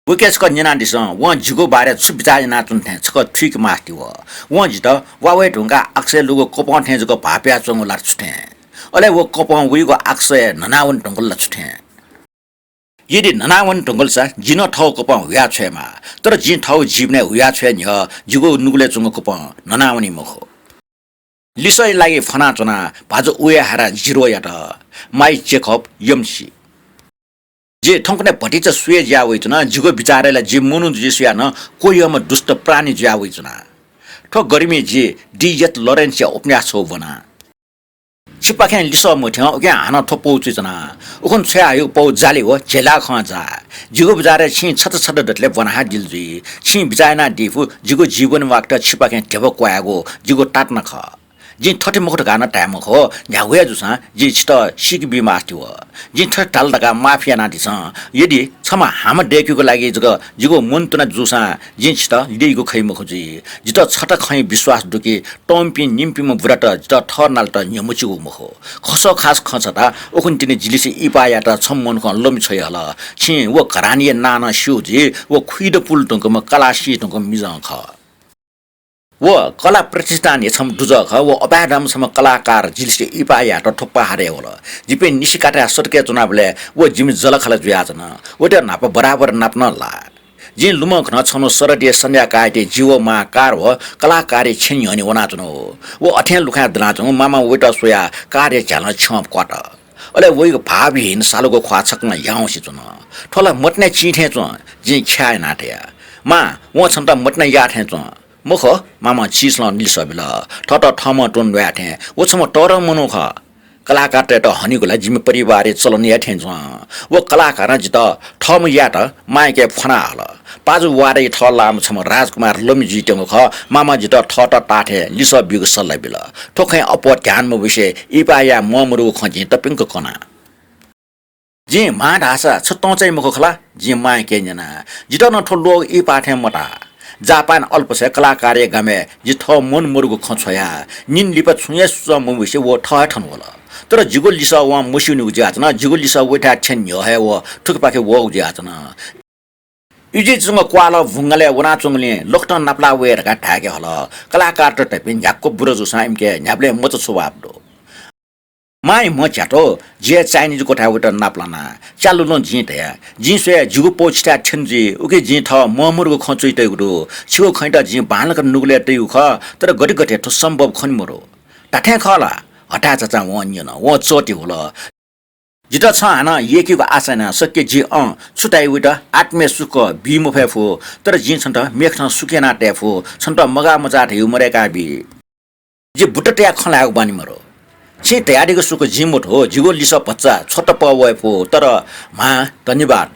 बुकेस क निना दिस व जिगो बारे सुबिजा ना चुन थे छक ठीक मास्ति व व जित वावे ढुंगा अक्से लुगो कोप थे जको भाप्या चंग लाट छुथे अले वो कोप उइगो अक्से नना वन ढुंगल छुथे यदि ननावन ढंगलसा जिन ठाउँको प हुया छेमा तर जिन ठाउँ जीवने हुया छे नि जिगो नुगले चुङको प ननावनी मखो लिसै लागि फना चना भाजो उया हारा जिरो याट माई चेकअप यमसी जे ठंकने भटिच सुए ज्या होइचना जिगो बिचारेला जे मुनु जिसुया न कोयम दुष्ट प्राणी ज्या होइचना ठो गरिमी जे डियत लरेन्सिया उपन्यास हो बना छिपाखें लिसो मुठ्या ओके हाना थपो चुजना उखन छे आयो पौ जाले हो झेला ख जा जिगो बिचारे छि छत छत दतले बना दिलजी छि बिचायना दिफु जिगो जीवन वाक्ट छिपाखें टेबो क्वागो जिगो टाट्न ख जिन थटे मुखट गाना टाइम हो झ्याउया जुसा जि छिट सिक बिमास्ति हो जिन थट टाल दका माफिया नाति छ यदि छमा हाम डेक्युको लागि जिगो मुन्तुना जुसा जिन छिट लिगो खैम खोजी जित छट खै विश्वास दुकी टम्पि निम्पिम बुराट जित थर नालट न्यमुचिगो मखो खसो खास खछता ओखुन तिने जिलिसी इपायाटा छम्मन ख लमि छै हला छि वो घरानी नाना शिवजी वो खुइद पुल टंकम कलासी टंकम मिजा ख वो कला प्रतिष्ठान छम दुज ख वो अबादम सम कलाकार जिलिसे इपाया त ठप्पा हारे होला जिपे निशिकाटा सटके चुनावले वो जिमि जलखला जुयाजन ओटे नाप बराबर नाप्न ला जिन लुमक न छनो सरदे संध्या काटे जीव मा कार हो कलाकारी छिनि अनि वना चनो वो अठ्यान लुखा दना चनो मामा वेटा सोया कार्य चालन छप क्वाट अले वइ भाबी हिन सालको ख्वा छक्न याउसी चुन ठोला मट्ने चिठे चु जि ख्याय नाट्या मा वो छन्ता मट्ने याठे चु मुख मामा चिसला निसबिल ठट ठम टोन ब्याथे ओछम टर मनुख कलाकार टेट हनीगोला जिम्मे परिवार चलन याथे वो कलाकार जित ठम याट माइके फना हल पाजु वारे ठलाम छम राजकुमार लमि जिटेको ख मामा जित ठट टाठे लिस बिग सल्ला बिल ठोखै अप ध्यान म विषय इपाया ममरु खजि तपिंक कना जे मा ढासा छतौचै मुख खला जे माइके जना जित न ठलो इपाठे मटा जापान अल्पसे कलाकार गामे जिथ मन मुरुगो खछया निन लिप छुये सु मुविसे वो ठठन होला तर जिगो लिसा वा मुसिनु ज्यातना जिगो लिसा वेटा छन य हे वो ठुकपाके वो ज्यातना युजे जंग क्वाला भुंगले वना चंगले लोक्टन नाप्ला वेर का ठाके होला कलाकार त टपिन झ्याक्को बुरो जुसा इमके न्याब्ले मच सुवाब्दो माई म च्याटो जे चाइनिज कोठा वटा नाप्लाना चालु न जितया जिसे जुगु पोचटा छन्जी उके जि थ ममुरको खचुइ तैगु छिगो खैटा जि बालक नुगले तै उख तर गति गति त सम्भव खन्मरो टाठे खला हटा चाचा वन्य न व चोटी होला जित छ हाना एकीको आशा न सके जि छुटाइ वटा आत्मे सुख बिमुफेफु तर जि छन्त मेखन सुकेना टेफु छन्त मगा मजा ठेउ मरेका बि जे बुटट्या खलाउ बानी मरो छि तयारीको सुको जिमोट हो जिगो लिस बच्चा छोट पवेफो तर मा धन्यवाद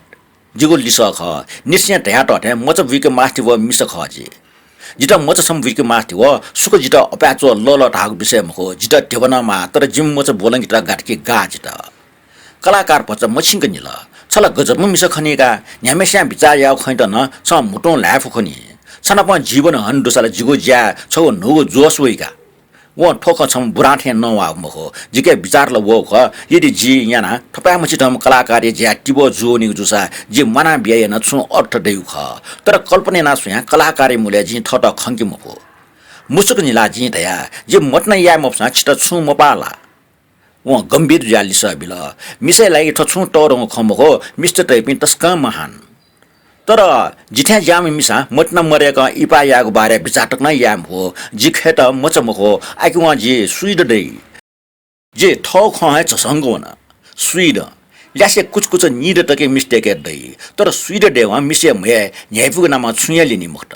जिगो लिस ख निश्चय तयाट हटे मच विके मास्ति व मिस खजी जित मच सम विके मास्ति व सुको जित अप्याचो लल ढाग विषय मखो जित टेवनमा तर जिम मच बोलंग जित गाटकी गा जित कलाकार पच मछिंग निल छला गजब मिस खनेका न्यामेस्या बिचा या खैत न छ मुटो लाफ खनी छनप जीवन हन दुसाले जिगो ज्या छौ नो जोस वइका वो ठोक छम बुराठे नवा मखो जिके विचार ल वो ख यदि जी याना थपा मचिटम कलाकार ज्या टिबो जोनि जुसा जे मना बिया न छु अर्थ देउ ख तर कल्पना ना सुया कलाकार मूल्य जी थट खंकी मखो मुसुक निला जी दया जे मटन या मपसा छिट छु मपाला वो गम्भीर जाली सबिल मिसै लागि छु टरङ खमखो मिस्टर टाइपिन तस्का महान तर जिठ्या जाम मिसा मटना मरेका इपायाको बारे विचाटक न याम हो जिखेत मचमखो आइकुवा जे सुइड दे जे ठौ खहे छसंगो न सुइड ल्यासे कुछ निड टके मिस्टेक दे तर सुइड देवा मिसे मय न्याइपुको नाम छुयली नि मुक्त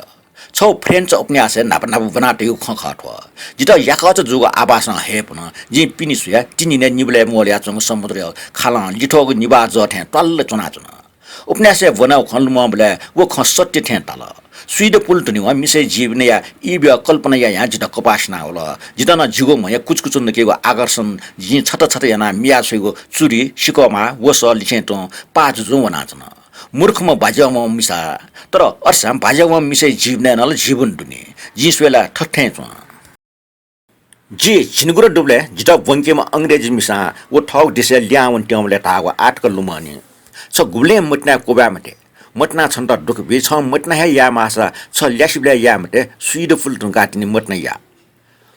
छौ फ्रेन्च उपन्यास नाप नाप बनाटे खखठो जित याकच जुगो आवास हेपन जि पिनि सुया तिनी ने निबले मोल्या चंग समुद्र खाला लिठोको निबा जठे टल्ल चुना चुना उपन्यास बनाउ खल्म बले वो खसट्टे थे तल सुइड पुल्टनि वा मिसे जीवने या इब्य कल्पना या यहाँ जित कपासना होला जित न जुगो मय कुछ नकेको आकर्षण जि छट छट याना मिया छेगो चुरी सिकोमा वस लिखे त पाज जो वनाचन मूर्खम बाजम मिसा तर अर्साम बाजम मिसे जीवने नल जीवन दुनि जिसवेला ठठ्ठे छ जी छिनगुरो डुबले जित वंकेमा अंग्रेजी मिसा वो ठौ दिसे ल्यावन ट्यामले तागो आटक लुमनी छ गुले मटना कोबा मटे मटना छन्त दुख बे छ मटना हे या मासा छ ल्यासिबले या मटे सुइड फुल टुंगाटिनी मटना या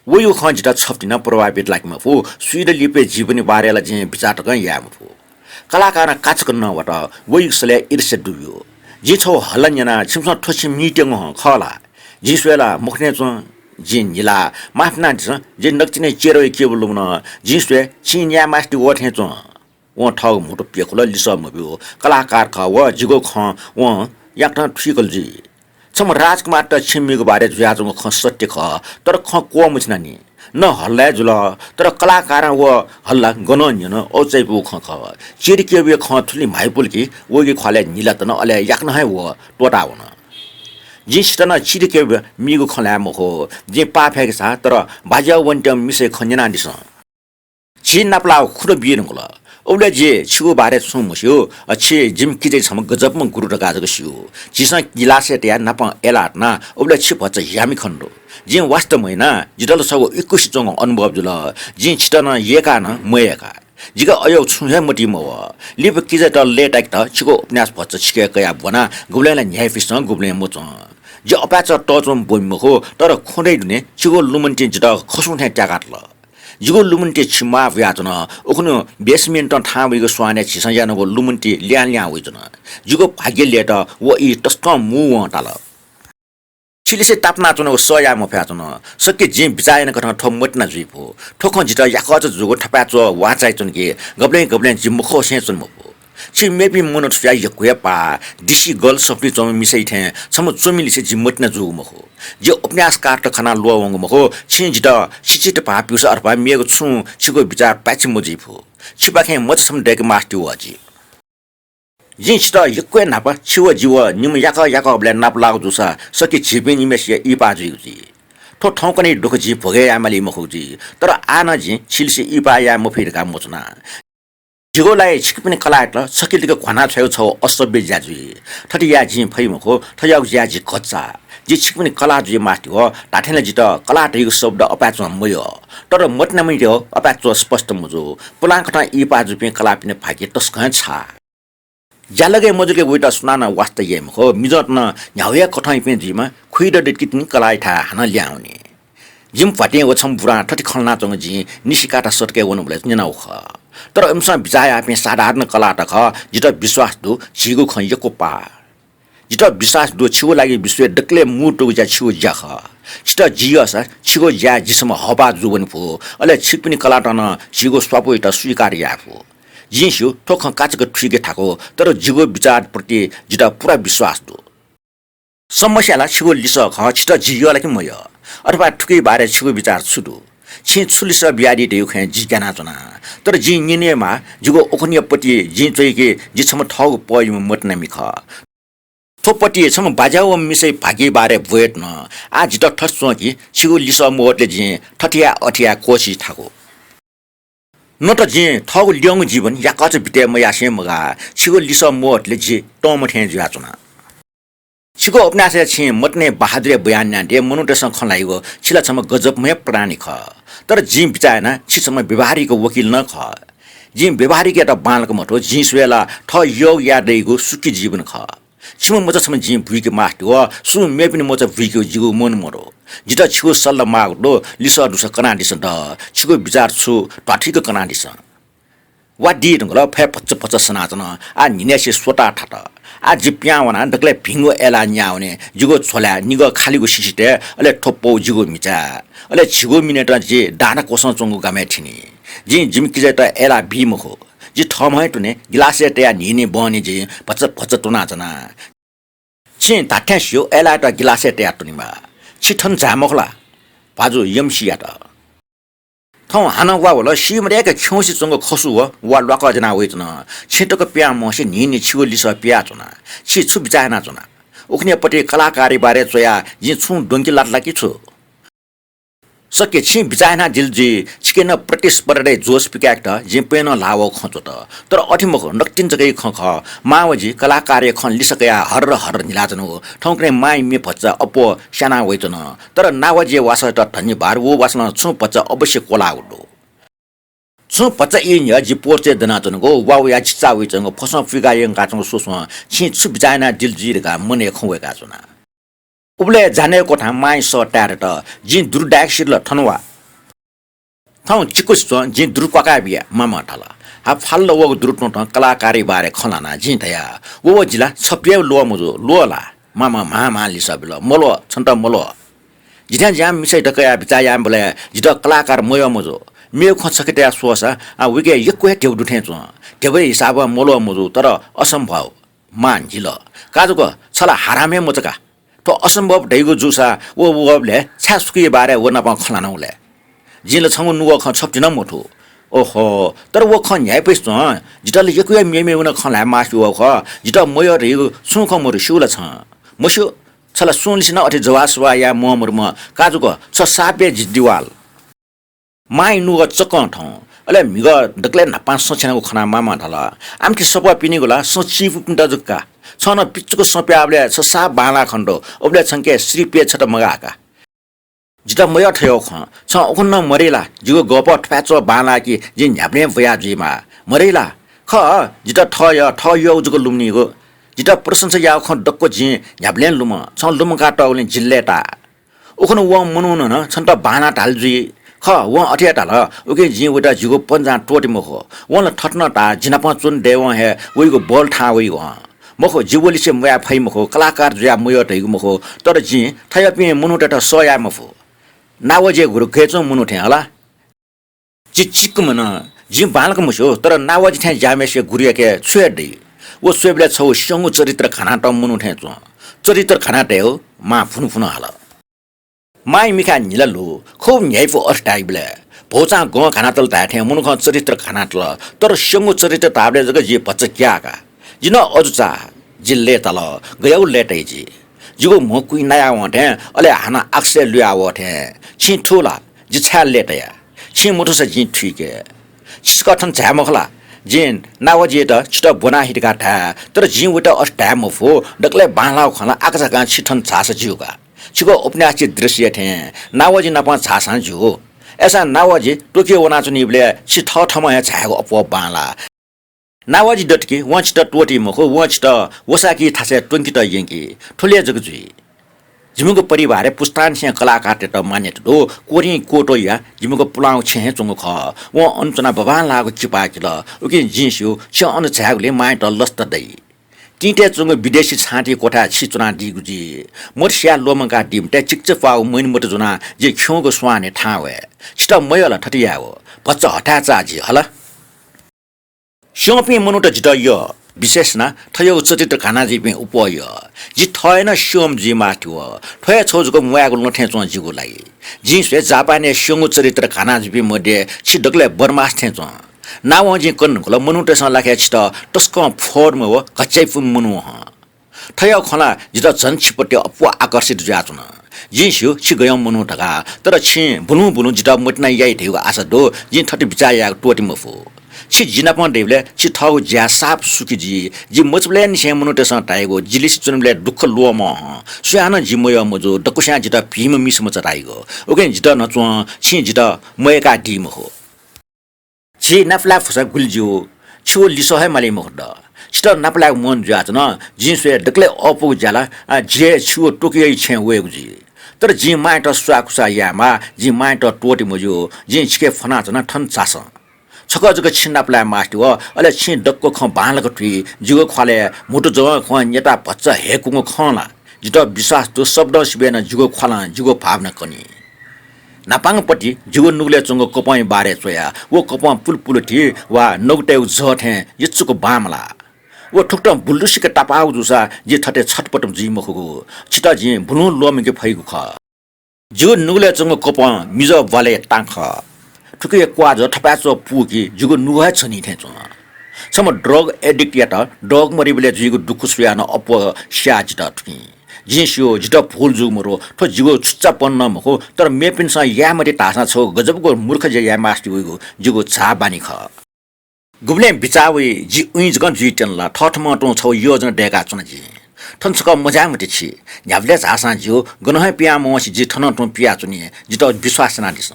वो यो खंजिता छफ्टिना प्रभावित लागिमा फु सुइड लिपे जीवनी बारेला जे विचार ग या मफु कलाकार काच नबाट वैसले ईर्ष्या डुब्यो जे छौ हलन्जना छिमसँग ठोसी मिटेङ खला जिसवेला मुखने चो जिन निला माफना जे नक्चिने चेरो केबल न जिसवे चिन्या मास्टी ओठे चो व ठौ मुटो पेखुल लिस मब्यो कलाकार ख व जिगो ख व याक्न ठिकल जी छम राजकुमार त छिम्मीको बारे जुयाजको ख सत्य ख तर ख को मुछना नि न हल्ला जुल तर कलाकार व हल्ला गनन्यन औचैपु ख ख चिरकेबे ख थुली भाइपुलकी वगी खले निला त न अले याक्न है व टोटा हुन जिस्टन चिरकेबे मिगु खला मखो जे पाफेक सा तर बाजा वन्ट मिसे खन्जना दिस छि नपलाउ खुरो बिरंगला औले जे छिगो बारे सुमुस्यो अच्छे जिम किजे छम गजबम गुरु र गाजको सियो जिसा गिलासे त्या नप एलाटना औले छि भच यामी खण्डो जे वास्तव मैना जिडल सगो 21 जंग अनुभव जुल जे छिटन येका न मयका जिगा अयो छुहे मटी मव लिप किजे त लेट एक्ट छिगो उपन्यास भच छिके कया बना गुब्लेला न्याय फिस गुब्ले मच जे अपाच टचम बोइमखो तर खोडै दुने छिगो लुमन्टी जिड खसुन ट्यागाटल जिगो लुमन्टी छिमा व्याचन उखनु बेसमेन्ट ठावेको स्वाने छिसयानको लुमन्टी ल्या होइजन जिगो भाग्य लेट व इ टस्क मु टाल छिलिसे तापना चुन सया म फ्याचन सके जे बिचायन कथा ठमटना जुइपो ठोख जित याकच जुगो ठपाच वाचाइ चुनके गब्ले जिमुखो से चुनमपो छि मेबी मोनट फ्या यकुया दिसी गर्ल सप्ली चम मिसै थे सम चोमिलिसे जिमटना जुगु मखो जे उपन्यासकार त खना लोवंग मखो छि जित सिचित पापिउस अर्पा मेगो छु छिगो विचार पाछि मजिफो छिपाखे मचसम डेक मास्टी वाजी जिन्स त यक्वे नाप छिव जीव निम याक ब्ले नाप लागु जुसा सके छिपे निमेस इ पाजु जी ठो ठौकने दुख जी भगे आमाली मखौजी तर आना जी छिलसे इ पाया मफिरका मोचना जिगोलाई छिकपिने कलाट सकिलको खना छौ छौ असभ्य ज्याजु ठटिया जी फैमखो ठयाउ ज्याजी कच्चा जे छिकपिने कला जी मास्टी हो टाठेला जित कलाट यो शब्द अपाच मयो तर मटना मियो अपाच स्पष्ट मुजो पुलाङकटा इ पाजु पे कलापिने फाके तस्कन छा ज्यालगे मजुके वइटा सुनाना वास्ता येमखो मिजट न न्याउया कठाइ पे जिमा खुइड डेटकितनि कलाइ ठा हाना ल्याउने जिम फाटे वछम बुरा ठटी खलना चंग जी निशिकाटा सटके वनु बले निनाउ ख तर एमसा बिजाया पे साधारण कला त ख जित विश्वास दु छिगु ख यको पा जित विश्वास दु छिगु लागि विश्व डक्ले मुटु जा छिगु जा ख छिट जियस छिगु ज्या जिसम हबा जुवन फु अले छिकपिनि कला त न छिगु स्वापो इटा स्वीकार्या फु जिन्स्यु ठोख काचको ठिके ठाको तर जिगो विचार प्रति जिता पुरा विश्वास दु समस्यालाई छिगो लिस ख छिट जियोला कि मय अथवा ठुकै बारे छिगो विचार छुदु छि छुलिस बियाडी देउ खे जिगाना जना तर जि निनेमा जिगो ओखनियपति जि चैके जिसम ठौ पयम मटना मिख थोपति छम बाजाउ मिसै भागी बारे भएट न आ जित ठस्सो कि छिगो लिस मोटले जि ठटिया अठिया कोसी ठाको न त जे ठगु ल्याउ जीवन या कच बिते मयासे मगा छिगो लिस मोटले जे टमठे ज्याचुना छिगो उपन्यास छि मटने बहादुर बयान न्याडे मनुटेसँग खलाइगो छिला छम गजबमय प्राणी ख तर जी बिचायना छिसम व्यवहारिक वकिल न ख जी व्यवहारिक एउटा बालको मठो जी स्वेला ठ योग या दैगो सुखी जीवन ख छिम मच छम जी भुइके मास्टी हो सु मे पनि मच भुइके जिगो मन मरो जिता छिगो सल्ल मागलो लिस दुस कना दिस द छिगो विचार छु टाठीको कना दिस वा दी ढंगला फे पच सनाचन आ निनेसे सोटा ठाट आ जिप्या वना दक्ले भिंगो एला न्याउने जिगो छोला निगो खालीगो सिसिते अले ठोप्पो जिगो मिचा अले छिगो मिनेट जे दाना कोसन चंगो गामे थिनी जि जिमकिजे त एला भीमखो जि ठमय टुने गिलासे तया निने बने जे पच टुना जना छि ताठ्यास्यो एला त गिलासे तया टुनिमा छिठन जामखला बाजु यमसिया त थौ हाना वा होला सिमरेका खौसी चंग खसु वा लक जना होइचन छिटको प्या मसे निने छिगो लिस प्या चुना छि छु बिचाना चुना उखनेपटि कलाकारी बारे चोया जि छु डोंकी लाटला कि छु सके छि बिचाना दिलजी छिकेन प्रतिस्पर्धे जोस पिकाक्ट जे पेन लाव खचो त तर अठिमख नक्तिन जगै खख मावजी कलाकारी खन लिसकया हर निलाजन हो ठौक्रे माइ मे भच्चा अपो साना होइचन तर नावजी वास त धन्य बार वो वासना छु भच्चा अवश्य कोला उडो छु भच्चा इन या जि पोर्चे दनाचन गो वाउ या छिचा होइचन फस फिगायं गाचन सोसो छि छु बिचाना दिलजी गा मने खवेका चुना उबले जाने कोठा माइ स ट्यार त जि दुर्डाक्सिल ठनवा थाउ चिकुस जि दुरुपका बिया मामा ठाला हा फाल्लो वो दुरुट्नु त कलाकारी बारे खलाना जि तया वो जिला छपिया लो मजो लोला मामा महामाली सबल मलो छन्त मलो जिथा ज्याम मिसै टकया बिचाया बोले जित कलाकार मयो मजो मेयो खसकेटा सोसा आ विके यक्वे टेउ दुठे च टेबै हिसाब मलो मजो तर असम्भव मान जिल काजुको छला हारामे मचका तो असम्भव ढैगो जुसा वो वबले छासुकी बारे वना प खलानौले जिल छंगु नुगो ख छप्टिन मोठो ओहो तर वो ख न्याय पैस जितले यक्वे मेमे उन खला मासु ख जित मयो रेगो सुख मरु सुला छ मसु छला सुनलिसिन अथे जवासवा या ममरुम काजुको छ सापे जिदिवाल माइ नुगो चकन ठ अले मिग दक्ले न 500 छनाको खना मामा ढला आमके सपा पिनिगोला सोची पुन्टा जुक्का छन पिच्चुको सप्याबले छ सा बाला खण्डो ओबले छंके श्रीपे छट मगाका जिता मय ठयो ख छ ओखन मरेला जिगो गप ठ्याचो बाला कि जिन झ्याप्ने भया जिमा मरेला ख जिता ठयो जुगो लुम्नीगो जिता प्रशंसा या ख डक्को जि झ्याप्लेन लुम छ लुम काटौले जिल्लेटा ओखन व मनुन न छन्त बाना ढालजि ख व अठिया ढाल ओके जि वटा जिगो पन्जा टोटी मखो वन ठट्न टा जिना पचुन देव हे वइगो बोल ठा वइगो मखो जिवोली से मया फै मखो कलाकार ज्या मय ढैगो मखो तर जि थयपि मनुटा सया मफो नावजे गुरु खेचो मुनुठे हला चिचिक मन जि बालक मुसो तर नावजे थे जामेसे गुरियाके छुएडै वो स्वेबले छौ संगु चरित्र खाना त मुनुठे च चरित्र खाना टे हो मा फुनु हाला माइ मिखा निललु खूब न्यायफो अस्टाइबले भोचा गो खाना तल ताथे मुनुख चरित्र खाना तल तर संगु चरित्र ताबले जग जे बच्चा क्याका जिन अजुचा जिल्ले तल गयौ लेटै जी जिगो मकुइ नया वटे अले हाना अक्से लुया वटे छि ठुला जि छा लेटया छि मुठो से जि ठिके छिस्कठन झ्यामखला जिन नावजे त छिट बना हिटका था तर जि वटा अस्टाम फो डकले बालाउ खला आकसा छिठन छास जिउका छिको उपन्यासी दृश्य थे नावजे नपा छासा जिउ ऐसा नावजे टोकियो वना चुनिबले छि ठठमा छाको अप बाला नावजी डटकी वंच त टोटी मखो वंच त वसाकी थासे टंकी त यंकी ठुले जगजुई जिमुको परिवार पुस्तान से कलाकार त माने त दो कोरी कोटो या जिमुको पुलाउ छे चंगो ख व अनचना बबान लागो चिपा किल उकि जिसु छ अन छागले माइ त लस्त दै तिटे चंगो विदेशी छाटी कोठा छिचुना दिगुजी मोरसिया लोमका डिमटे चिक्च पाउ मैन मट जुना जे खौगो स्वाने ठावे छिट मयला ठटियाओ बच्चा हटा चाजी हला श्योपी मनुट जिटय विशेष न थयो चरित्र खाना जिपे उपय जि थयन श्योम जि माथ्यो थय छोजको मुयागु नठे चो जिगु लागि जि स्वे जापानी श्योंगु चरित्र खाना जिपे मध्ये छिडकले बर्मास थे चो नाव जि कन कुल मनुट स लाखे छिट टस्क फॉर्म हो कच्चै फु मनु ह थय खला जित जन छिपटे अपु आकर्षित जाचुन जि स्यु छि गय मनु ढका तर छि बुनु बुनु जित मटना याइ थियो आशा दो जि थटि बिचाया टोटी मफु छि जिनापन देवले छि थाउ ज्या साप सुकिजी जि मचबले निसे मनुटेस टाइगो जिलिस चुनबले दुख लोम सुयान जिमय मजो डकुस्या जिता भीम मिस मच टाइगो ओके जिता नचो छि जिता मयका डिम हो छि नफला फसा गुलजो छु लिसो है माले मोड छिटा नपला मन ज्याच न जिसले डकले अपु जाला जे छु टोकियै छे वेगजी तर जि माइट स्वाकुसा यामा जि माइट टोटी मजो जि छिके फना च न ठन चास छक जक छिन्नापला मास्टो अले छि डक्को ख बालक ट्री जिगो खले मुटु जग ख नेता बच्चा हेकुङो खला जित विश्वास तो शब्द सिबेन जिगो खला जिगो भावना कनी नापाङपट्टि जिगो नुगले चंगो कपै बारे चोया वो कपा पुलपुलठी वा नौटेउ जथे यचुको बामला वो ठुक्ट बुलुसिके टापाउ जुसा जे ठटे छटपटम जि मखगो छिटा जि बुनु लोमके फैगु ख जिगो नुगले चंगो कपा मिज वाले टांख ठुके क्वाज ठपाचो पुकी जुगो नुहा छनी थे छ सम ड्रग एडिक्ट या त ड्रग मरिबले जिगो दुख सुयान अप स्याज त ठुकी जिसो जित फुल जुग मरो ठो जिगो छुच्चा पन्न मखो तर मेपिन स या मरि टासा छौ गजबको मूर्ख जे या मास्टी उगो जिगो छा बानी ख गुबले बिचावे जि उइज गन जिटन ला ठठम टो छौ योजना डेका छन जि ठनसक मजा मति छि न्यावले झासा जियो गनह पिया मोसी जि ठन टो पिया चुनि जित विश्वास ना दिस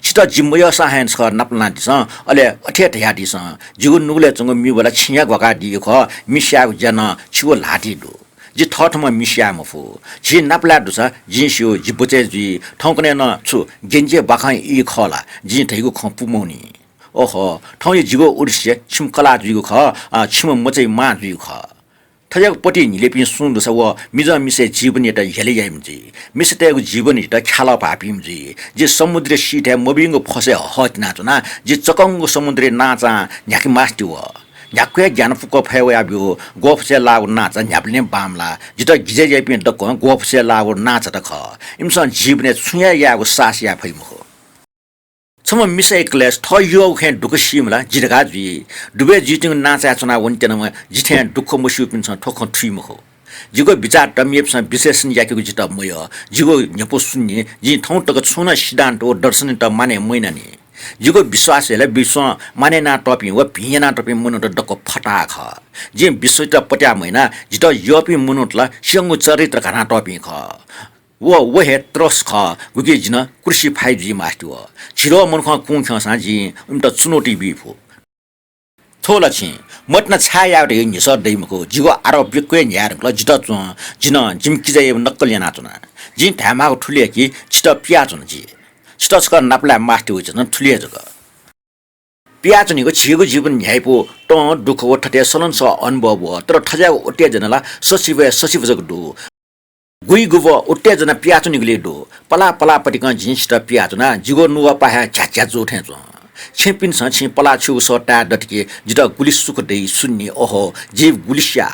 छिटा जिम्मय साहेन छ नपना दिस अले अठे ठया दिस जिगु नुगले चंग मिबला छिया गका दियो ख मिस्या जन छिवो लाठी दो जी ठठमा मिसिया मफु जी नाप्ला दुसा जी सियो जी बचे जी ठौकने न छु गेन्जे बाखाइ इ खला जी थैगु खपु मौनी ओहो ठौ जिगो उर्से छिमकला जुगु ख छिम मचै मा जुगु ख थजक पटी निलेपि सुन दुसा व मिजा मिसे जीवन एटा हेले याइमजी मिसतेगु जीवन एटा खाला पापिमजी जे समुद्र सीटे मोबिङ फसे हत नाचना जे चकंग समुद्र नाचा न्याकि मास्ति व न्याक्वे ज्ञान फुक फयो याब्यो गोफसे लाउ नाचा न्याप्ले बामला जित गिजे याइपि दक गोफसे लाउ नाचा त ख इमसन जीवने छुया यागु सास या फैमो सम मिसे क्लेस थ यो खे दुख सिमला जिरगा जि दुबे जिटिङ नाचा चना वन्टेनमा जिथे दुख मसिउ पिन्छ ठोख थ्रिम हो जिगो विचार टमिएप्स विशेषण याकेको जित मय जिगो न्यपो सुन्ने जि ठौ टक छुन सिद्धान्त ओ दर्शन त माने मैनानी जिगो विश्वासले विश्व माने ना टपि व भियना टपि मुनो त डक फटा ख जि विश्व त पट्या मैना जित यपि मुनोटला सिंगु चरित्र खाना टपि ख वो हे त्रस ख गुगे जिन कृषि 5G मास्टो छिरो मन ख कुङ खसा जि उम त चुनौती बिफो थोला छि मटना छाया रे नि स दैमको जिगो आरोप बिक्वे न्यार ल जित च जिन जिमकि जाय नक्कल याना चुना जि धामाको ठुले कि छिट पिया चुन जि छिटस्क नाप्ला मास्टो हो जन ठुले जग पिया चुनिको छिगो जीवन न्यायपो त दुख ओ ठटे सलन स अनुभव तर ठजा ओटे जनला सचिव जग दु गुई गुव उत्तेजना पियाचो निगले दो पला पटिक जिन्स्ट पियाचुना जिगो नुवा पाहा झ्याझ्या जोठे जो छेपिन छ छि पला छु सटा डटके जित गुलिस सुक दे सुन्नी ओहो जीव गुलिस्या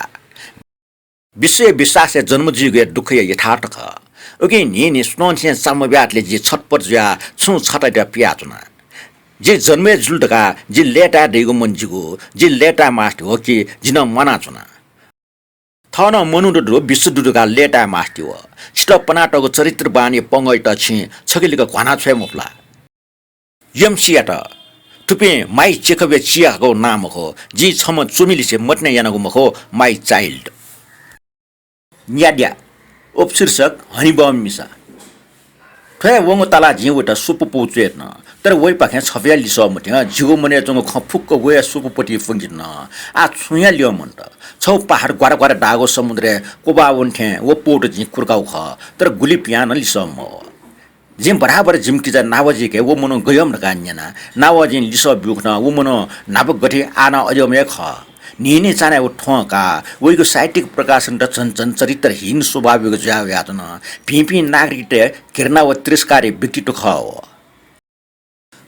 विश्व विश्वास जन्म जिगे दुख यथार्थ ख ओके नि स्नोन छ समव्यातले जि छटपट ज्या छु छटा पियाचुना जे जन्मे जुल्टका जि लेटा देगो मनजिगो जि लेटा मास्ट हो कि जिन मना चुना थन मनुडो विश्वदुडुका लेटा मास्टिव छिट पनाटको चरित्र बानी पंगै त छि छकिलिक घना छे मुफला यमसिया त टुपे माइ चेकबे चियाको नाम हो जी छम चुमिलिसे मट्ने यानको मखो माइ चाइल्ड न्याड्या उपशीर्षक हनिबम मिसा थय वंग तला जिवटा सुपुपु चेतन तर वइ पाखे छव्या लिस मट्या जिगो मने जंग खफुक्क वया सुपुपटी फंगिन आ छुया लियो मन्त छौ पहाड ग्वारा डागो समुद्र कोबा उन्थे वो पोट जि कुर्काउ ख तर गुली पियान लिसम जिम बराबर जिमकि जा नावजी के वो मनो गयम नकान्यना नावजी लिस बिउखन वो मनो नाब गठे आना अजमे ख निने चाने उठका वइको साहित्यिक प्रकाशन त चञ्चन चरित्रहीन स्वभाविक ज्याव यातन पिपि नागरिक किरणा व तिरस्कारी व्यक्तित्व ख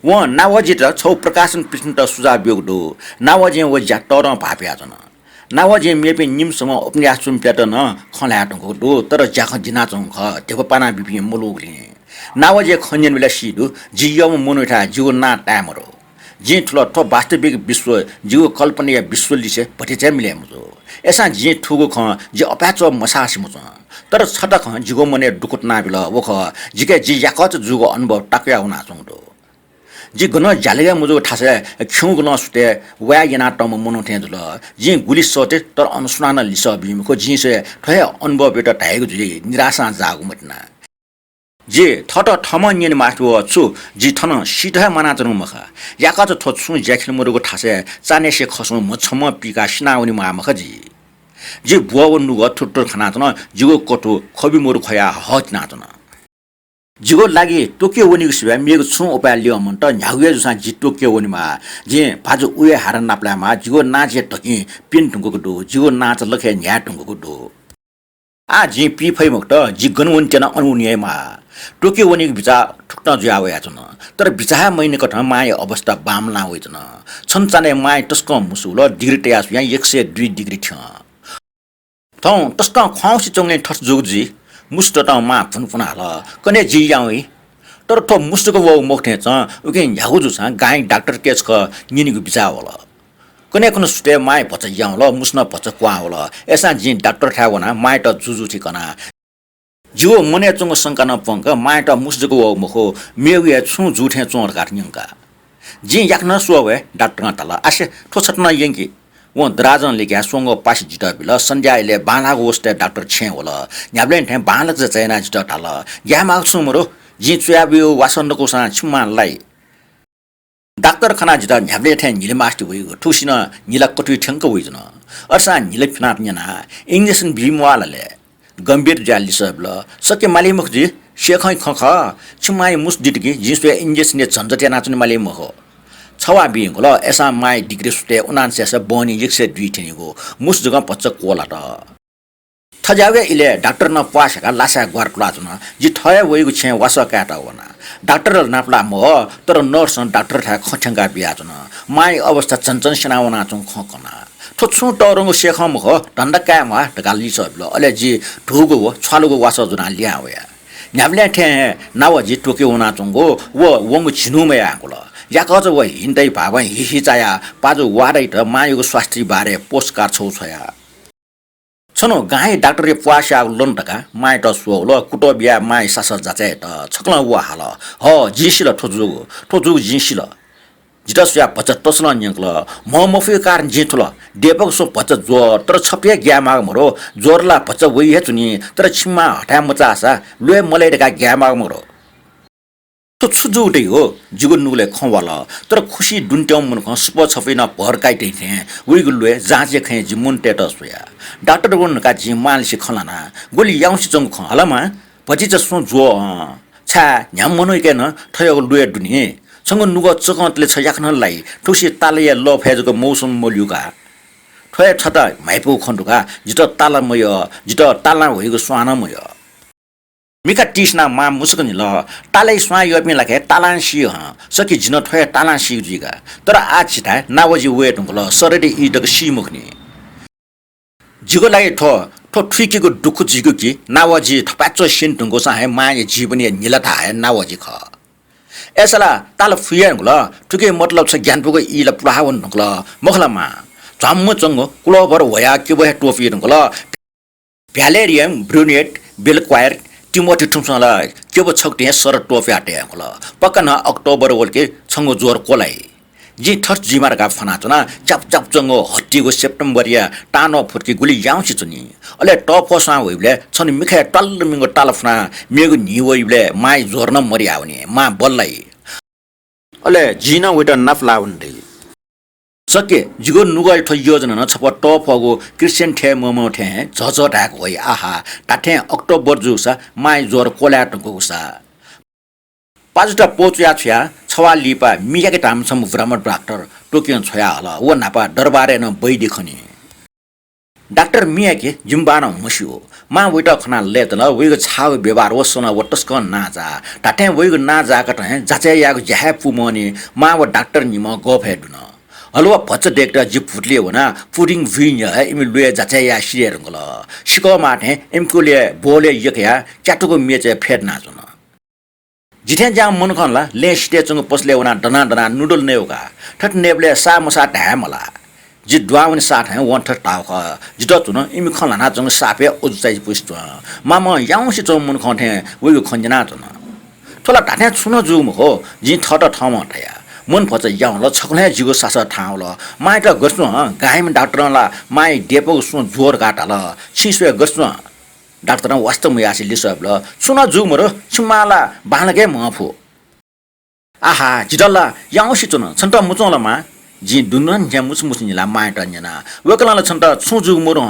व नावजी त छौ प्रकाशन पिछन त सुझाव बिउडो नावजी व ज्याटर भाप्याजन नावजी मेपे निमसँग उपन्यास सुम्प्याट न खल्याटको दो तर ज्याख जिना चौख तेको पाना बिपि मुलुगले नावजी खन्यन बेला सिदु जियम मोनोठा जिउ ना टामरो जे ठुलो ठो वास्तविक विश्व जिउ कल्पनीय विश्व लिसे भटेचा मिलेमजो एसा जे ठुगो ख जे अप्याचो मसास मुच तर छटा ख जिगो मने दुकुट ना बिल वख जिके जि याकच जुगो अनुभव टाक्या हुना चंगदो जी गन जालेगा मुजो ठासे खिउ गन सुते वया यना टम मनो थे जुल जी गुली सोते तर अनुसुनान लिस बिमको जी से ठय अनुभव बेटा टाइगो जी निराशा जागु मटना जे थट थमन्यन माटो छु जी थन सिधा मना जनु मखा याका त थछु ज्याखिल मुरुको ठासे चाने से खसु मछम पिका सिनाउनी मा मख जी बुवा नुग थुट्टर खना तन जिगो कटो खबि मुरु खया हत नाचन जिगो लागि टोकियो वनिको सिवा मेगो छु उपाय लियो मन त न्याउया जुसा जि टोकियो वनिमा जे भाजु उए हार नाप्लामा जिगो नाचे टकि पिन टुंगको दो जिगो नाच लखे न्या टुंगको दो आ जी पी फैमक त जि गनवन टेना अनुनियमा टोकियो वनिको बिचा ठुक्न जुयावया छन तर बिचा महिने कठ माय अवस्था बामला होइछन छनचाने माय टस्क मुसुल डिग्री टेयास या 102 डिग्री छ थौ टस्क खाउसी चंगे ठस जोगजी मुस्ट त मा फुनफुन हाल कने जियाउई तर त मुस्टको वो मोख्ने छ उके यागु जुसा गाई डाक्टर केस ख निनिको बिचा होला कने कुन सुते माय भच याउल मुस्न भच क्वा होला एसा जि डाक्टर थावना माय त जुजु ठिकना जिउ मने चंग शंका न पंक माय त मुस्टको वो मखो मेगु छु जुठे चोर काट्निंका जि याक्न सोवे डाक्टर तला आसे ठोछट्न यंकी वो द्राजन लेख्या सोंगो पासी जिटा बिल संध्याले बालागो वस्ते डाक्टर छे होला न्याब्लेन थे बालक ज चैना जिटा टाल यामा सुमरो जि चुयाबियो वासन्दको सा छिमानलाई डाक्टर खाना जिटा न्याब्ले थे निले मास्टि भइगो ठुसिन निला कटुइ ठंक होइजन अर्सा निले फिनाप न्याना इंग्लिशन बिमवालाले गंभीर जाली सबल सके माली मुखजी शेखै खख छिमाई मुस दिटकी जिसवे इंग्लिश ने झन्झटिया नाच्ने माली मख छवा बिंगल एसा माई डिग्री सुते 79 बनी 102 थिनिगो मुस जगह पच्च कोला त थजावे इले डाक्टर न पासका लासा ग्वार क्लाजुन जि थय वइगु छे वासा काटा वना डाक्टर नापला म तर नर्स डाक्टर था खठंगा बियाजुन माई अवस्था चञ्चन सेनावना चुङ खकना थोछु टरंगो शेखम हो दण्डका मा ढगाली सबल अले जि ढुगो छालुगो वासा जुना ल्यावया न्याबले थे नावजी टोके वना चुङगो व वंगु छिनुमे आगुल याकज व हिन्दै भाव हिहिचाया पाजु वारै त मायुको स्वास्थ्य बारे पोस्टकार्ड छौ छया छनो गाई डाक्टर पुआसा लन्टका माइ त सोल कुटो बिया माइ सास जाचे त छक्ल वा हाल ह जिसिल ठोजु जिसिल जितस्या पचत तसल न्यंकल म मफे कारण जिथुल देपक सो पचत जो तर छपे ग्यामाग मरो जोरला पच वइ हे चुनी तर छिमा हटा मचासा लुए मलेडका ग्यामाग मरो तो छुजुटै हो जिगुन नुले खवाला तर खुशी दुन्ट्याउ मन ख स्प छफिन भरकाइटै थे उइगुलुए जाचे खे जिमुन टेटस या डाक्टर वन का जि मालसी खलाना गोली याउसी जंग ख हलामा पछि जसो जो छा न्याम मनोइ केन थयो लुए दुनी संग नुग चकन्तले छ याख्नलाई ठुसी तालया ल फेजको मौसम मोल्युका थय छता माइपु खण्डुका जित तालामय जित ताला होइगो स्वानमय मिका टिसना मा मुसकनि ल तालै स्वा यपि लाखे तालांसी ह सकी जिन थय तालांसी जिगा तर आ छिटा नावजी वेट ल सरदे इदक सिमुखनि जिगो लागि ठो ठुकीको दुखु जिगो कि नावजी थपाचो सिन टुंगो साहे माये जीवनी निलथा है नावजी ख एसला ताल फुयन ल ठुके मतलब छ ज्ञानपुको इला पुरावन ल मखलामा झम्म चंगो क्लोभर वया के वया टोफी ल भ्यालेरियम ब्रुनेट बेलक्वायर टिमोटी टुमसला के व छक्टे सर टोफी आटे ल पक्कन अक्टोबर वलके छंगो जोर कोलाई जी थर्स जिमार का फनाचना चप चप चंगो हट्टीको सेप्टेम्बर या टानो फुटकी गुली याउँछि चुनी अले टपसा होइबले छन मिखे टल्ल मिंगो टालफना मेगु निवइबले माइ जोर्न मरि आउने मा बल्लाई अले जिना वेट नफलाउन्दै सके जिगो नुगल ठ योजना न छप टपगो क्रिश्चियन थे मोमो थे झझ ढाक होइ आहा टाथे अक्टोबर जुसा माइ जोर कोलाटको उसा पाजटा पोचया छया छवा लिपा मियाके तामसम ब्राह्मण डाक्टर टोकियन छया हला व नापा दरबारे न बैदी खनी डाक्टर मियाके जिम्बान मुसियो मा वेट खना लेतल वेगो छाव व्यवहार वसना वटस्क नाजा टाटे वेगो नाजा कट जाचे याको जहे पुमनी मा व डाक्टर निम गफेडुन हलवा भच्च डेक्टा जि फुटले होना फुडिङ भिन है इमि लुए जाचे या सिएर गल सिको माथे इमकुले बोले यकया चाटुको मेचे फेड नाजुन जिथे जा मन खनला ले स्टेचंग पसले वना डना डना नुडल नेउगा ठट नेबले सा मसा ढामला जि द्वावन साथ है वन ठट टाख जित चुन इमि खनला ना जंग सापे उजचाइ पुष्ट मामा याउसी चो मन खथे वयो खंजना चुन थोला ढाथे छुन जुम हो जि थट ठम ठया मन फच याउल छकले जिगो सासा ठाउल माइ त गर्छु गाइम डाक्टरला माइ डेपो सु जोर गाटाल छिस्वे गर्छु डाक्टर वास्तव में आसी लिसबल सुन जुमरो छिमाला बाणगे मफु आहा जिडल्ला याउसी चुन छन्त मुचोलमा जि दुनन ज्या मुसमुसनिला माइट न्याना वकलाला छन्त छुजु मोरो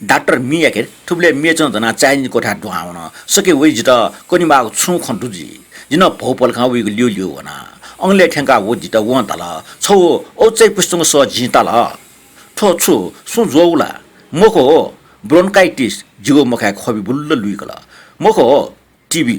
डाक्टर मियाके थुबले मेचन जना चाइनी कोठा दुहाउन सके वइ जित कोनिमाको छु खन्टुजी जिन भोपल खा वइ लियो लियो वना अंगले ठेंका वो जित वन तल छौ ओचै पुस्तङ स जितल थो छु सु जोउला मोको ब्रोन्काइटिस जिगो मखा खबि बुल्ल लुइकला मोको टीबी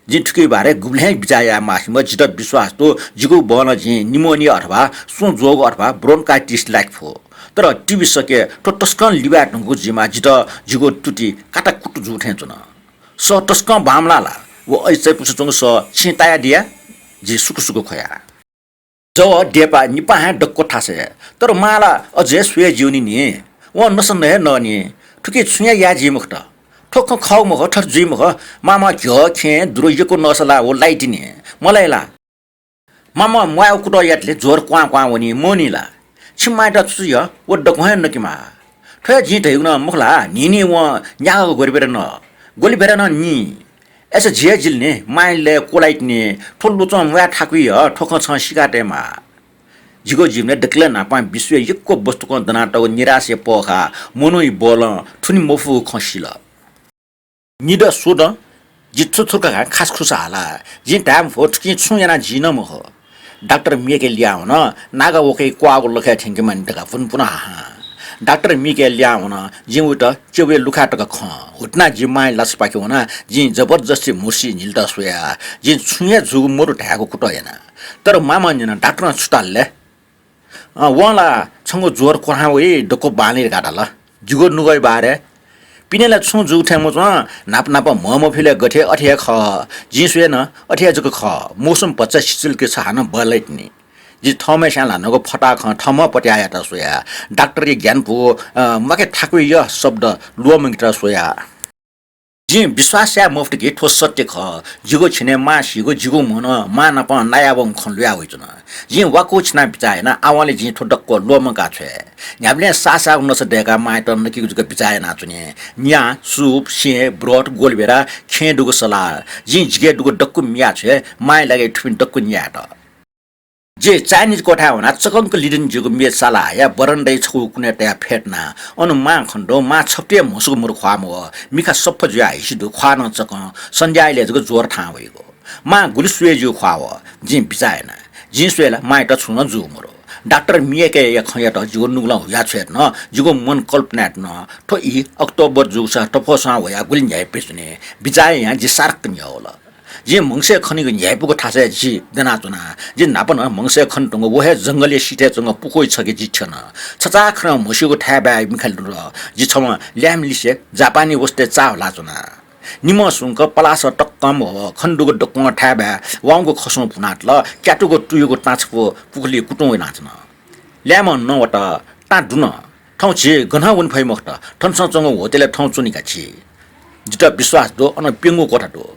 जिन ठुके बारे गुब्ले बिजाया मासिम जित विश्वास तो जिगो बन जि निमोनिया अथवा सु जोगो अथवा ब्रोन्काइटिस लाइक फो तर टीबी सके तो टस्कन लिबाटको जिमा जित जिगो टुटी काटा कुटु जुठे चुन स टस्कन बामलाला वो ऐसे पुछचंग स छिताया दिया जि सुकु खया जो डेपा निपा डक्को थासे तर माला अझै सुए जिउनी नि व नसन हे ननि ठुके छुया या जिमुखट ठोक खाउ मख ठर जिमुख मामा घ्यो खे द्रोयको नसला ओ लाइटिने मलाइला मामा मुआ कुटो यातले जोर क्वा क्वा वनी मोनिला छिमाइटा छुय ओ डक्हो नकिमा ठय जि धैउन मुखला निनी व न्यागो गरिबेर न गोलिबेर न नि ऐसे झे जिल्ने माइले कोलाइटने ठुल्लु चम वा ठाकुइ ठोक छ सिकाटेमा जिगो जिमने डक्ले नापा विश्व यक्को वस्तुको दनाटको निराशे पोखा मोनोइ बोल थुनि मोफु खसिला निड सोड जित्सु थुका खास खुसा हाला जि टाइम फोट कि छुयाना जिन मह डाक्टर मिके ल्याउन नागा ओके क्वागो लखा ठेंके मानिटका पुन पुनः डाक्टर मिके ल्याउन जिउट चेवे लुखाटका ख हुटना जिमाइ लसपाके हुना जि जबरजस्ती मुर्सी निल्टा सोया जि छुया जुगु मोरु ढाको कुटयना तर मामान्यना डाक्टर छुटालले वला छंगो जोर कोहा वे डको बालेर गाडाला जुगो नुगै बारे पिनेला छु जुठे म नाप नाप मम फिले गठे अठे ख जिसुएन अठे जको ख मौसम 50 सिल के छहान बलैटनी जि थमे साला नगो फटा ख थम पट्याया त सोया डाक्टर के ज्ञान पो मके ठाकु य शब्द लुमंगटा सोया जि विश्वास या मुफ्त के ठोस सत्य ख जिगो छिने मा सिगो जिगो मन मा नप नायाबं खलुया होइजन जि वाको छिना बिचाएन आवले जि ठोडक्को लोमका छे न्याबले सासा उनस डेका माइत नकि जुको बिचाए नाचुने न्या सुप से ब्रोड गोलबेरा खे दुगो सला जि जिगे दुगो डक्कु मिया छे माइ लागे ठुन डक्कु न्या त जे चाइनिज कोठा हुना चकंक लिडिन जुगो मेसाला या बरन्दै छु कुने त्या फेटना अनु मा खण्डो मा छप्टे मुसुको मुर ख्वाम हो मिखा सप्प जुया हिसिदु ख्वान चक संजाइले जुगो जोर ठा भइगो मा गुलसुए जु ख्वाव जि बिचाएन जि सुएला माइत छुन जु मुरो डाक्टर मिएके या खया त जुगो नुगला हुया छेट न जुगो मन कल्पनाट न ठो इ अक्टोबर जुसा टफोसा होया गुलिन जाय पेसने बिचाए या जि सार्क नि होला जे मंगसे खनिको न्यायपुको ठासे जी देना चुना जे नापन मंगसे खन टंग वहे जंगले सिटे चंग पुकोइ छके जिछन छचा खन मसिको ठाबा मिखाल र जी छम ल्याम लिसे जापानी वस्ते चावला चुना निम सुंक पलास टक्कम हो खण्डुको डक्क ठाबा वाङको खसो पुनाट ल क्याटुको टुयुको टाचको पुखली कुटुङ नाच्न ल्याम नवट टा दुन ठौ छि गना वन फैमखट ठनस चंग होतेले ठौ चुनिका छि जिता विश्वास दो अन पेंगो कोठा दो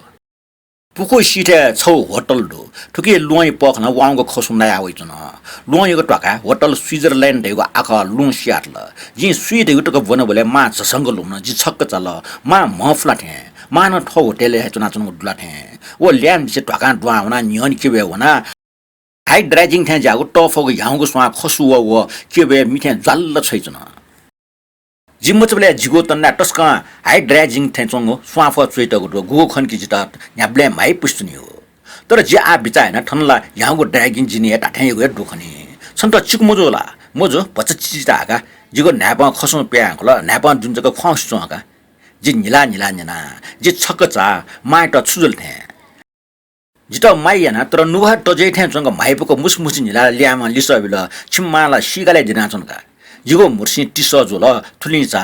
पुको सिटे छौ होटल दो ठुके लुई पखना वाङको खसुम नया होइजन लुईको टका होटल स्विट्जरल्यान्ड देगो आका लुङ सियाटल जि स्वीट युटको बन बोले मा जसंग लुन जि छक्क चल मा मफला थे मान ठौ होटल हे चुना चुन दुला थे ओ ल्याम से टका दुआ हुना नियन के वे हुना हाई ड्राइजिङ थे जागो टफको याउको स्वा खसु व के वे मिथे जल्ल छैजन जिम्मचबले जिगो तन्ना टस्का हाई ड्राइजिङ थे चंगो स्वाफ चुइटको दो गु खनकी जिता न्याब्ले माइ पुस्तनी हो तर जे आ बिचाएन ठनला याउको ड्राइजिङ जिने टाठेगो दुखनी छन्त चिकमोजोला मोजो 25 टाका जिगो न्यापा खसो प्याखला न्यापा जुन जको खस चका जि निला निला निना जि छक्कचा माइट छुजल थे जिता माइयाना तर नुहा टजे थे चंग माइपको मुसमुसी निला ल्यामा लिसबिल छिम्माला सिगाले दिना चनका जिगो मुर्सी टिसो जोल थुलिचा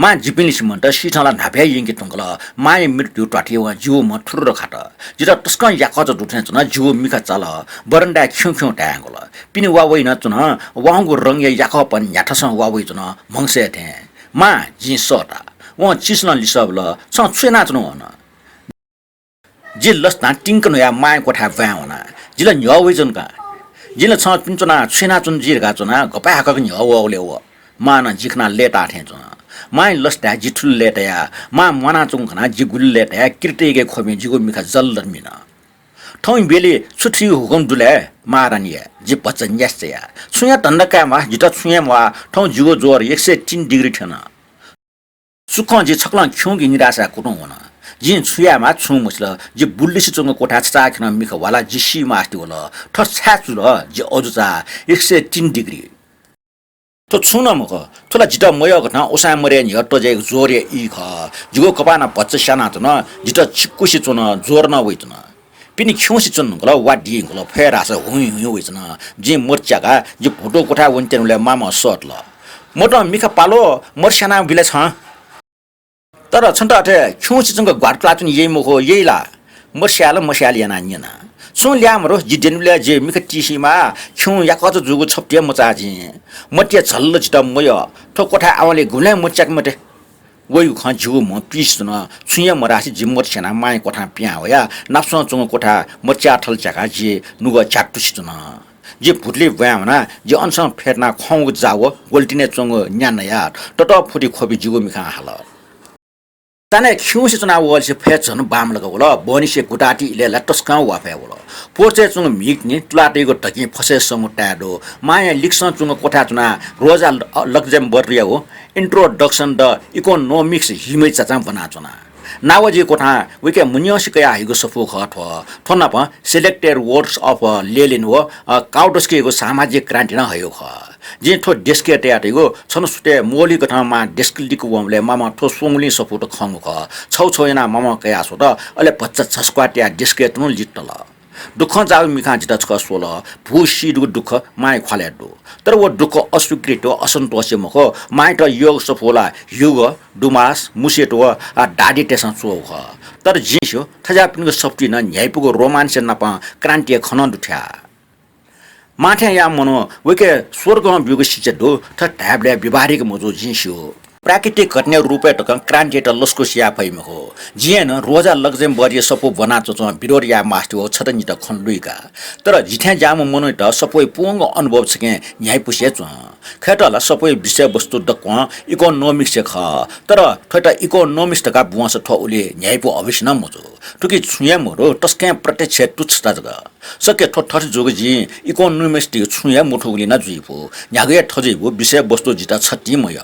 मा जिपिलिस मन्ट सिठला नाभ्या यंगे टंगल माइ मृत्यु टाटियो जिउ म ठुर खाट जिता टस्क याकज दुठे चना जिउ मिखा चल बरन्डा ख्यु ट्याङ्गल पिनि वावै न चन वाङको रंगे याक पन याठस वावै चन मंगसे थे मा जि सटा व चिस्न लिसबल छ छुना चन न जि लस्ना टिंकन या माइ कोठा भ्याउना जिला न्यवै जनका जिला छ पिन्चना छुना चुन जिरगा चना गपा हाक न्यवले व मान जिखना लेटा थे चना माइ लस्ता जिठुल लेटया मा मना चुङखना जिगुल लेटया किर्तेगे खोमे जिगो मिखा जल्दर मिना ठौ बेले छुठी हुकुम दुले मारानिया जि बचन यास्या छुया तन्नका मा जिता छुया मा ठौ जिगो जोर 103 डिग्री थना सुख जि छक्ला ख्युगी निराशा कुटो हुन जिन छुयामा छु मुस्ल जि बुल्लिस चंग कोठा चाखन मिख वाला जिसी मास्ति होला ठछा चुल जि अजुचा 103 डिग्री तो छुन मख थोला जिता मय घटना ओसा मरे नि हट्ट जे जोरे इ ख जिगो कपाना बच्चा साना त न जिता चिक्कुसी चुन जोर न होइतन पिनि ख्युसी चुन गल वाडी गल फेरास हुइ हुइ होइतन जि मोर्चाका जि फोटो कोठा वन्तेनुले मामा सट ल मोट मिख पालो मोर्साना बिले छ तर छन्त अटे ख्युसी चंग ग्वाट क्लाचुन यही मखो यहीला मर्स्याल मस्याल याना निना सुन ल्यामरो जिडेनुले जे मिख टिसीमा ख्यु याकज जुगु छप्टे मचाजी मट्या झल्ल जिता मय ठो कोठा आवले गुले मच्चाक मटे वयु ख जुगु म पिस न छुया मरासी जिम्मत सेना माइ कोठा पिया होया नाप्स चंग कोठा मच्चा ठल चाका जे नुग चाटुस न जे फुटले भयाउना जे अनसँग फेर्ना खौ जाव गोल्टिने चंग न्यानया टट फुटी खोबी जुगु मिखा हाल ताने खिउसे चुना वलसे फेचन बामलको वल बनिसे गुटाटी इले लटस्का वाफे वल पोर्चे चुङ मिक्ने तुलाटेको टकी फसे समुटाडो माया लिक्सन चुङ कोठा चुना रोजा लक्जम बर्रिया हो इंट्रोडक्शन द इकोनोमिक्स हिमै चाचा बना चुना नावजी कोठा विके मुन्यसिकया हिगो सफो खठ थोना प सिलेक्टेड वर्ड्स अफ लेलिन व काउडस्केको सामाजिक क्रान्ति न हयो ख जे थो डेस्के ट्याटेको छन सुटे मोली कथामा डेस्कलिको वमले मामा थो सोंगली सफोटो खंगु ख छौ छैना मामा कया सो त अले बच्चा छस्क्वाट्या डेस्के तनु लिट्टल दुख जाउ मिखा जिता छ सोल भूसी दुख माय खलेडो तर वो दुख अस्वीकृत असन्तोष मखो माय त योग सफोला युग डुमास मुसेटो डाडी टेसन सो ख तर जिसो थजा पिनको सप्टी न न्यायपुको रोमान्स नपा क्रान्तिय खनन दुठ्या माथे या मनो वेके स्वर्गमा विकसित दो थ ट्याब्ले बिबारिक मजो जिसो प्राकृतिक घटना रूपे टक क्रान्ति त लस्को सिया फैम हो जिएन रोजा लग्जेम बरिए सपो बना चो बिरोड या मास्टर हो छतनि त खनलुइका तर जिठ्या जाम मनो त सबै पुंग अनुभव छके न्याय पुसे छ खेटला सबै विषय वस्तु दक इकोनोमिक्स ख तर ठट इकोनोमिक्स तका बुवास ठ उले न्याय पु अविष्ण मजो टुकी छुया मोरो टस्के प्रत्यक्ष तुच्छ जग सके ठठ जोग जी इकोनोमिक्स ति छुया मुठु उले न जुइपु न्यागे ठजेबु विषय वस्तु जिता छति मय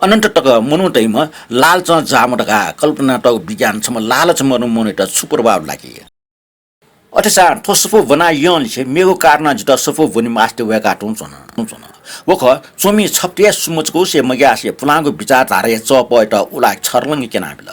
अनन्त टक मनुटैम लालच जामटका कल्पना टक विज्ञान छम लालच मनु मनुट सुप्रभाव लागि अथसा थोसफो बना यन छे मेगो कारण जित सफो बनि मास्टर वेका टुन वख चोमी छप्टे सुमचको से मग्या से पुलाङको विचार धारे चपट उला छर्लङ्गी केना बिल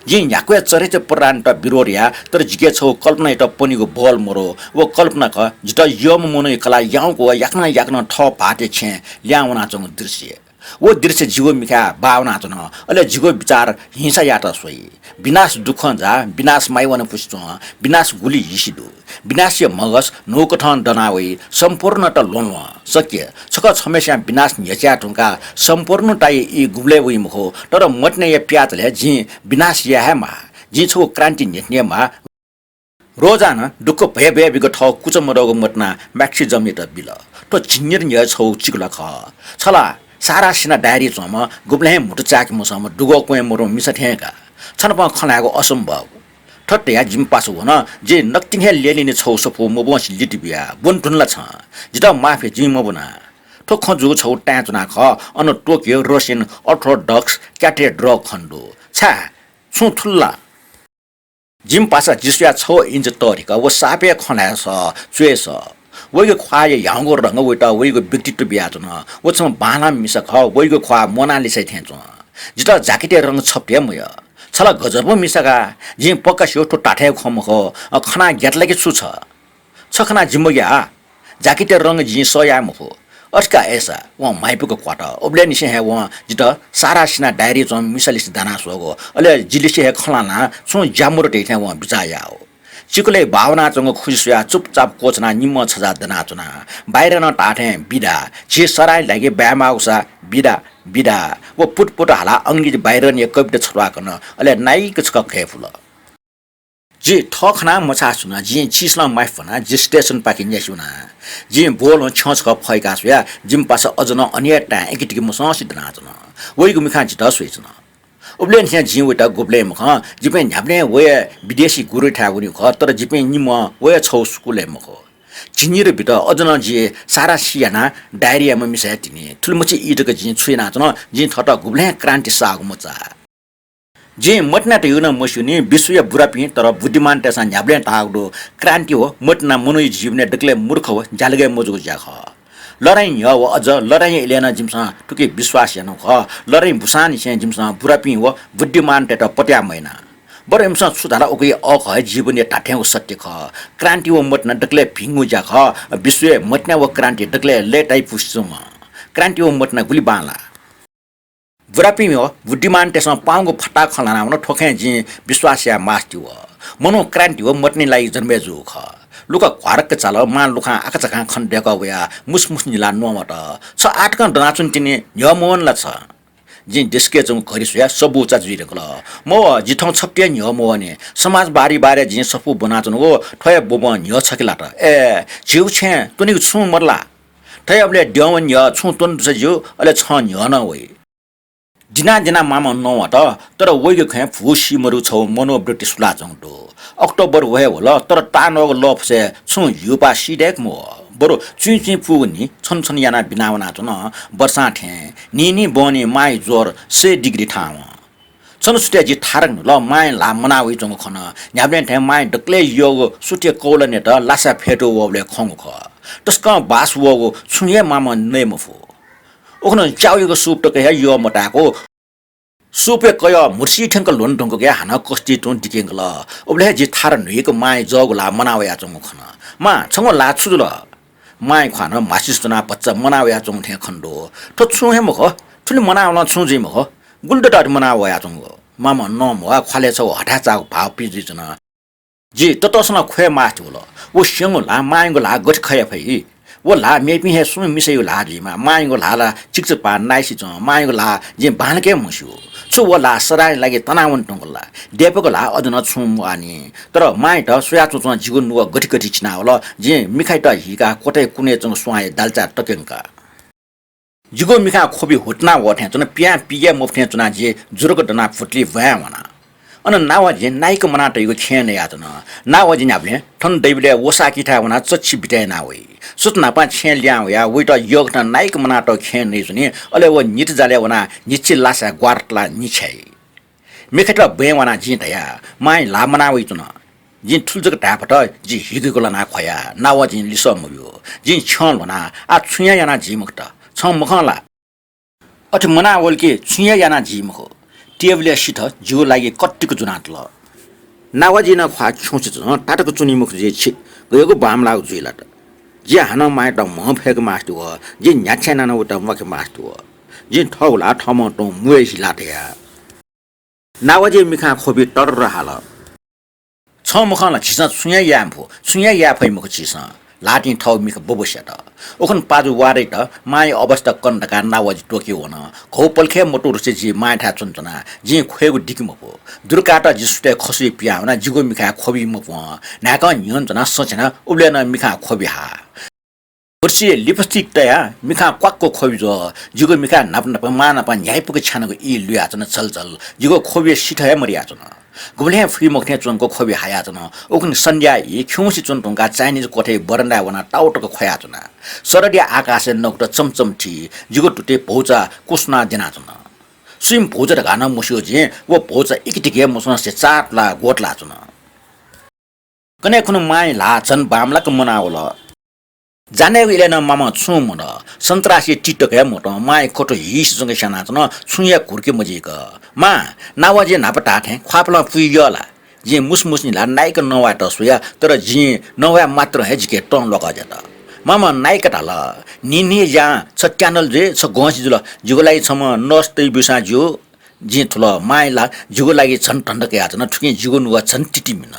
जे याक्वे चरेच परान्त बिरोरिया तर जिके छौ कल्पना त पनिको बल मरो वो कल्पना क जित यम मनु कला याउको याक्न ठ पाटे छे ल्याउना चंग दृश्य वो दृश्य जीव मिखा भावना चन अले जीव विचार हिंसा यात सोई विनाश दुख जा विनाश माइवन पुष्ट विनाश गुली हिसिदु विनाश मगस नौकठन दनावई सम्पूर्ण त लोन सक्य छक छमेस्या विनाश न्यच्या ठुंका सम्पूर्ण टाइ इ गुले वइ मखो तर मट्ने य प्यातले जी विनाश यामा जी छो क्रान्ति नेट्नेमा रोजाना दुख भए भए बिगो ठ कुच मरगो मटना म्याक्सी जमित बिल त चिन्निर न्य छौ चिकला ख छला सारा सिना डायरी चम गुब्ले मुटु चाक मसम दुगो कोए मरो मिसठेका छनप खनाको असम्भव ठट्या जिम पासु हुन जे नक्तिहे लेलिने छौ सफो मबस लिटिबिया बुनटुनला छ जित माफे जिम मबना ठोख जुगो छौ ट्याचुना ख अन टोकियो रसियन अर्थोडक्स क्याथेड्रल खण्डो छा छु थुल्ला जिम पासा जिस्या 6 इन्च तरिका व सापे खनाय छ चुएस वैगो ख्वाय याङगो रंग वटा वैगो व्यक्तित्व बियाचन वचम बाना मिसक वैगो ख्वा मोनालिसै थेच जित जाकेटे रंग छप्टे मय छला गजब मिसका जे पक्का टो टाठे खमख खना ग्याटलाके छु छ छखना जिम्बया जाकेटे रंग जी सया मखो अटका ऐसा व माइपुको क्वाटा ओब्ले निसे हे व जित सारा सिना डायरी चम मिसलिस दाना सोगो अले जिलिसे हे खलाना छु जामुर टेथे व बिचायाओ चिकुले भावना चंग खुसिया चुपचाप कोचना निम्म छजा दना चुना बाहिर न टाठे बिदा जे सराय लागि ब्यामाउसा बिदा बिदा वो पुटपुट हाला अंग्रेजी बाहिर ने कविता छवा कन अले नाइक छक खेफुल जे ठखना मछा सुना जे चिसला माइफना जे स्टेशन पाकि न्यासुना जे बोल छछ क फैका सुया जिम पास अजन अन्य टा एकटिक मससी दना चुना वइगु मिखा जित सोइचना उब्लेन ह्या जिवटा गुब्ले मख जिपे न्याब्ने वे विदेशी गुरु ठागुनी ख तर जिपे निम वे छौ स्कुले मख चिनिर बिट अजन जे सारा सियाना डायरियामा मिसाय तिनी ठुलमछि इटक जि छुइना चन जि थट गुब्ले क्रान्ति साग मचा जे मटना त युन मसुनी विश्व बुरापी तर बुद्धिमान तेसा न्याब्ले तागडो क्रान्ति हो मटना मनुई जीवने डकले मूर्ख हो जालगे मजुगु जाख लडाई य व अझ लडाई एलेना जिमसा टुके विश्वास यानु ख लडाई भुसान से जिमसा बुरापी व बुद्धिमान टेट पट्या मैना बर एमसा सुधारा ओके अख जीवने टाठ्याउ सत्य ख क्रान्ति व मटना डकले भिंगु जा ख विश्व मटना व क्रान्ति डकले लेटाइ पुष्सुम क्रान्ति व मटना गुली बाला बुरापी व बुद्धिमान तेसा पाउँगो फटा खलाना न ठोखे जि विश्वास या मास्ति व मनो क्रान्ति व मटनी लाई जन्मेजु ख लुका घरक चाल मान लुखा आकाचका खण्डेक वया मुसमुस निला नमट छ आटकन दनाचुन तिने न्यमोन ला छ जि डिस्के जम गरिसया सबुचा जुइरकल म जिठौ छप्टे न्यमोने समाज बारी बारे जि सफु बनाचुन हो ठय बोब न्य छकिला त ए जिउ छे तुनि छु मरला ठय अबले ड्यवन य छु तुन दुस जिउ अले छ न्य न वइ जिना जिना मामा नवट तर वैगे खे फुसी मरु छौ मनो ब्रिटिश ला जंगतो अक्टोबर वहे होला तर तानो लफ से छु युपा सिडेक मो बरो चुइ फुगनी छन छन याना बिनावना छ न वर्षा ठे निनी बनी माई जोर 6 डिग्री ठाव छन सुटे जी थारङ ल माई ला मनावै जंग खन न्याबले ठे माई डक्ले योग सुटे कोलने त लासा फेटो वबले खंग ख तस्का बास वगो छुये मामा नेमफु ओखन चाउको सुप त के यो मटाको सुपे कय मुर्सी ठंक लोन ढंग के हाना कस्ती टोन दिकेंगल ओबले जी थार नुइको माई जगला मनावया जंग खन मा छंग ला छुजुल माई खान मासिसना बच्चा मनावया जंग थे खण्डो त छु हे मख ठुली मनावला छु जे मख गुल्डटा मनावया जंग मामा न म खाले छ हटा चाउ भाव पिजि जना जी ततसना ख्वे माथुल वो सिंगला माइगो ला गठ खया फै वो ला मेपि हे सुम मिसै ला जिमा माइगो ला चिक्च पा नाइसि ज माइगो ला जे बानके मस्यो छु वो ला सराय लागि तनावन टंगला देपको ला अदन छुम अनि तर माइ त सुया चुच जिगुन व गठी गठी छिना होला जे मिखाइ त हिका कोटे कुने जङ सुहाए दालचा टकेंका जिगो मिखा खोबी हुटना वठे चन पिया पिया मुफ्थे चुना जे जुरक दना फुटली भया वना अन नावाजे नाइक मनाट यो खेन यातन नावाजे न्याबले ठन दैबले वसाकी था वना चच्छी बिटाय नावै सुतना पा छे ल्याउ या वइट योग न नाइक मनाट खेन नै सुनि अले व नित जाले वना निछि लासा ग्वार्टला निछै मेखटा बे वना जि तया माइ ला मनावै चुन जिन ठुलजक टापट जि हिगको लना खया नावाजे लिसम यो जिन छन वना आ छुया याना जिमकट छ मखला अथ मनावल के छुया याना जिमख टेबले सिथ जिउ लागि कट्टीको जुनाटल नावाजी न ख्वा छोच टाटको चुनी मुख जे छि गएको बाम लाग जुइला त जे हान माट म फेक मास्टु हो जे न्याछ्या न उत मखे मास्टु हो जे ठौला ठम टो मुए हिलाटया नावाजी मिखा खोबी टर रहाल छ मुखला छिसा सुया यामफु सुया या फै मुख छिसा लाटिन ठौ मिख बबोसेट ओखन पाजु वारे त माई अवस्था कण्डका नावाजी टोक्यो हुन खौ पल्खे मोटो रुसे जी माठा चुनचना जी खोएको डिकमपो दुर्काटा जिसुटे खसु पियाउना जिगो मिखा खोबी मपो नाका नियन्त्रणा सचना उब्लेन मिखा खोबी हा वर्षी लिपस्टिक तया मिखा क्वाक्को खोबी जो जिगो मिखा नाप नाप माना पा न्यायपुको छानको इ लुया चन चलचल जिगो खोबी सिठय मरिया चन गुबले फ्री मखने चुनको खोबी हाया चन ओखन संध्या इ खौसी चुनटुङका चाइनिज कोठे बरन्डा वना टाउटको खया चन सरडिया आकाशे नोक्ट चमचम थी जिगो टुटे भौचा कुस्ना दिना चन स्विम भौचा गाना मुस्यो जे वो भौचा इकिटिके मुसना से चाटला गोटला चन कने कुन माइ ला चन बामला क मनावल जाने इलेन मामा छु मन सन्त्रासी टिटक हे मोट माइ खोटो हिस जंगे साना चन छुया घुर्के मजिक मा नावाजे नापटा थे ख्वापला पुइयला जे मुसमुसनी ला नाइक नवा त सुया तर जी नवा मात्र हे जिके टन लगा जता मामा नाइक टाला निनी या छ च्यानल जे छ गसी जुल जुगलाई छम नस्तै बिसा जो जे थुल माइला जुगो लागि छन ठण्डके आछन ठुके जुगो नुवा छन टिटिमिन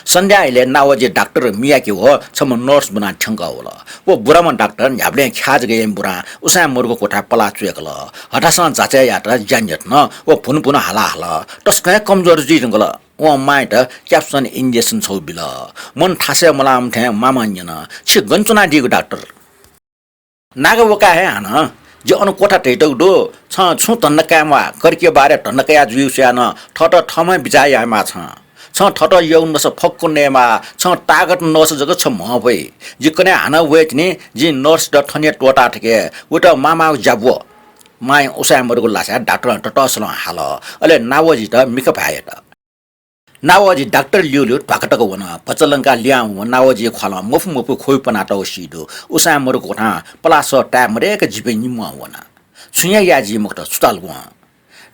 संध्या अहिले नावाजे डाक्टर मिया के हो छम नर्स बना ठंगा होला वो बुरामा डाक्टर न्याबले ख्याज गए बुरा उसा मुर्गो कोठा पला चुएकल हटासन जाचे यात्रा जान्यत न वो पुन पुन हाला हाला तस्का कमजोर जी जंगल ओ माइट क्याप्सन इंजेक्शन छौ बिल मन थासे मलाम थे मामान्यन छि गन्चुना दिगो डाक्टर नागा वका हे हान जे अनु कोठा टेटौ दो छ छु तन्नकामा करके बारे तन्नकया जुयुस्या न ठट ठमै बिजायामा छ ठट यौन नस फक्को नेमा छ तागत नस जग छ म भई जिकने हाना वेट नि जि नर्स द ठने टोटा ठके उटा मामा जाबो माइ उसा मरगो लासा डाक्टर टटसल हाल अले नावजी त मिक भाए त नावजी डाक्टर ल्युलु ढाकटको वन पचलंका ल्याउ नावजी खला मफ मफ खोइ पनाट सिदो उसा मरगो कोठा पलास टामरेक जिबे निम वना छुया याजी मुक्त सुताल व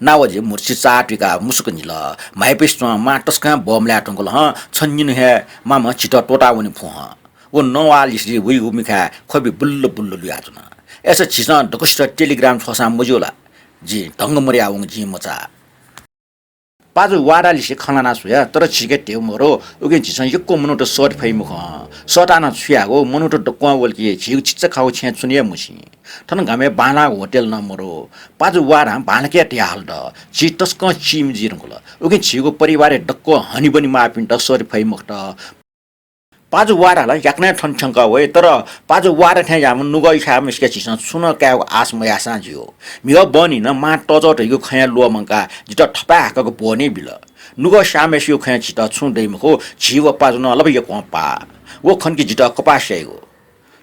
नावजी मुर्सी चाटिका मुसुक निल माइपिस्टमा माटसका बमल्या टंगल ह छन्निन हे मामा छिट टोटा वनि फु ह वो नवालिसि वी उमिखा खोबी बुल्ल बुल्ल लुया जुन एस छिस डकस्ट टेलिग्राम छसा मजुला जी ढंग मरिया वङ जी मचा पाजु वाडालिसि खनाना सुया तर छिके टेउ मरो उगे छिस यक्को मनुट सर्ट फै मुख सटाना छुयागो मनुट डक्वा वल्की छिउ छिच खाउ छे चुनिया मुसी थन घमे बाला होटल न मरो पाजु वाडा बालके टियाल द छि तस्क चिम जिरंगल उगे छिगो परिवार डक्को हनी बनी मापिन त सर्ट फै मुख त पाजु वारालाई याक्ने ठनठंका वे तर पाजु वारा थे जाम नुगै खा मिसके छिस सुन क्या आस मयासा जियो मिग बनि न मा टजट यो खया लो मंका जित ठपा हाकको बनि बिल नुग सामेसियो खया छित छुदै मको जीव पाजु न लब यो पा वो खनकी जित कपासेगो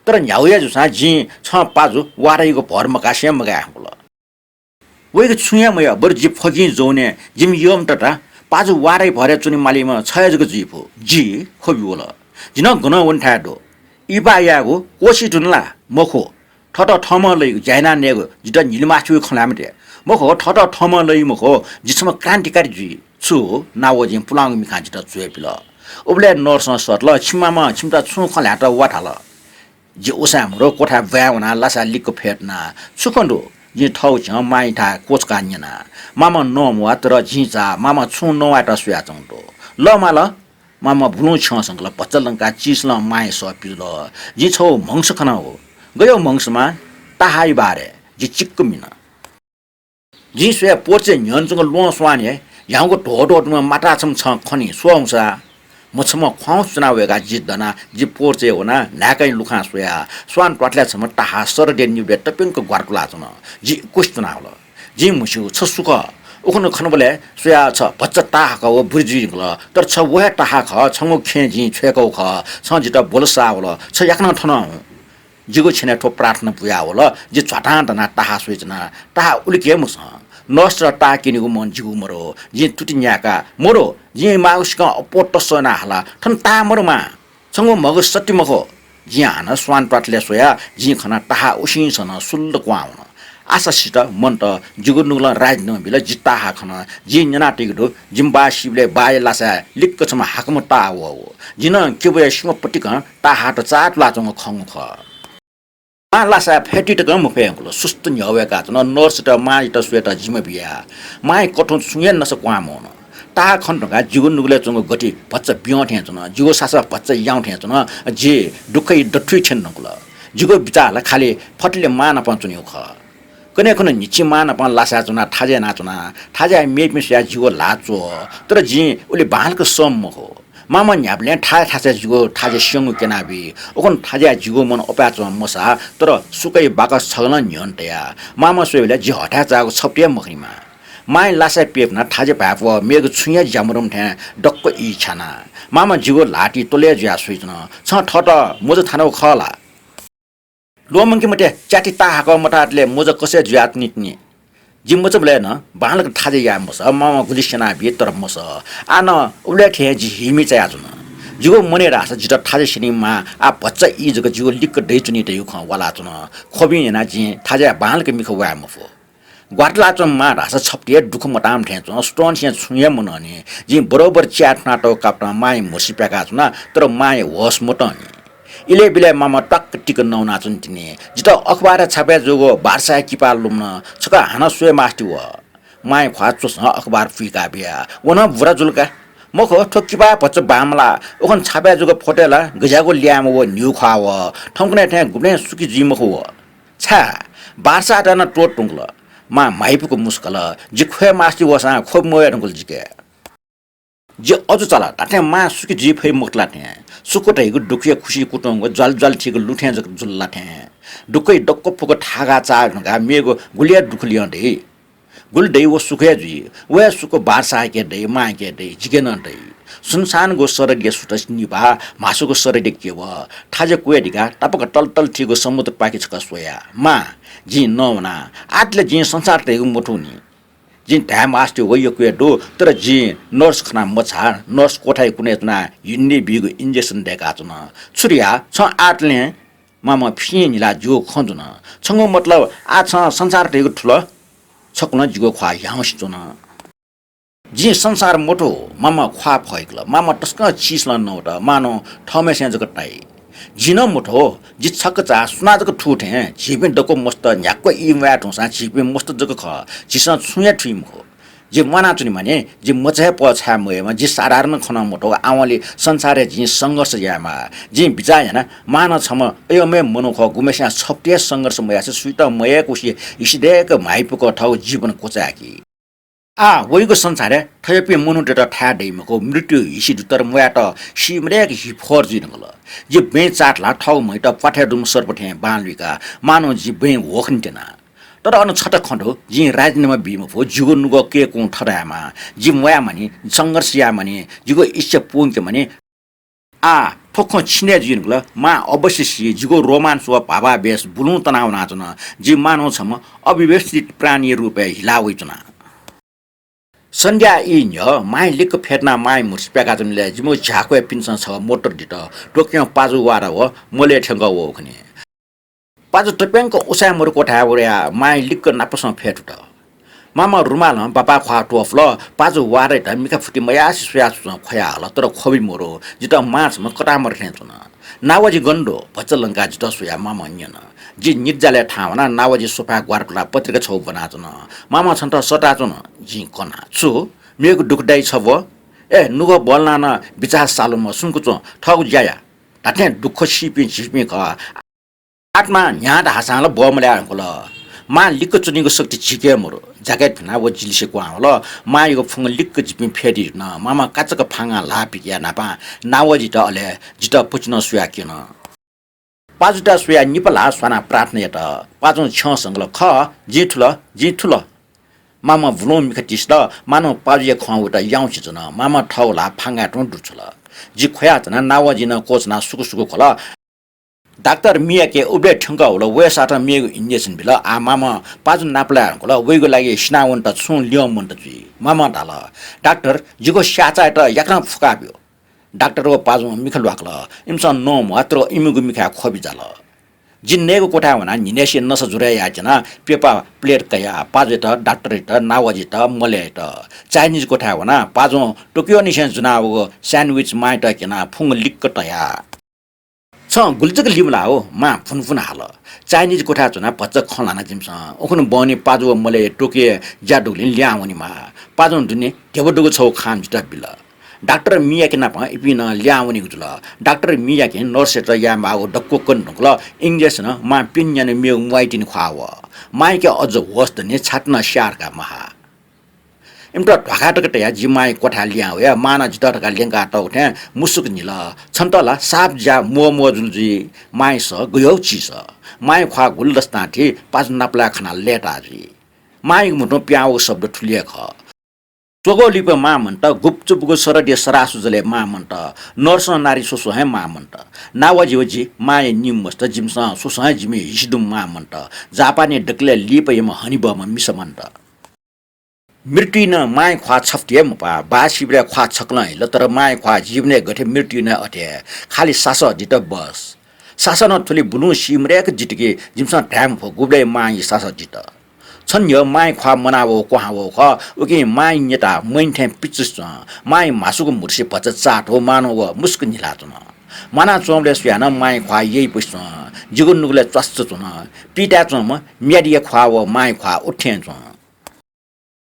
तर न्याउया जुसा जी छ पाजु वाराइको भर मकासे मगा होला वेको छुया मया बर जी फगी जोने जिम यम टटा पाजु वाराइ भरे चुनि मालिमा छयजको जीव जी खोबि होला जिन गन वन्ठाडो इबा यागो कोसी टुनला मखो ठट ठम लइ जाइना नेगो जित निलमाछु खलामटे मखो ठट ठम लइ मखो जिसम क्रान्तिकारी जी छु नाव जिम पुलाङ मिखा जित जुएपिल उबले नर्स सटल छिमामा छिमटा छु खलाटा वाठाल जे ओसाम्रो कोठा भ्याउना लासा लिकको फेट्ना सुखन्डो जी ठौ छ माइठा कोच कान्यना मामा नमवा तर झिचा मामा छु नवाटा सुया चंटो ल माल मामा भुलु छ संगला पचलंका चिसल माइ सपिल जी छौ मंस खना हो गयो मंसमा ताहाइ बारे जी चिक्क मिना जी सुया पोचे न्यनसँग लो स्वाने याउको ढोढोडमा माटा छम छ खनी सोंसा मछम ख्वाउ चुनावेगा जिद्दना जी पोर्चे होना नाकै लुखा सोया स्वान टट्ल्या छम ताहा सर दे न्युबे टपिङको ग्वारकुला छम जी कुस्तना होला जी मुसु छ सुख उखन खनबले सोया छ बच्चा ताहा हो बुर्जी गल तर छ वहे ताहा ख छंगो खे जी छेको ख छ जित बोलसा होला छ याक्न ठन जिगो छिने ठो प्रार्थना पुया होला जी छटा तना ताहा सोइचना ताहा उलिके मुस नष्ट टाकिनेको मन जिउ मरो जी तुटिन्याका मरो जी माउसका पोट सना हला ठन ता मरोमा छंगो मग सत्य मखो जी हान स्वान पाटले सोया जी खना ताहा उसिन सन सुल्ल क्वाउन आशासित मन त जुगुनुला राज न बिल जिता हा खना जी न्याना टिगडो जिम्बा शिवले बाय लासा लिक्क छमा हाकम ता हो जिन केबे सिंह पटिक ता हाट चाट लाचंग खंग ख लासा फेटी त गम फेंगलो सुस्त न्यावेका न नर्स त माइ त स्वेट जिम बिया माइ कठो सुयन नस क्वामोन ता खण्डका जीवन नुगले चंग गति बच्चा बिया थे न जिगो सासा बच्चा याउ थे न जे दुखै डठुइ छन नकुल जिगो बिचाला खाली फटले मान पञ्चुनि ख कने कने निची मान पन लासा चुना थाजे नाचुना थाजे मेपमिया जिगो लाचो तर जी उले बालको सम हो मामा न्याबले थासे जिगो थाजे सिंग केनाबी ओकन थाजे जिगो मन अपाच मसा तर सुकै बाकस छगन न्यन्टया मामा सोइले जि हटा जाको छप्टिया मखरीमा माइ लासा पेपना थाजे पाप मेग छुया जामरम थे डक्क इ छाना मामा जिगो लाटी तोले ज्या सुइचन छ ठट मोज थानो खला लोमंकी मटे चाटी ताहाको मटाटले मोज कसे ज्यात निट्नी जिम्मो बले न बालक थाजे या मस मामा गुलिसना बि तर मस आन उले थे जि हिमी चाहिँ आजुन जिगो मने रास जित थाजे सिनिमा आ बच्चा इ जग जिगो लिक दै चुनि दै ख वाला चुन खोबि ना जि थाजे बालक मिखो वा मफो ग्वाटला चम मा रास छप्टिए दुख मटाम थे चुन स्टोन से छुये मनने जि बरोबर च्याट नाटो काप्टा माइ मोसी पेका चुन तर माइ होस मोटनी इले बिले मामा टक टिक नौना चुन्टिने जित अखबार छापे जोगो बारसा किपा लुम्न छका हाना सुए मास्टी व माइ ख्वाचो स अखबार फिका बिया वन बुरा जुलका मखो ठोकिपा पच बामला ओखन छापे जोगो फोटेला गजागो ल्याम व न्यू खा व ठंकने थे गुने सुकी जी मखो व छा बारसा टाना टोट टुंगल मा माइपुको मुस्कल जि ख्वे मास्टी वसा खोब मोय रंगल जिके जे अझ चला ताते मा सुकी जी फै मुक्ला थे सुकोटैको दुखिया खुशी कुटंग जल जल ठीक लुठ्या जक जुल्ला थे दुकै डक्क फुको ठागा चागा मेगो गुलिया दुखलिया दे गुल दे वो सुखे जी वे सुको बारसा के दे मा के दे जिगेन दे सुनसान गो सरगे सुटस निभा मासुको सरगे के व थाजे कुएडिगा टपक टल टल ठीको समुद्र पाके छक सोया मा जी नवना आटले जी संसार तेगु मोठुनी जिन टाइम आस्टे वयो कुएडो तर जी नर्स खना मछा नर्स कोठाइ कुने तना युन्ने बिगो इन्जेक्सन देका छन छुरिया छ आटले मामा फिनिला जो खन्जुन छंगो मतलब आ छ संसार तेगु ठुलो छकुन जिगो ख्वा याउस जुन जी संसार मोटो मामा ख्वा फैकल मामा टस्क चिसल नौट मानो ठमेसे जगटाइ जिन मुठो जि छक चा सुना जक ठुठे जिबे डको मस्त न्याक्को इवा ठोसा जिबे मस्त जक ख जिसा छुया ठिम हो जे मना चुनि माने जे मचे पछा मयमा जे साधारण खना मोटो आवले संसारे जि संघर्ष यामा जि बिचायना मान छम अयमे मनोख गुमेसा छप्टे संघर्ष मयासे सुइता मय कुसी इसिदेक माइपुको ठौ जीवन कोचाकी वहीको संसार थयपि मनुटेट ठा डेमको मृत्यु हिसी तर मुयाट सिमरेक हिफोर जिनगल जे बे चाटला ठौ मैट पठे दुम सर्पठे बालविका मानो जी बे होखन्टेना तर अनु छट खण्डो जी राजनीतिमा बिमफो जुगो नुगो के को ठरामा जी मुया माने संघर्षया माने जुगो इच्छा पुङ्के माने ठोक्खो छिने जिनगल मा अवश्य सि जुगो रोमान्स वा भावावेश बुलु तनाव नाचन जी मानव छम अविव्यवस्थित प्राणी रूपे हिलावैचना संध्या इन माइ लिक फेर्ना माइ मुर्स प्याकाजमले जिमो झाको पिन्सन छ मोटर दिट टोक्यो पाजु वारा हो मोले ठंग हो खने पाजु टप्याङको उसाय मुर कोठा वया माइ लिक नापस फेटुट मामा रुमाल बापा ख्वा टोफ ल पाजु वारे त मिका फुटी मया सुया खया हल तर खोबी मोरो जित माछ म कटा मर खेचुन नावजी गण्डो भचलंका जित सुया मामा न्यन जी निजाले ठावना नावजी सोफा ग्वारपला पत्रिका छौ बनाचन मामा छन्त सटाचन जी कना छु मेको दुखदाई छ व ए नुगो बोल्ना न विचार सालुम सुनको ठगु ज्याया ताथे दुख सिपि क आत्मा न्याद हासाल बमल्या कोल मा लिक्क चुनीको शक्ति छिके मोरो ज्याकेट फना व जिलिसेको आउल मा यो फुङ लिक्क जिपि फेरि न मामा काचक फाङा लापिया नापा नावजी त अले जित पुच्न सुया किन पाजुटा सुया निपला स्वाना प्रार्थना यत पाजु छ संगल ख जी ठुल मामा भ्लो मिखटिस ल मानो पाजिए खौटा याउँछ जन मामा ठौला फाङा टु दुछल जी खया जना नावजी न कोचना सुकु खोला डाक्टर मिया के उबे ठंगा होला वेसाटा मिएको इन्जेक्सन बिल मामा पाजु नापला होला वेगो लागि स्नावन त छु लियम मन त जी मामा डाल डाक्टर जिको स्याचा त याक्रा फुकाब्यो डाक्टर व पाजु मिखल वाक्ल इमसन नो मात्र इमुगु मिखा खोबि जाल जिन्नेको कोठा हुना निनेसे नस जुराय आजना पेपा प्लेट कया पाजे त डाक्टर त नावजी त मले त चाइनिज कोठा हुना पाजु टोकियो निसेन जुनाव स्यान्डविच माइट केना फुङ लिक्क तया छ गुल्जक लिमला हो मा फुनफुन हाल चाइनिज कोठा चुना पच्च खलाना जिमस ओखन बनी पाजु मले टोकिए ज्याडुलिन ल्याउनी मा पाजु दुने देवडुगो छौ खाम जिता बिल डाक्टर मिया के नापा इपिन ल्याउनी गुजुल डाक्टर मिया के नर्स त या मागो डक्को कन ढुकल इंजेक्सन मा पिन्यान मेउ मुइटिन खाव माइ के अझ होस् दने छाट्न स्यारका महा इमटा ढकाटक या जिमाइ कोठा ल्याउ या माना जितरका लेंगा त उठे मुसुक निल छन्तला साप ज्या मो जुलजी माइ स गयो चिस माइ खा गुलदस्ता थि पाज नापला खना लेटा जी माइ मुटो प्याउ शब्द ठुलिए ख चोगो लिप मा मन्त गुपचुपको सरडिय सरासुजले मा मन्त नर्स नारी सोसो हे मा मन्त नावजीवजी माय निमस्त जिमस सोसो हे जिमि हिसदुम मा मन्त जापानी डक्ले लिप यम हनिबम मिस मन्त मृत्यु न माय ख्वा छफ्टे मपा बासिब्रे ख्वा छक्ल ल तर माय ख्वा जीवने गठे मृत्यु न अटे खाली सास जित बस सास न थुली बुनु सिमरेक जितके जिमस ढ्याम फो गुब्ले माय सास जित छन् यो माय ख्वा मनावो कोहावो ख उकि माय नेता मैन्थे पिचस माय मासुको मुर्से पच चाट हो मानव मुस्क निलाचन माना चोमले सुयान माय ख्वा यही पुस जिगुन नुगले चस्च चुन पिटा चोम म्याडिया ख्वावो माय ख्वा उठ्यान चो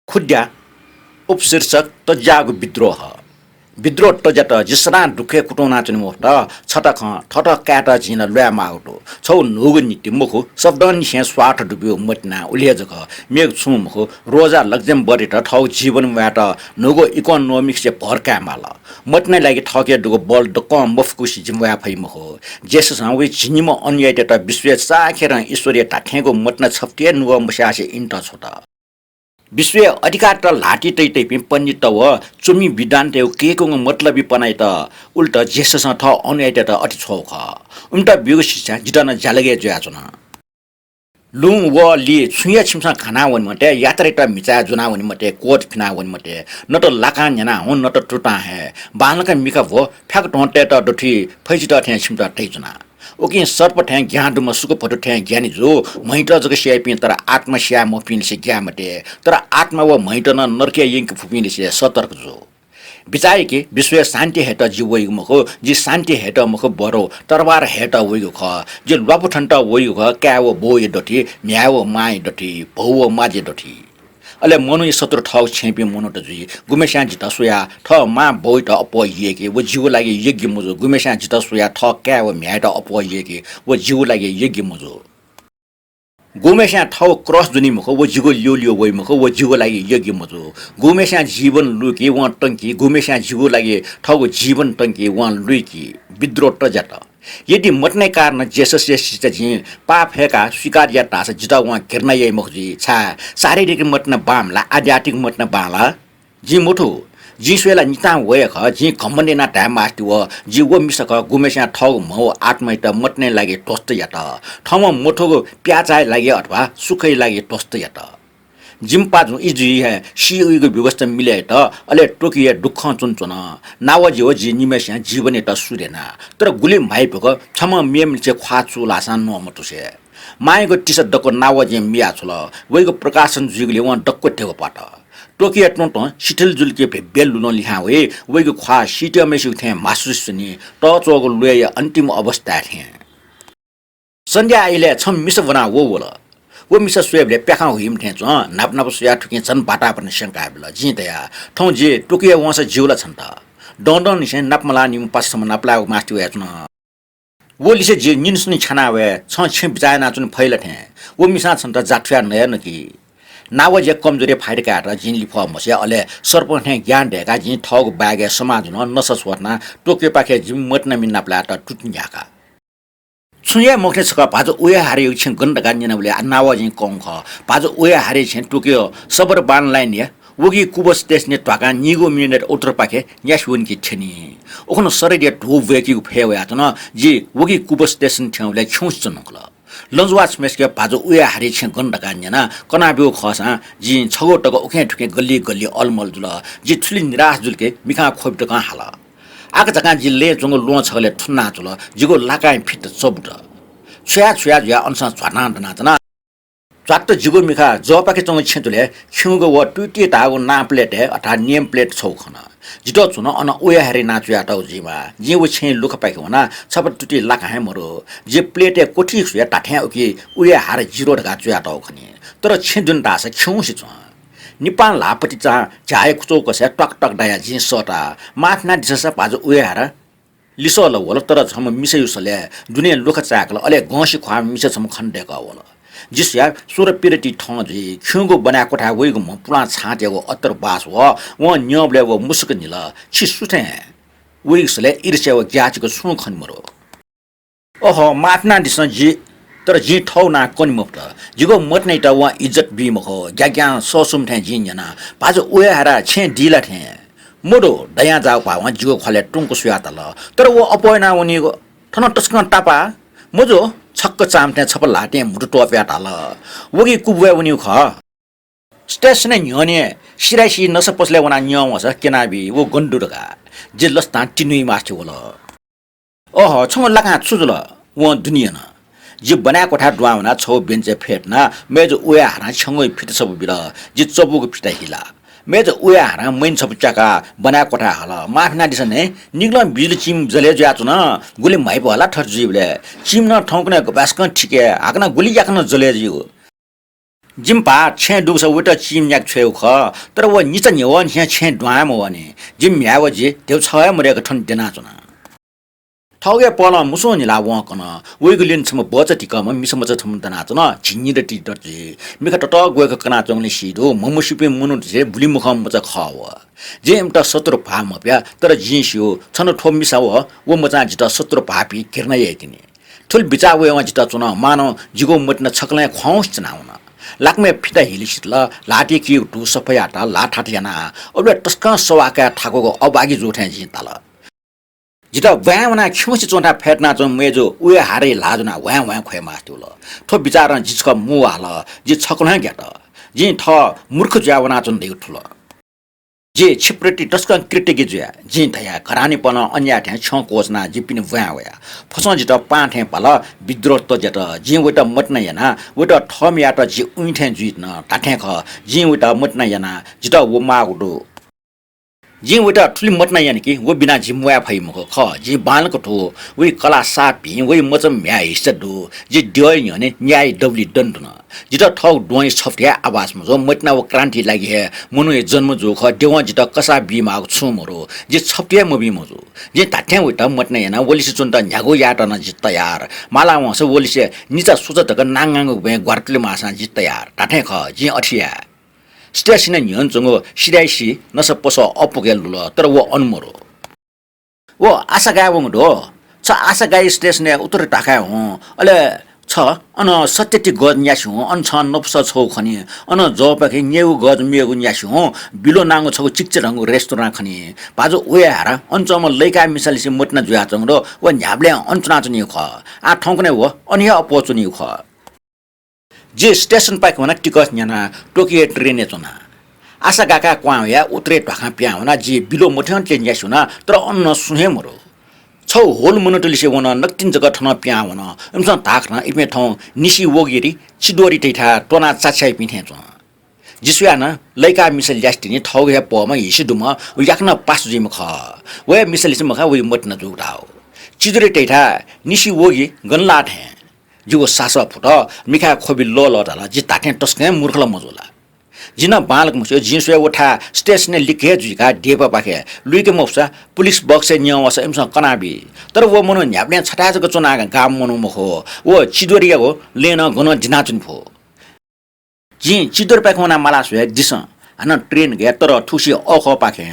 खुड्या उपशीर्षक तजागु विद्रोह तजट जिसरा दुखे कुटोना चुनमो त छटख ठट काटा जिन ल्या माउटो छौ नुगु निति मुखु शब्दन छे स्वार्थ डुब्यो मटना उलेजक मेग छु मुखु रोजा लग्जम बढी त ठौ जीवन म्याट नुगु इकोनोमिक्स से भरका माल मटनै लागि ठके दुगु बल द कम मफकुसी जिम्वा फै मुखु जेससँग वे जिनिम अन्याय त विश्व साखेर ईश्वरीय टाठेको मटना छप्टिए नुगु मसासे इन्ट छोटा विश्व अधिकार त लाटी तै पण्डित व चुमी विधान ते केको मतलबी पनाइ त उल्टा जेससँग ठ अन्याय त अति छौ ख उम्टा बिगु शिक्षा जिटन जालगे ज्याचन लुङ व लि छुया छिमसा खाना वन मते यात्रा त मिचा जुना वन मते कोट फिना वन मते न त लाका न्याना हो न त टुटा है बालका मिका व फ्याक टोटे त डठी फैजित थे छिमता तै जुना ओके सर्प ठ्याङ ग्याडुम सुको पटो ठ्याङ ज्ञानी जो मैट जग स्यापि तर आत्मा स्या म पिन से ग्या मटे तर आत्मा व मैट न नरके यंक फुपिन से सतर्क जो बिचाइ के विश्व शान्ति हेट जीवइ मखो जी शान्ति हेट मखो बरो तरबार हेट वइगो ख जे लपठन्ट वइगो ख क्याव बोय डठी म्याव माइ डठी भौ माजे डठी अले मनु सत्र ठौ छेपि मनु त जुइ गुमेशा जित सोया ठ मा बोइ त अपये के व जीव लागि यज्ञ मुजो गुमेशा जित सोया ठ क्या व म्या त अपये के व जीव लागि यज्ञ मुजो गोमेशा ठाउँ क्रस जुनी मुख वो जिगो लियो वइ मुख वो जिगो लागि यज्ञ मजो गोमेशा जीवन लुकी वा टंकी गोमेशा जिगो लागि ठाउँको जीवन टंकी वा लुकी विद्रोह टजट यदि मट्ने कारण जेसस झि पाप हेका स्वीकार या तास जिता वा किर्ना यै मुखजी छा शारीरिक मट्न बामला आध्यात्मिक मट्न बाला जी मुठो जी सुएला निता वय ख जी घमण्डे ना टाइम मास्ति व जी वो मिसक गुमेस्या ठौ मौ आत्मै त मट्ने लागि टोस्त या त ठौमा मोठोको प्याचाइ लागि अथवा सुखै लागि टोस्त या त जिम्पाजु इजु हे सिउको व्यवस्था मिले त अले टोकिए दुख चुनचुन नावजी हो जी निमेस्या जीवने त सुरेना तर गुले भाइपक छम मेमचे ख्वाचु लासान न मटुसे माएको टिसत डको नावजी मिया छल वइको प्रकाशन जुगले व डक्को टेको पाट टोकिया टोटो सिठल जुल्के बेल लुन लिखा वे वइको ख्वा सिटिया मेसु थे मासुसनी टचोको लुय अन्तिम अवस्था थे संध्या आइले छम मिस बना वो मिस स्वेबले प्याखा हिम थे च नाप नाप सुया ठुके छन बाटा पनि शंका बेल जितया ठौ जे टोकिया वंश जिउला छन् त डन्डन निसे नापमला निम पाससम नापला मास्ति वे छन वो लिसे जे निन्सनि छना वे छ छ बिचाना चुन फैल थे वो मिसा छन् त जाठ्या नयन कि नावजे कमजोरी फाइट काट जिन लिफा मसे अले सर्पने ज्ञान ढेका जिन ठग बागे समाज न नसस्वरना टोके पाखे जिम मटन मिन्ना प्लाट टुट्न्याका छुया मखे छका पाजो उया हारे छिन गन्ड गान्यन बले नावजे कङ ख पाजो उया हारे छिन टोक्यो सबर बान लाइन या वगी कुबस देशने टका निगो मिनेट उत्तर पाखे यासुन कि छनी ओखन सरेडिया ढो वेकी फेवा त न जी वगी कुबस देशन थ्याउले छुस चनकल लंजवास मेसके पाजो उया हारे छ गन्ड गान्यना कनाबियो खसा जी छगो टको उखे ठुके गल्ली गल्ली अलमल जुल जी ठुली निराश जुलके मिखा खोप टका हाला आका जका जिल्ले जंग लो छले ठुन्ना जुल जिगो लाकाइ फिट चबुट छ्या छ्या या अनसा छना तना चाट जिगो मिखा जपाके चंग छेतुले खिउगो व टुटी तागो ना प्लेट अथा नेम प्लेट छौ खना जितो छुन अन उया हारे नाचुया टाउ जिमा जे व छे लुक पाके वना छप टुटी लाका हे मरो जे प्लेट कोठी सुया टाठ्या उकि उया हारे जिरो ढका चुया टाउ खनि तर छेदुन तास खिउसि छ निपाल लापति चा चाहे कुचो कसे टक टक डाया जि सटा माथना दिससा पाजो उया हारा लिसो ल वल तर छम मिसे युसले दुनिया लुक चाकल अले गसी ख्वा मिसे छम खण्डेका वल जिसया सुर पिरटी ठजी खिउगो बना कोठा वइगो म पुरा छाटेको अत्तर बास व न्यबले व मुसक निल छिसुथे वइसले इर्ष्या व ग्याचको सु खनमरो ओहो माफना दिस जी तर जी ठौ ना कोन मुफ्त जिगो मटनै त व इज्जत बि मखो ग्याग्या ससुम थे जिन्जना पाजो ओया हारा छे दिला थे मोडो दया जाउ पा व जिगो खले टुङको सुया तल तर व अपयना वनिगो ठन टस्कन टापा मोजो छक्क चामटे छपल लाटे मुटु टोप्या टाल वगी कुबवे उनी ख स्टेशन न्यने सिरासी नसपसले वना न्यम हस केनाबी वो गन्डुरगा जिल्लस्ता टिनुई माथि वल ओह छम लका छुजुल व दुनिया न जि बना कोठा दुवाउना छौ बेन्चे फेटना मेज उया हारा छंगै फिट सब बिल जि चबुको फिटा हिला मेज उया हारा मैन सब चका बना कोठा हल माफना दिसने निग्ल बिजुली चिम जले जाचु न गुली माइ होला ठर जीवले चिम न ठौकने बास्कन ठिके हाकन गुली याकन जले जिउ जिम्पा छे दुस वटा चिम याक छेउ ख तर व निच नेवन छे द्वाम वने जिम याव जे देउ छय मरेको ठन देना चुना ठौगे पल मुसो निला वकन वइगु लिन छम बच टिकम मिसम च छम तना चुना झिन्नी र टिटर जे मिख टट गएको कना चंगले सिदो ममुसिपे मुनु जे बुली मुखम मच खाव जे एमटा 17 भा मप्या तर जिसियो छन ठोम मिसाव व मचा जित 17 भापी किर्न यतिनी ठुल बिचा व जित चुना मानो जिगो मटन छकले खौस चनाउन लाकमे फिटा हिलिसितल लाटी कि टु सफयाटा लाठाटियाना अब टस्का सवाका ठाकोको अबागी जोठे जिताल जिता व्यावना खिमसी चोटा फेट्ना चो मेजो उया हारे लाजुना व्या खोय मास्टुल ठो विचार जिसका मुवाल जि छकल ग्याट जि ठ मूर्ख ज्यावना चोन देउ ठुल जे छिप्रटी टस्का क्रिटिक ज्या जि थया घरानी पन अन्या ठ्या छ कोजना जि पिन व्या फस जित पाठे पल विद्रोह त जट जि वटा मटना याना वटा ठम याट जि उइठे जुइत न टाठे ख जि वटा मटना याना जित वमा गुडो जी वेटा ठुली मटना यानी कि वो बिना जिम्वा फै मको ख जी बाल को ठो वे कला सापी वे मचम म्या हिस्सा दो जी ड्योय यने न्याय डब्ली दन्ट न जिता ठौ डोय छफ्टिया आवाज म जो मटना वो क्रान्ति लागि हे मनु जन्म जो ख देवा जिता कसा बिमा छु मरो जी छफ्टिया म बि मजो जे ताठ्या वेटा मटना याना वलिसे चुन्ता न्यागो याट न जि तयार माला वस वलिसे निचा सुज तक नांगांग बे ग्वार्टले मासा जि तयार ताठ्या ख जी अठिया स्टेशन न्यन चंगो सिराइसी नस पस अपुगेल ल तर वो अनमरो वो आशा गावङ दो छ आशा गाई स्टेशन उत्तर टाका हो अले छ अन सत्यति गज न्यासु अन छ नपस छौ खनि अन जपके न्यउ गज मेगु न्यासु बिलो नांगो छौ चिक्च रंगो रेस्टोरेन्ट खनि बाजु उया हारा अनचम लैका मिसलिसे मोटना जुया चंग दो व न्याब्ले अनचना चनि ख आ ठौकने हो अनि अपोचनि ख जे स्टेशन पाइक वना टिकट न्याना टोकियो ट्रेन चना आशा गाका क्वाया उतरे ढका प्या वना जे बिलो मोठन के न्यासुना तर अन्न सुहे मरो छौ होल मनटलिसे वना नक्तिन जगह ठन प्या वना एमसा ताखना इमे ठौ निसी वगिरी चिडोरी टेठा टोना चाछाइ पिथे छ जिसुयाना लैका मिसल जास्टिनी ठौ हे पमा हिसिदुमा याक्न पास जिम ख वे मिसलिसे मखा वे मटन जुडाउ चिडोरी टेठा निसी वगी गनला थे जो सासा फुट मिखा खोबी लो लो डाला जि ताके टस्के मूर्खला मजोला जिना बालक मुसे जिसुया उठा स्टेशन लिखे जुका डेपा पाखे लुइके मोफसा पुलिस बक्स न्यावस एमसा कनाबी तर वो मनो न्याप्ने छटाजको चुना गाम मनो मखो वो चिदोरिया हो लेन गन जिना चुनफो जि चिदोर पाखोना माला सुया दिस हन ट्रेन गे तर ठुसी अख पाखे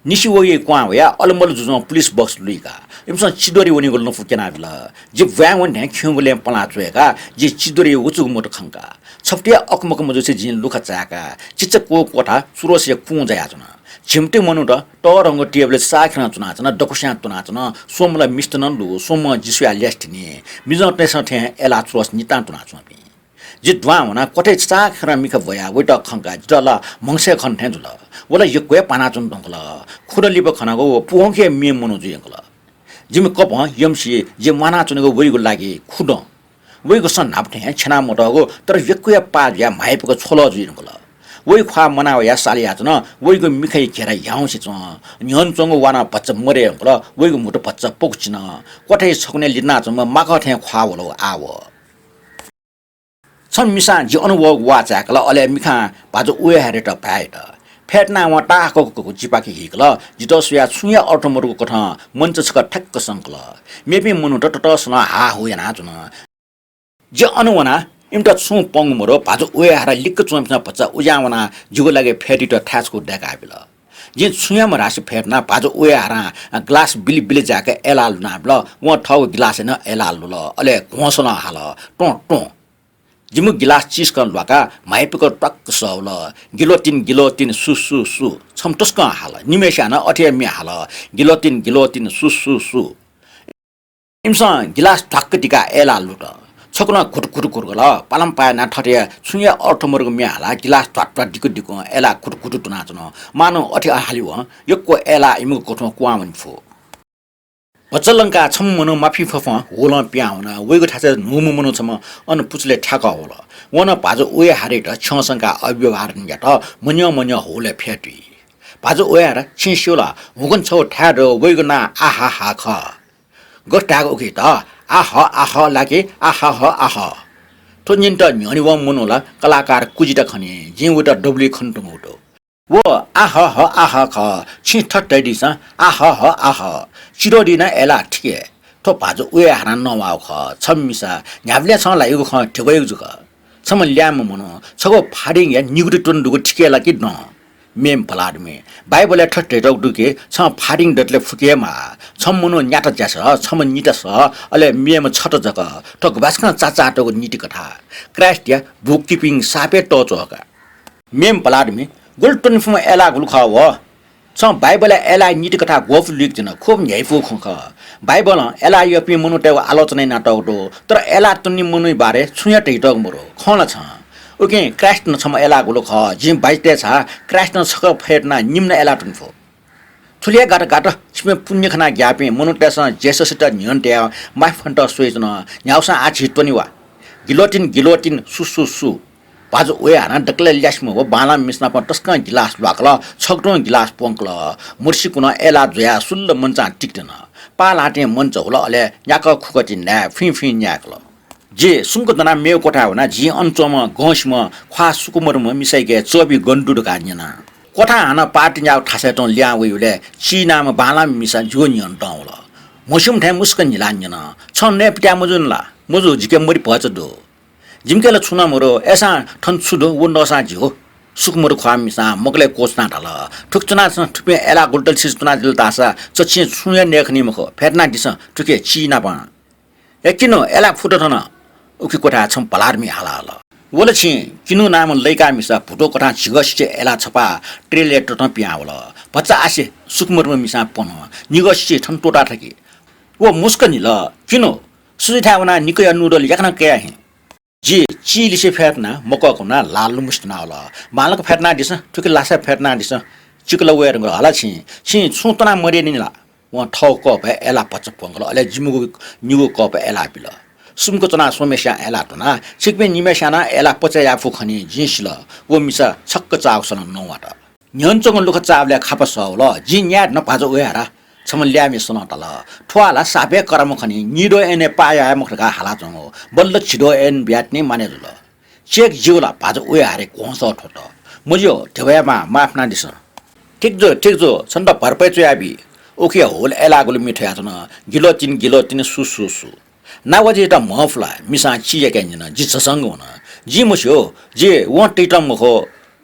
निसी वो ये क्वा या अलमल जुजो पुलिस बक्स लुइका एमसा चिदोरी वनि गल्न फुकेना बिल जे व्याङ वन ढ्या ख्युगले पला चुएका जे चिदोरी उचुक मोटो खंका छफ्टिया अकमक मजोसे जिन लुखा चाका चिच्च को कोठा सुरोसे कु जाया जना छिमटे मनु त टरंग टेबल साखना चुना जना डकुस्या तुना जना सोमला मिस्तन लु सोम जिसुया ल्यास्टिनी मिजटने सथे एला चुरस निता तुना चुपी जे द्वा वना कोठे चाखरा मिख भया वेट खंका जला मंसे खन्थे जुल वला यक्वे पाना चुन दंगला खुडलिब खनागो पुहके मे मनु जुयंगला जिम कप यमसी जे माना चुनेगो वइगो लागि खुड वइगो सन नाप्थे छना मोटगो तर यक्वे पाया माइपको छोलो जुयंगला वइ खा मनाव या सालिया चन वइगो मिखै घेरा याउसी च न्यन चंगो वाना पच्च मरे अंगला वइगो मुटो पच्च पोक्चिन कोठे छकुने लिना चम माखथे खा वलो आव छम मिसा जे अनुभव वाचा कला अले मिखा बाजु उए हेरेट पाएट फेटना व टाको जिपाकी हिकल जितसुया छुया अटोमरको कथा मञ्च छक ठक्क संकल मेपे मनु टटसन हा हो याना जुन जे अनुवना इमटा छु पंग मरो बाजु उए हारा लिक्क चुम्पना पच्चा उजावना जुगो लागे फेटिट थासको डेकाबिल जे छुया म राशि फेटना बाजु उए हारा ग्लास बिली बिली जाके एलाल नाबल व ठौ ग्लास न एलाल ल अले घोसला हाल टो टो जिमु गिलास चिस्कन लका माइपको टक्क सौल गिलोटिन सु सु सु छमटस्क हाल निमेशा न अठे मे हाल गिलोटिन सु सु सु इमसा गिलास ठक्क टिका एला लुट छकुना खुट गल पालम पाया ना ठटे छुया अर्थमरको मे हाला गिलास ठट्ट डिको एला खुट टुना चन मानो अठे हालियो यक्को एला इमु कोठो क्वा वनफो पचलंका छम मनो माफी फफ होल प्याउन वइगो ठासे नुमु मनो छम अन पुचले ठ्याक होल वन भाजो उए हारेट छसंका अव्यवहार न्याट मन्य होले फेटी भाजो उएर छिस्योला हुगन छौ ठ्याड वइगो ना आहा हा ख गटागो के त आहा लागे आहा तो निन्ट न्यनि व मनोला कलाकार कुजिटा खने जिउटा डब्ली खन्टु मोटो वो आहा ख छि ठट्टै स आहा चिरोडिना एला ठिके तो भाजो उए हारा नवाउ ख छम्मिसा न्याब्ले छ लागेको ख ठेगै जुक छम ल्याम मनो छगो फाडिङ या निगुटी टुन्डुको ठिकेला कि न मेम पलाडमे बाइबल ठट्टै रौडुके छ फाडिङ डटले फुकेमा छम मनो न्याट ज्यास छम निटस अले मेम छट जक ठक बास्का चाचाटको नीति कथा क्राइस्ट या बुक किपिङ सापे टचोका मेम पलाडमे गोल्टन फम एला गुलखा व छ बाइबल एला नीति कथा गोफ लिक जन खूब न्याइफो खख बाइबल एला यपि मनुटे आलोचना नाटक दो तर एला तन्नी मनु बारे छुया टेटक मरो खन छ ओके क्राइस्ट न छम एला गुलो ख जिम बाइते छ क्राइस्ट न छक फेटना निम्न एला टन्फो छुलिया गाट छिमे पुण्य खना ग्यापे मनुटे स जेससित न्यन्टे माइ फन्ट सोइजन न्याउसा आ छिटनी वा गिलोटिन सु बाजु वे हाना डक्ले ल्यास्म हो बाला मिस्ना प टस्का गिलास लाकला छक्टो गिलास पंकल मुर्सी कुना एला जोया सुल्ल मन्चा टिक्दैन पालाटे मन्च होला अले याक खुकति न्या फि न्याकल जे सुनको तना मेउ कोठा हुना जी अञ्चमा गौसमा ख्वा सुकुमरमा मिसाइके चबी गन्डुड गान्यना कोठा हाना पार्टी जाउ ठासेटो ल्या उले चीनामा बाला मिसा जोनि अन्टाउला मौसम ठाइ मुस्कन लान्यना छ नेपट्या मजुनला मजु जिके मरि पचदो जिमकेला छुना मरो एसा ठन छुदो वन्डसा जिहो सुकुमर ख्वा मिसा मगले कोचना ढल ठुकचना ठुपे एला गुल्टल सिस्तना दिल तासा चछि छुया नेखनी मखो फेर्ना दिस ठुके चीना पा एकिनो एला फुटो थन उखि कोठा छम पलारमी हालाला वले छि किनु नाम लैका मिसा फुटो कोठा छिगस्य एला छपा ट्रेलेटर त पियावला बच्चा आसे सुकुमर मिसा पन निगस्य ठन टोटा ठकी वो मुस्कनी ल किनो सुजिथावना निकय नुडल याकना कया हे जी चिली से फेर्ना मकको ना लाल मुस्तना होला मालक फेर्ना दिस ठुके लासा फेर्ना दिस चिकला वेर ग हाला छि छुतना मरे निला व ठौ कप एला पच पंगल अले जिमुगु निगु कप एला पिल सुमको तना सोमेशा एला तना छिकबे निमेशाना एला पच याफु खनि जिसल वो मिसा छक्क चाउसन नौवाट न्यन्चंग लुख चावले खापस होला जि न्या न पाजो वेरा छमल्यामी सुनतल ठुवाला साबे करम खनि निडो एने पाया मुखका हाला जंगो बल्ल छिडो एन ब्याटनी माने जुल चेक जिउला पाजो वे हारे कोस ठोट मुजो देवयामा माफना दिस ठीक जो छन्द भरपै चयाबी ओके होल एलागुल मिठया जन गिलोटिन सुसुसु नावजे त मफला मिसा चिया केन जि ससंग हुन जि मुस्यो जे व टिटम मखो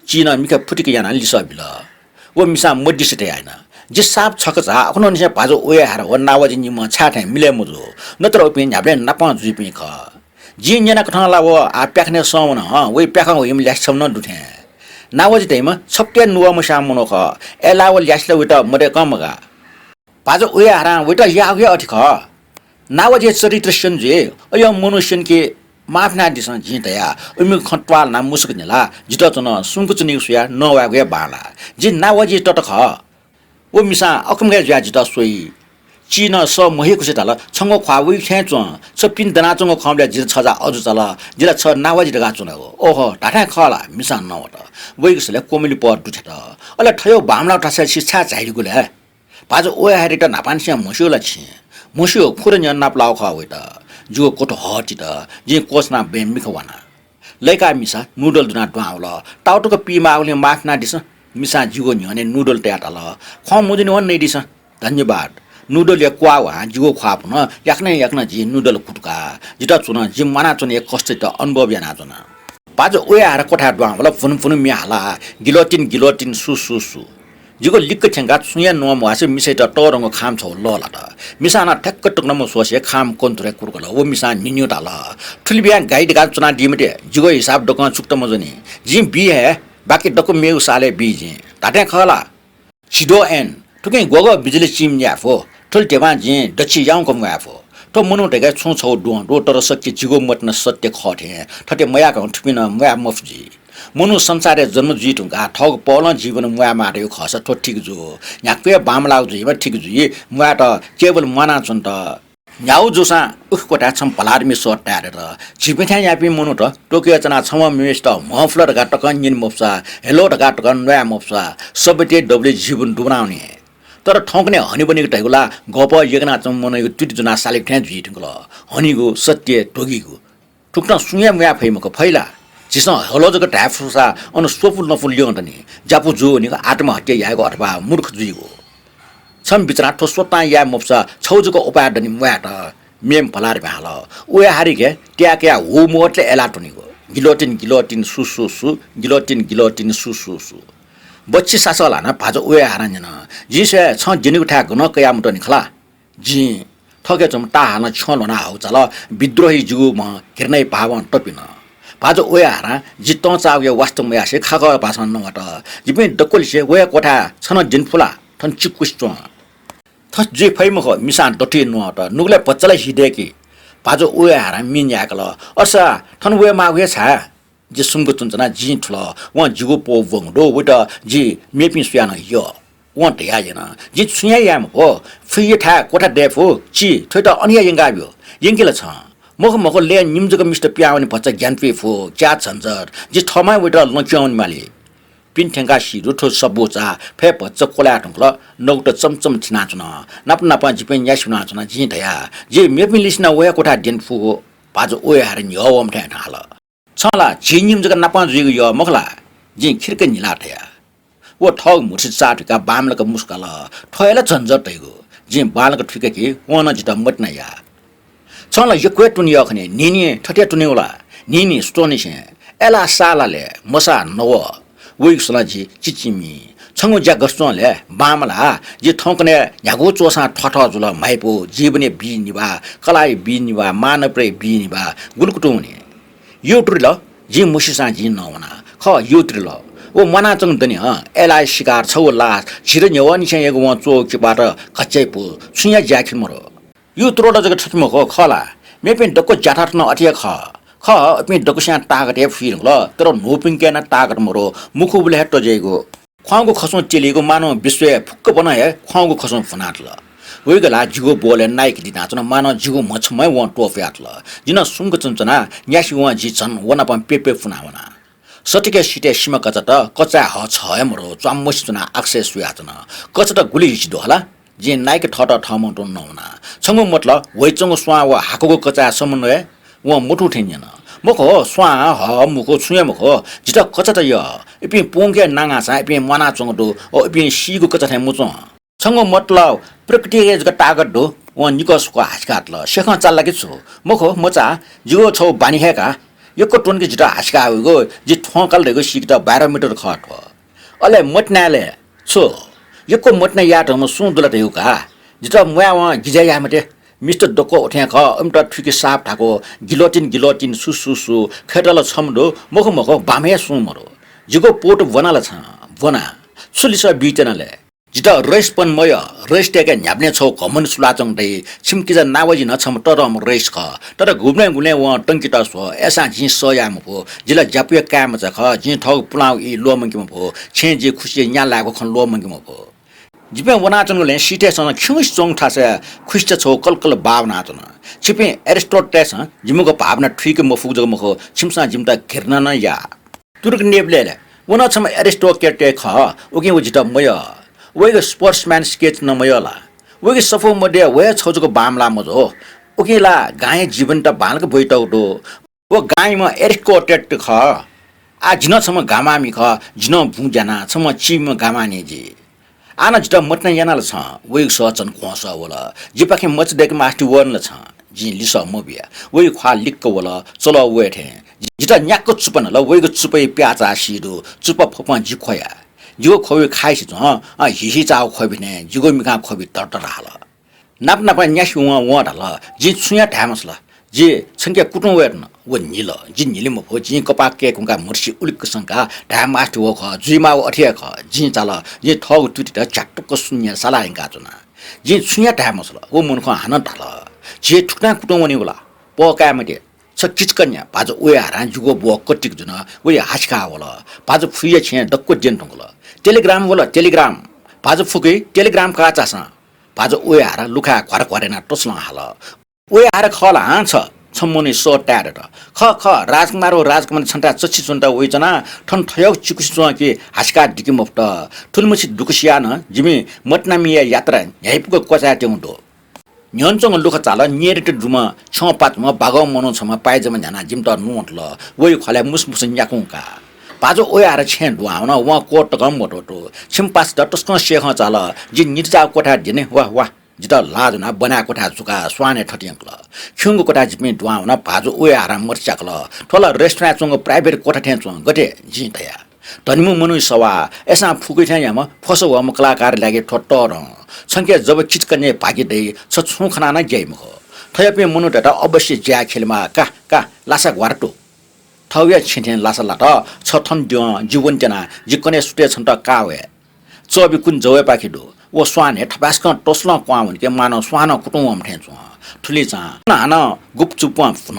चिना मिका फुटिक याना लिसा बिल वो मिसा मडिसते आइना जे साप छक जा अखनो निसे पाजो ओया हार व नावजे नि म छाठे मिले मुजो नत्र ओपिन ह्याब्ले नपा जुइपि ख जि न्याना कठला वो आ प्याखने सौन ह वे प्याखा हो हिम ल्याछम न दुथे नावजे तेमा छक्के नुवा मसा मनो ख एलाव ल्याछले उटा मरे कमगा पाजो ओया हार उटा यागे अठि ख नावजे चरित्र सन्जे अय मनुष्यन के माफना दिसन जितया उमि खटवाल ना मुसकनेला जित चन सुंकुचनि सुया नवागे बाला जि नावजे टट ख वो मिसा अकमगे ज्याजि त सोई चिन स महेको से तल छंगो ख्वावी खेच छ पिन दना चंगो खमले जि छजा अजु चल जिला छ नावजी दगा चुना हो ओहो टाटा खला मिसा नवट वइकसले कोमिली पर दुछत अले ठयो बामला टासे शिक्षा चाहिगु ले पाजो ओया हेरिटा नापानसिया मस्योला छि मस्यो खुरन नापलाउ ख वइट जुगो कोटो हटि त जे कोसना बेन मिखवाना लैका मिसा नुडल दुना द्वाउल टाउटको पिमाउले माफना दिस मिसा जुगो न्यने नुडल ट्याटल ख मुदिन वन नै दिस धन्यवाद नुडल या क्वा वा जुगो ख्वा पुन याक्ने जी नुडल कुटका जिता चुन जि माना चुन एक कष्ट त अनुभव याना चुन पाजो ओया हार कोठा द्वाउल फुन मिहाला गिलोटिन सुसुसु जिगो लिक्क छंगा सुया नोम वासे मिसे त टरंग खाम छ लला त मिसाना ठक्क टुक्न म सोसे खाम कोन्तरे कुरगल ओ मिसा निन्यु डाल ठुलबिया गाइड गा चुना दिमटे जिगो हिसाब डक चुक्त मजनी जि बी है बाकी डक मेउ साले बीजे ताटे खला छिडो एन टुके गोगो बिजुली चिम याफो ठुल टेवा जे दछि याउ कम याफो तो मनु टेगा छु छौ डो तर सक्के जिगो मतन सत्य खटे ठटे मया क ठुपिन मया मफजी मनु संसारे जन्म जिटुगा ठग पल जीवन मुया मार्यो खस ठो ठीक जो याके बामलाउ जुइमा ठीक जुइ मुया त केवल मना छन् त न्याउ जोसा उख कोटा छम पलारमी सट टारेर छिपिथ्या यापि मनु त टोकियो चना छम मिस्ट मफलर गाटक निन मफसा हेलो गाटक नया मफसा सबैटे डबले जीवन डुबनाउने तर ठौकने हनी बनेको टैगुला गप यगना चम मन यो टुटी जना सालिक ठ्या जुइटुगल हनीगो सत्य टोगीगो टुक्न सुया मुया फैमको फैला जिसं हलोजको ट्याफुसा अनु सोपुल नफुल लियों तनी जापु जो निको आत्महत्या याको अथवा मूर्ख जुइगो छम बिचरा ठो सोता या मफसा छौजको उपाय दनी मुयाट मेम फलार भाल उया हारिके ट्याक्या हो मोटले एलाटोनीको गिलोटिन सुसुसु बच्ची सासला न भाजो उया हारन जिसे छ जिनिको ठ्याक न कया मुटनी खला जि ठगे चम ता हान छलो न हाउ चल विद्रोही जुगु म किर्नै पावन टपिन पाजो ओया हारा जित्तो चाउ यो वास्तव मया से खाग भाषण नबाट जिपे डकोल से ओया कोठा छन जिनफुला थन चिकुस्टो थ जे फैमख मिसान डटी नट नुगले पच्चला हिडेकी पाजो ओया हारा मिन याकल असा थन ओया मागे छा जे सुंगु चुनचना जि ठुल व जिगो पो वंगडो वट जि मेपि सुयान यो व तया जना जि छुया याम हो फुय ठा कोठा देफो छि थ्वेट अनिया यंगाब्यो यंगिल छ मख ले निम्जको मिस्ट प्याउने भन्छ ज्ञान पे फो क्या झन्झर जे ठमा वेटर लक्याउने माले पिन ठेंगा सी रुठो सबोचा फे भन्छ कोला ठुङ्ल नौट चमचम छिना चुन नप नप जिपेन या सुना चुन जि धया जे मेपिन लिसना वया कोठा डेन फु बाजु ओय हार नि ओम ठे ढाल छला जिनिम जग नपा जुग यो मखला जि खिर्के निला थया वो ठग मुछि चाटका बामलका मुस्कल ठयला झन्झर तैगो जि बालका ठिके कि वन जित मटना या छला यो क्वे टुनि यखने निनी ठटे टुनिउला निनी स्टोनिसे एला सालाले मसा नव वइसला जी चिचिमी छंगु ज्या गस्टोले बामला जे ठौकने यागो चोसा ठठ जुल माइपो जीवने बीनिभा कलाई बीनिभा मानप्रे बीनिभा गुलकुटुने यो ट्रिल जी मुसिसा जी नवना ख यो ट्रिल ओ मना चंग दनि एलाई शिकार छौ ला छिर न्यवनि छ एगो व चोकबाट खच्चैपो छुया ज्याखिल मरो यो त्रोड जग छठम हो खला मेपेन डको ज्याठाट न अटिया ख अपने डकुस्या तागत ए फिर ल तर नोपिङ केना तागत मरो मुखु बुले हट्ट जेगो ख्वाङको खसो चेलेको मानव विश्व फुक्क बनाए ख्वाङको खसो फनाटल वेगला जिगो बोले नाइक दिना चन मानव जिगो मछमै व टोफ्याटल जिन सुंग चंचना न्यासी व जी छन वना पम पेपे फुनावना सटिके सिटे सिम कचट कचा ह छ मरो चामस चना एक्सेस सुयाचन कचट गुली हिचिदो होला जे नाइक ठट ठमटो नहुना छंगो मतलब वइचंगो स्वा व हाकोको कचा समन्वय व मुठु ठेन्यन मखो स्वा ह मुखो छुया मखो जिटा कचट य इपि पोंगे नांगा सा इपि मना चंगदो ओ इपि सीगो कचट मुचो छंगो मतलब प्रकृति एज टागत दो व निकसको हासकाटल सेख चाल्ला के छु मखो मचा जिगो छौ बानी हेका यको टोनके जिटा हासका गयो जि ठोकल रेगो सिकटा 12 मिटर खट हो अले मटनाले छो यको मटना याटमा सुन्दुला देउका जिटा मुया व गिजाया मते मिस्टर डको उठ्या ख अमटा ठिके साप ठाको गिलोटिन सुसुसु खेटल छमदो मखो बामे सुमरो जिगो पोट बनाला छ बना सुलिस बिचनाले जिटा रेसपन मय रेसटेके न्याब्ने छौ कमन सुलाचङ दे छिमकिजा नावजी नछम तरम रेस ख तर घुम्ने गुले व टंकिटा सो एसा जि सयाम भो जिला जापुय काम छ ख जि ठौ पुलाउ इ लोमंगिम भो छे जे खुशी न्या लागो खन लोमंगिम भो जिपे वनाचनले सिटेसन खिउस चोङ ठासे खुष्ट छौ कलकल भावना चन छिपे एरिस्टोटेस जिमुको भावना ठिक मफुक जग मखो छिमसा जिमता घेर्न न या तुरुक नेबले वना छम एरिस्टोकेटे ख उके उजिटा मय वेग स्पोर्ट्सम्यान स्केच न मयला वेग सफो मध्ये वे छौजको बामला मजो उकेला गाय जीवन त बालक बैटौडो वो गायमा एरिस्टोटेट ख आ जिन छम गामामी ख जिन भुजना छम चिम गामाने जी आना जिटा मटना यानाल छ वेग सचन खोस होला जिपाखे मच देक मास्टी वर्न छ जि लिस मबिया वे ख्वा लिक्क होला चलो वेठे जिटा न्याक चुपन ल वेग चुपै प्याचा सिदो चुप फपा जि खोया जिगो खोबी खाइस छ हिहि चाउ खोबिने जिगो मिका खोबी तरतर हाल नाप नाप न्यासी व ढल जि छुया ढामस ल जे संख्या कुटु वेर्न व निल जि निलिम भो जि कपा के कुका मुर्सी उलिक संका ढाम मास्टी व ख जुइमा अठिया ख जि चाल जि ठग टुटिट चाटुक शून्य साला हिंका चुना जि छुया ढामस ल व मुनख हान ढल जे ठुक्ना कुटु वनि होला पका मटे छ किचकन्या बाज ओया हारा जुगो बो कटिक जुन वे हासका होला बाज फुया छे डक्को जेन ठंगला टेलिग्राम होला टेलिग्राम बाज फुके टेलिग्राम का चासा बाज ओया हारा लुखा घर घरेना टस्ला हाल ओया हारा खला हान्छ छम्मुनि सो ट्याडट ख राजकुमार छन्टा चछि चुन्टा ओइजना ठन ठयक चिकुस कि हासका डिकि मफ्ट ठुलमुछि दुकुसिया न जिमी मटनामिया यात्रा ह्याइपुको कोचा टेउडो न्यनचङ लुख चाल नेरेट दुमा छ पातमा बागौ मनो छमा पाइजमा न्याना जिम त नोट ल वइ खले मुसमुस न्याकुका पाजो ओयार छे दुआउन व कोट गम मोटो छिमपास द टस्क शेख चाल जि निचा कोठा दिने वाह जिता लाजना बना कोठा चुका स्वाने ठटियंकल खिंगु कोठा जिमे दुआउन पाजो ओयार मर्चाकल ठोला रेस्टुरेन्ट चंग प्राइभेट कोठा ठेचो गटे जि तया तनिमु मनु सवा एसा फुकै छ याम फसो व कलाकार लागि ठट्टर संख्या जब चिचकने भागी दे छ छु खना न गेम हो थयपे मनु डाटा अवश्य ज्या खेलमा का लासा ग्वारटो थौया छिन्थेन लासा लाट छथन दियो जीवन जना जिकने सुटे छन्त कावे चबि कुन जवे पाखिदो वो स्वाने ठबास्क टोस्ल क्वा के मानो स्वान कुटुम ठेचो ठुली चा नाना गुपचुप फुन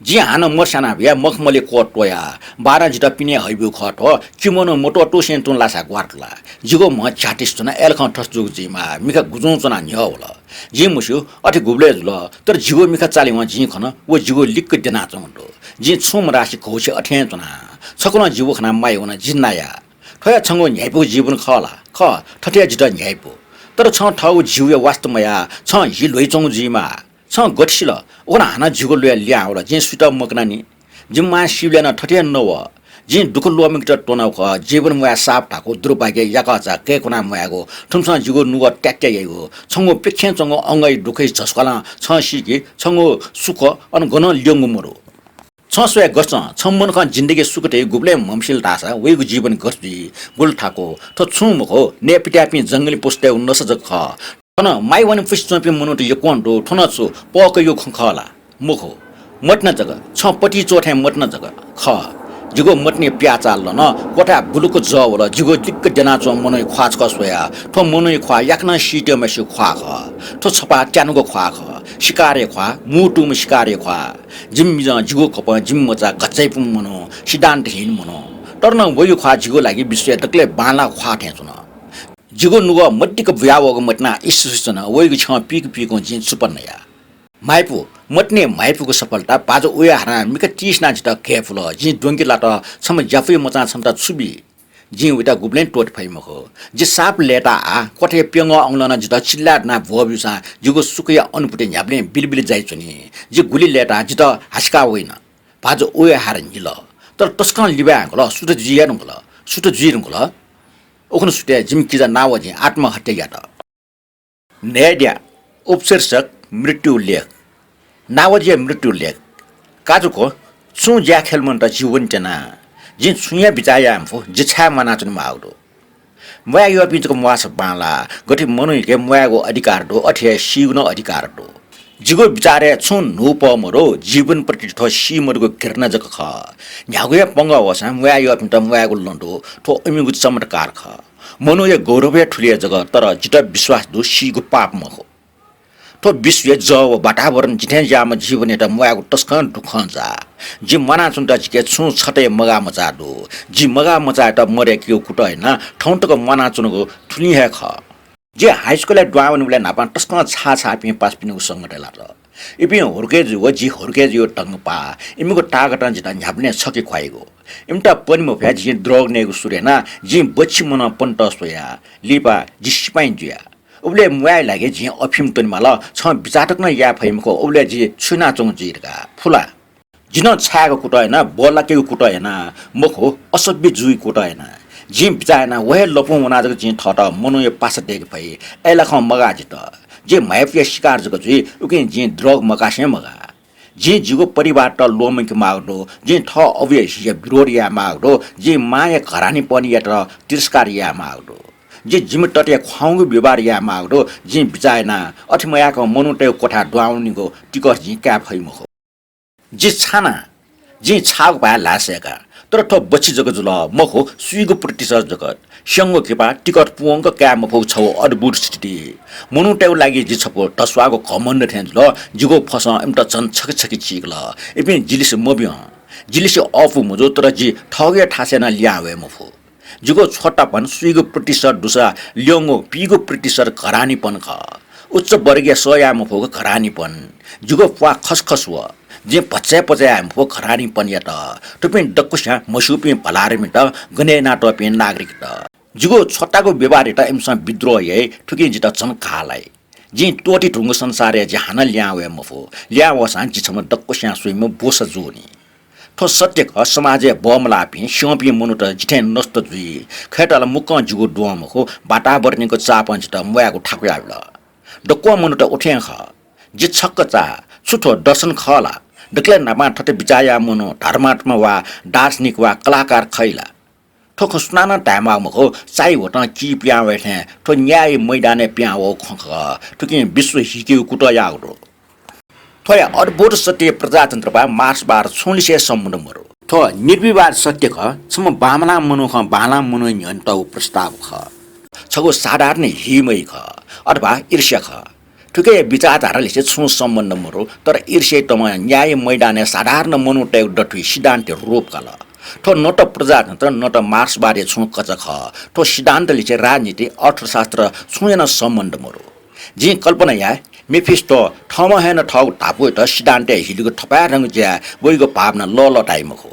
जी हान मर्साना भ्या मखमले कोट टोया 12 जिटा पिने हैबु खट हो किमोनो मोटो टोसेन टुन लासा ग्वाटला जिगो म छाटिस चुना एलखन ठसजुग जिमा मिका गुजौ चुना न्याउला जी मुसु अथि गुब्ले जुल तर जिगो मिका चाले व जी खन वो जिगो लिक्क देना चंडो जी छुम राशि खौसे अठे चुना छकुना जिगो खना माइ हुन जिन्नाया ठया छंगो न्याइपु जीवन खला ख ठठिया जिटा न्याइपु तर छ ठौ जिउ वास्तवमया छ हि लोइचौ जिमा छ गठसिल ओना हाना जिगो लोया ल्याउला जे सुटा मकनानी जिम्मा शिवलेना ठठिया नव जे दुख लोमिक टोनाउ ख जीवन मया साप ठाको दुर्भाग्य याकाचा के कुना मयागो ठुमसा जिगो नुग ट्याट्या यागो छंगो पेखे छंगो अंगै दुखै छस्कला छ सिके छंगो सुख अन गन ल्यंगु मरो छ सोया गछ छम्मन ख जिन्दगी सुकटे गुब्ले ममसिल तासा वेगु जीवन गछबी गुल ठाको त छुमको नेपिट्यापि जंगली पोस्टे नसजक ख न माइ वन फिस चम्पि मनुट यो कोन्डो ठुनछु पक यो खला मुखो मट्न जग छ पटी चोठे मट्न जग ख जिगो मट्ने प्याचा ल न कोठा बुलुको जवल जिगो दिक्क देना चो मनै ख्वाच क सोया ठो मनै ख्वा याक्न सिटे मसु ख्वा ख ठो छपा ट्यानुको ख्वा ख शिकारे ख्वा मुटुम शिकारे ख्वा जिम जिगो खप जिम मचा गच्चै पुम मनो सिद्धान्त हिन मनो टर्न वयो ख्वा जिगो लागि विश्व तकले बाला ख्वा ठेचुन जिगो नुग मट्टिक व्यावग मट्ना इस्सुसन वयगु छ पीको जिन सुपन्नया माइपु मट्ने माइपुको सफलता पाजो उया हरा मिक 30 ना जिता केफुल जि डोंगी लाट सम जाफै मचा क्षमता छुबी जि उटा गुब्लेन टोट फैमखो जि साप लेटा आ कोठे पेंग अंगलना जिता चिल्ला ना भोबिसा जिगो सुकया अनुपुटे न्याब्ले बिलबिल जाइचुनी जि गुली लेटा जिता हस्का होइन पाजो उया हरा निल तर तस्कन लिबा गल सुट जियानु गल सुट जिरु गल ओखन सुटे जिमकिजा नावजी आत्महत्या यात नेड्या उपशीर्षक मृत्यु लेख नावजी मृत्यु लेख काजुको छु ज्या खेलमन त जीवन टेना जिन छुया बिचाया आम्फो जिछा मनाचन माउडो मया यो पिचको मुवास बाला गति मनुके मयागो अधिकार दो अठे सिउन अधिकार दो जिगो बिचारे छु नुप मरो जीवन प्रति ठो सिमरको घृणा जक ख न्यागुया पंग वसा मया यो पिन्त मयागो लन्डो ठो अमिगु चमत्कार ख मनो यो गौरवय ठुलिया जग तर जित विश्वास दु सिगु पाप मखो ठो विश्व जव वातावरण जिथे जाम जीवन एटा मयागो तस्कन दुख जा जि मना चुन्टा जिके छु छटे मगा मचा दु जि मगा मचा त मरे कियो कुट हैन ठौटको मना चुनको ठुली हे ख जे हाई स्कुल ड्वावनुले नापा तस्कन छा छा पि पास पिनु संगठला र इपि हुर्के जो जी हुर्के जो टंग पा इमिको टागटा जिता न्याप्ने छके ख्वाइगो इमटा पनिमो फ्या जि द्रोग नेगु सुरेना जि बच्ची मन पन्ट सोया लिपा जिस्पाइन जुया उबले मुयाइ लागे जि अफिम तन माला छ बिचाटक न या फैमको उबले जि छुना चोङ जिरका फुला जिन छागो कुट हैन बोला के कुट हैन मखो असभ्य जुइ कुट हैन जि बिचाएना वहे लपु मनाजको जि ठट मनो यो पास देख भई एला मगा जित जे माइफिया शिकार जको जुइ उके जि द्रोग मकासे मगा जे जिगो परिवार त लोमक माग्दो जे ठ अवश्य विरोधिया माग्दो जे माया घरानी पनि या तिरस्कार या माग्दो जे जिम टटे खुवाउगु व्यवहार या माग्दो जे बिचाएना अठमयाको मनुटे कोठा ड्वाउनीको टिकट जि क्या फैमखो जे छाना जे छाग भए लासेका तर ठो बच्ची जगत जुल मखो सुइगो प्रतिशत जगत संगो केपा टिकट पुंग क्या मफो छौ अद्भुत स्थिति मनुटेउ लागि जि छपो टस्वागो कमण्ड थेन जुल जिगो फस एमट चन छक छकी चिगल एपि जिलिस मबिय जिलिस अफु मजो तर जि ठगे ठासेना ल्यावे मफो जिगो छोटापन सुइगो प्रतिशत दुसा ल्योंगो पिगो प्रतिशत घरानीपन ख उच्च वर्गीय सोया मफोको घरानीपन जिगो फा खसखस व जे पचे पचे आम्फो खरानी पनि त टुपिन डक्कुसा मसुपि पलारे मिट गने नाटो पे नागरिक त जुगो छोटाको व्यवहार त एमसा विद्रोह हे ठुकी जित चनखालाई जे टोटी ढुंग संसार जे हान ल्यावे मफो ल्याव शान्ति छम डक्कुसा सुइम बोस जोनी ठो सत्य ख समाज बमलापि स्योपि मनु त जिथे नष्ट जुइ खेटल मुक जुगो डोमको वातावरणको चापन जित मयाको ठाकुर आउला डक्को मनु त उठे ख जे छक्क चा छुटो दर्शन खला डक्ले नामा ठटे बिचाया मनो धर्मात्मा वा दार्शनिक वा कलाकार खैला ठोक स्नान टाइममा मको चाइ होट कि प्या बैठे ठो न्याय मैदाने प्या हो खख ठुकी विश्व हिके कुट याउरो थोया अद्भुत सत्य प्रजातन्त्र बा मार्च बार 1600 सम्बन्ध मरो थो निर्विवाद सत्य ख सम बामला मनो ख बाला मनो न्यन्तौ प्रस्ताव ख छगो साधारण हिमै ख अथवा ईर्ष्या ख ठुकै विचारधाराले चाहिँ छु सम्बन्ध मरो तर ईर्ष्यतम न्याय मैदाने साधारण मनुटे डठुई सिद्धान्त रूप कल ठो नट प्रजातन्त्र नट मार्क्सवादी छु कचख ठो सिद्धान्तले चाहिँ राजनीति अर्थशास्त्र छुएन सम्बन्ध मरो जी कल्पना या मेफिस्टो ठम हेन ठौ टापु त सिद्धान्त हिलिको थपा रंग ज्या वइको भावना ललटाइ मखो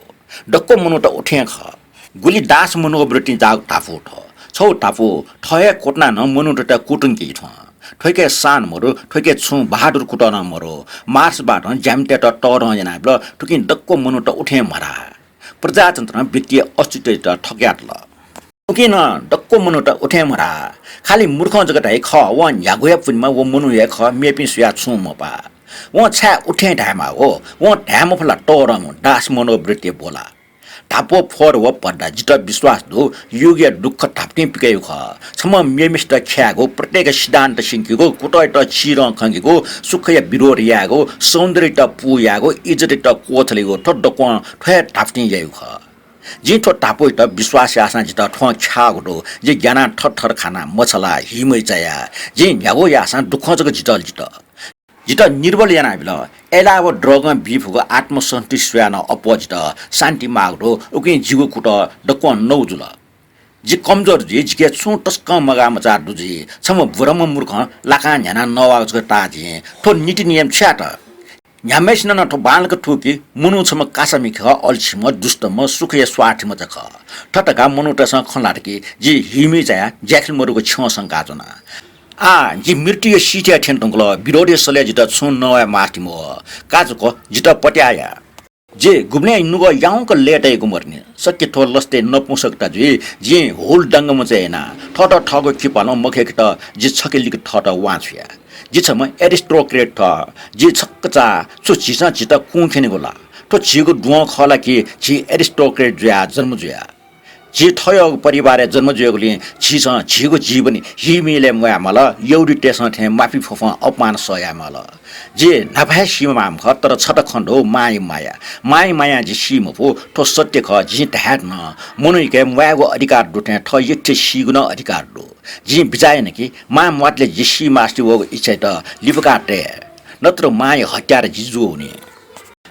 डक्को मनुट उठे ख गुली दास मनोवृत्ति जाग टाफु ठ छौ टापु ठय कोटना न मनुट त कुटुङ्की ठ ठोके सान मरो ठोके छु बहादुर कुटन मरो मार्सबाट ज्यामटे त टर जना ब्ल ठुकि डक्को मनुट उठे मरा प्रजातन्त्र वित्तीय अस्तित्व त ठक्याट ल किन डक्को मनुट उठे मरा खाली मूर्ख जगत है ख व यागुया पुनमा व मनु या ख मेपि सुया छु मपा व छा उठे ढामा हो व ढाम फला टरम दास मनोवृत्ति बोला टापो फोर व पड्डा जित विश्वास दो युग दुःख टाप्ने पिकै ख छम मेमिस्ट ख्यागो प्रत्येक सिद्धान्त सिंकीको कुटै त चिर खंगीको सुखय विरोध यागो सौन्दर्य त पुयागो इज्जत त कोथलेगो ठड्डको ठय टाप्ने याउ ख जिठो टापो त विश्वास आसा जित ठो छागो जे ज्ञाना ठठर खाना मछला हिमै चया जे न्यागो यासा दुःख जग जितल जित निर्बल याना बिल एलाव ड्रग बिफुको आत्मसन्तुष्टि स्यान अपोजिट शान्ति माग्रो उकि जिगो कुट डक्को नौजुल जी कमजोर जी जिके छु टस्क मगा मचा दुजी छम बुरम मूर्ख लाका न्याना नवाज ताजी ठो नीति नियम छ्याट न्यामेसन न ठो बालक ठुकी मुनु छम कासमिख अल्छिम दुष्टम सुखय स्वार्थिम जख ठटका मनुटस खलाटकी जी हिमी जाया ज्याखल मरुको छ संकाजना जी मृत्यु सिटिया ठेन्टुङ्गल विरोधी सले जित छु नवा मार्टिमो काजुको जित पट्याया जे गुब्ने नुगो याउको लेटेको मर्ने सके ठो लस्ते नपुसकता जे होल डंगम चैना ठट ठगो खिपालो मखेक त जे छकेलिक ठट वाछ्या जे छम एरिस्टोक्रेट थ जे छक्कचा छु छिसा जित कुखेने गोला ठो छिगो दुवा खला कि छि एरिस्टोक्रेट ज्या जन्म ज्या जे ठय परिवार जन्म जोगले छिस छिगो जीवन हिमिले मयामल एउटी टेस थे माफी फफ अपमान सयामल जे नभए सीमा ख तर छट खण्डो माय माया जे सीम पो ठो सत्य ख जी ढाट न मनुइके मयागो अधिकार दुटे ठ यथे सिगुन अधिकार दु जी बिजायन कि मा मतले जे सी मास्टी वो इच्छा त लिफकाटे नत्र माय हत्यार जिजु हुने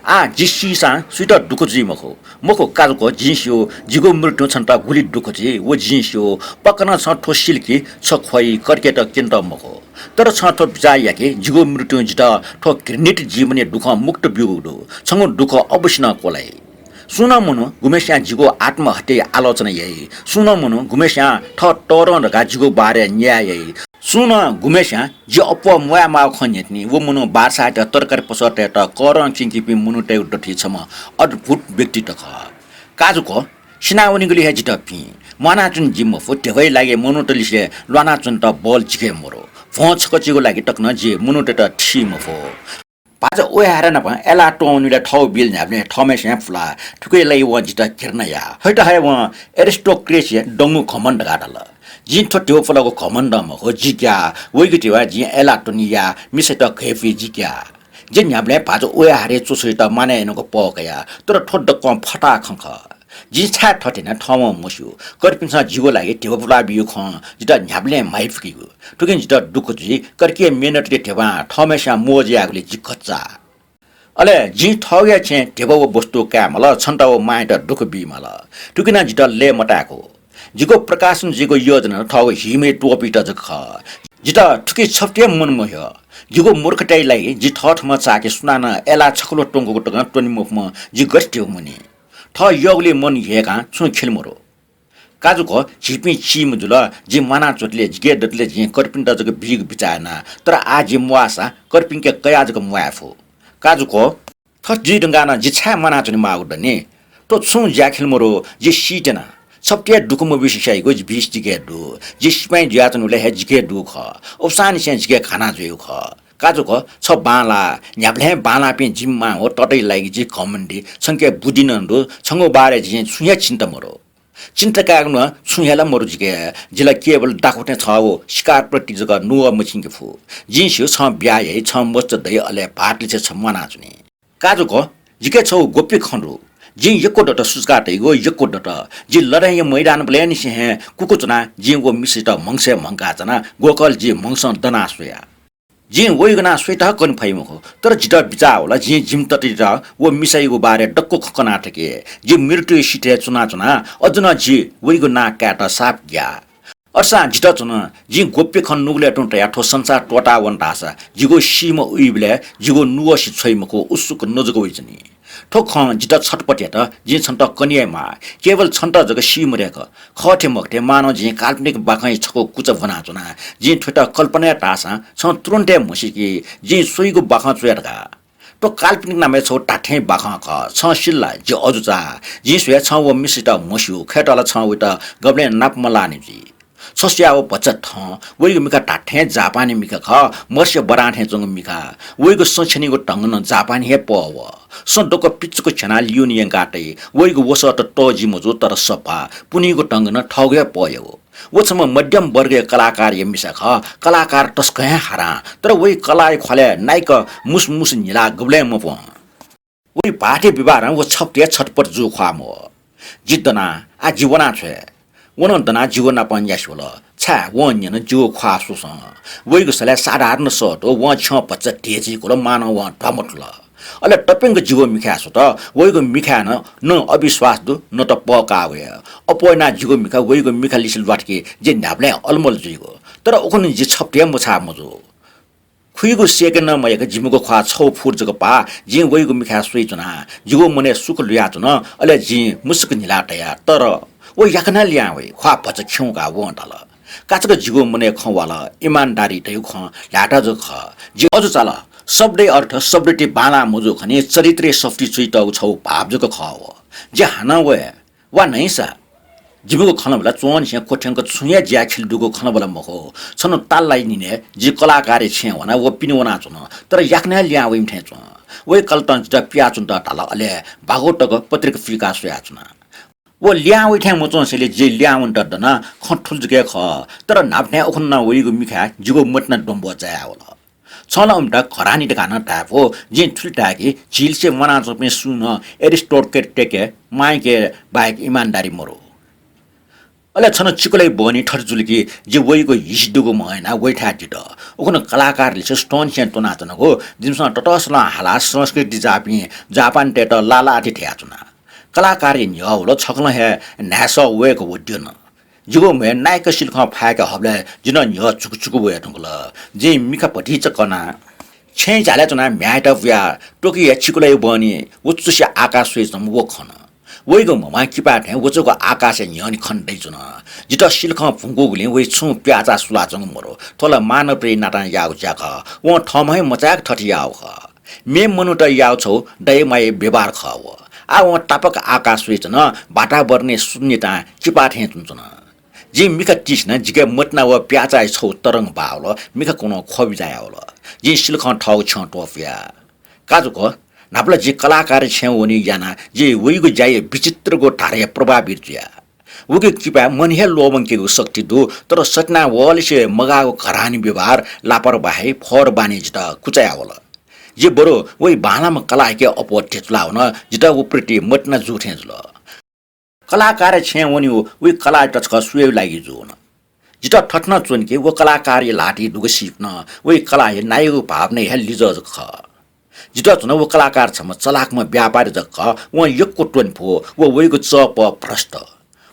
जिसीसा सुइट दुख जी मखो कालको जिसियो जिगो मृत्यु छन्ता गुली दुख जी वो जिसियो पकन छ ठो सिल्की छ खोइ कर्के त केन्ट मखो तर छ ठो बिजाया के जिगो मृत्यु जित ठो घृणित जीवने दुख मुक्त बिउडो छंगो दुख अवश्य कोलाई सुन मुनु गुमेस्या जिगो आत्महत्या आलोचना यही सुन मुनु गुमेस्या ठ टरन रका जिगो बारे न्याय सुन गुमेस्या जे अपो मुया मा खन्यतनी वो मुनु बासा त तरकारी पसटे त करन चिंकिपि मुनु टे उठि छम अद्भुत व्यक्ति त ख काजुको सिनावनी गली हे जित पि मनाचुन जिम फुटे भइ लागे मुनु तलिसे लनाचुन त बल जिके मोरो भोच कचिगो लागि टक्न जे मुनु टे त ठिम फो पाज ओय हारा न एला टोनुले ठौ बिल न्याब्ने ठमे स्याफला ठुकै लै व जित किर्नया हैट हाय व एरिस्टोक्रेसी डंगु घमण्ड गाडल जिन ठट्यो फलको घमण्डमा हो जिक्या वइगटिवा जि एला टोनिया मिसे त खेफी जिक्या जे न्याब्ले पाज ओय हारे चोसै त माने एनको पकया तर ठोड्ड कम फटा खंख जि छा ठटेन ठम मस्यो करपिन्छ जिगो लागि टेबुला बियो ख जित न्याब्ले माइफकिगो टुकिन जित दुख जि करके मेहनतले टेबा ठमेसा मोजियागले जिकच्चा अले जि ठगे छे टेबो वस्तु कामल छन्टाओ माइट दुख बिमल टुकिन जित ले मटाको जिगो प्रकाशन जिगो योजना ठगो हिमे टोपी त जख जित ठुकी छप्टे मन मह्य जिगो मूर्खटाइलाई जि ठठमा चाके सुनान एला छकलो टंगको टंग टोनी मुखमा जि गस्ट्यो मुनि ठ योगले मन हेका छु खेलमरो काजुको झिपी चिम जुल जि माना चोटले जिगे दतले जि करपिन त जग बिग बिचाना तर आज मुआसा करपिन के कया जग मुआफो काजुको थ जि डंगाना जि छा माना चोनी माउडने तो छु ज्या खेलमरो जि सीटेना सबटे दुखम विशेषाइको जि बिस जिगे दु जि स्पाइ ज्यातनुले हे जिगे दु ख ओसानी से जिगे खाना जोयो ख काजुको छ बाला न्याब्ले बाला पे जिम्मा हो टटै लागि जि कमन्डी संख्या बुदिनन्दो छंगो बारे जि सुया चिन्ता मरो चिन्ता काग्न सुयाला मरो जिगे जिला केवल डाकुटे छओ शिकार प्रति जग नुवा मचिङके फु जिन्स्यो छ ब्याय छ मस्त दै अले पाटले छ मना जुने काजुको जिके छौ गोप्य खण्डु जि यको डट सुस्काटै गो यको डट जि लडाई मैदान प्लेन से कुकुचना जिगो मिसित मंगसे मंगा जना गोकल जि मंगसन दना सोया जिन वइगना स्वेता कन फैमखो तर जिटा बिचा होला जि जिम तटिर वो मिसाइगो बारे डक्को खकना ठके जि मृत्यु सिटे चुना चुना अजुना जि वइगो ना काटा साप ग्या अर्सा जिटा चुना जि गोप्य खन नुगले टुन्ट याठो संसार टोटा वन्टासा जिगो सीम उइबले जिगो नुवसी छैमको उसुक नजगो वइजनी ठोक जिटा छटपट्या त जि छन्त कनियामा केवल छन्त जग सीमरेक खठे मक्टे मानव जि काल्पनिक बाखै छको कुच बना चुना जि ठोटा कल्पना टासा छ तुरन्ते मुसिकी जि सोइगो बाखा चुयारका तो काल्पनिक नामे छौ टाठे बाखा ख छ सिल्ला जे अजुचा जि सुया छ व मिसिता मस्यु खेटला छ उता गब्ले नापमलानी जी सस्याओ बचत थ वइगो मिका टाठे जापानी मिका ख मर्स्य बराठे जंग मिका वइगो सछनीगो टंगन जापानी हे पव सन्तोको पिचको छना लियोनियन काटे वइगो वस त टजी मजो तर सफा पुनीगो टंगन ठगे पयो वचम मध्यम वर्गीय कलाकार यमिसा ख कलाकार टस्कया हारा तर वइ कलाय खले नाइक मुसमुस निला गब्ले म प वइ पाठे विवाह व छप्ते छटपट जो ख्वामो जितना आ जीवना छ वन दना जीवना पन्यासोल छा वन्यन जो ख्वासुस वइगो सले साधारण सटो व छ पच्च तेजी को मानव व टमटल अले टपेंग जीव मिखासो त वइगो मिखा न अविश्वास दु न त पकावे अपोइना जीव मिखा वइगो मिखा लिसिल वाटके जे नाब्ले अलमल जुइगो तर ओखन जे छप्टे मछा मजो खुइगो सेकेन मयक जिमुगो ख्वा छौ फुट जग पा जे वइगो मिखा सुइचना जिगो मने सुक लुया चुन अले जि मुसक निलाटया तर वो याकना ल्यावे ख्वा पच खिउका वंटल काचको जिगो मने खवाला इमानदारी तयु ख लाटा ज ख जे अझ चाल शब्दै अर्थ शब्दटी बाला मुजो खने चरित्रे सफ्टी चुइटौ छौ भाव जको खव जे हाना वा नैसा जिमुगो खनबला चोन छ कोठ्याङको छुया ज्या खिलदुगो खनबला मखो छन ताललाई निने जे कलाकार छ वना वो पिनवना चुन तर याकना ल्यावे ठे च वे कल्तन ज प्या चुन त ताल अले बागोटको पत्रिका फिका सुया चुना वो ल्याउ ठ्याङ मचोसले जे ल्याउन दना खठुल जगे ख तर नाप्ने ओखन वइगो मिखा जिगो मटना डम्बो जाया होला छन उम्टा खरानी दकान टापो जे ठुलटाकी झिलसे मना चोपे सुन एरिस्टोटके टेके माइके बाइक इमानदारी मरो अले छन चिकलै बनी ठरजुलकी जे वइगो हिसदुगो मयना वइठा जित ओखन कलाकारले छ स्टोन सेन तोना तनको जिमसा टटसला हाला संस्कृति जापान टेट लाला आठी ठ्या चुना कलाकार न्याउलो छक्ल हे नास वेक वड्यन जिगो मे नायक सिल्ख फाके हबले जिन न्य चुकचुक वे ठंगल जे मिखा पठी चकना छे जाले चना म्याट व्या टोकी छिकुलै बनी उच्चसे आकाश सुइसम वो खन वइगो ममा किपाट हे वचको आकाश न्यनि खण्डै चुन जित सिल्ख फुंगोगले वे छु प्याचा सुला जंग मरो तोला मानव प्रे नाटा याउ जाख व ठमै मचाक ठठियाउ ख मे मनुट याउ छौ दय माय व्यवहार खव आ व टापक आकाश सुइचन बाटा बर्ने शून्यता चिपाठे चुन जे मिखा टिस्न जिके मटना व प्याचा छौ तरंग बावल मिखा कोनो खबि जायावल जे सिल्ख ठौ छ टोफिया काजुको नापला जे कलाकार छ वनी याना जे वइगो जाय विचित्रको ढारे प्रभावित जिया वगे किपा मनहे लोबंकेको शक्ति दु तर सटना वलसे मगाको घरानी व्यवहार लापरवाही फर बानी जिता कुचायावल जे बरो वइ बालामा कलाके अपठ्य चलाउन जिता उप्रति मटना जुठे जुल कलाकार छ वनी वइ कला टचक सुय लागि जुन जिता ठट्न चुनके वो कलाकार लाठी दुग सिप्न वइ कला नायको भाव नै हेल लिज ख जिता चुन वो कलाकार छम चलाकमा व्यापारी जक व यक्को टोनफो वो वइको चप भ्रष्ट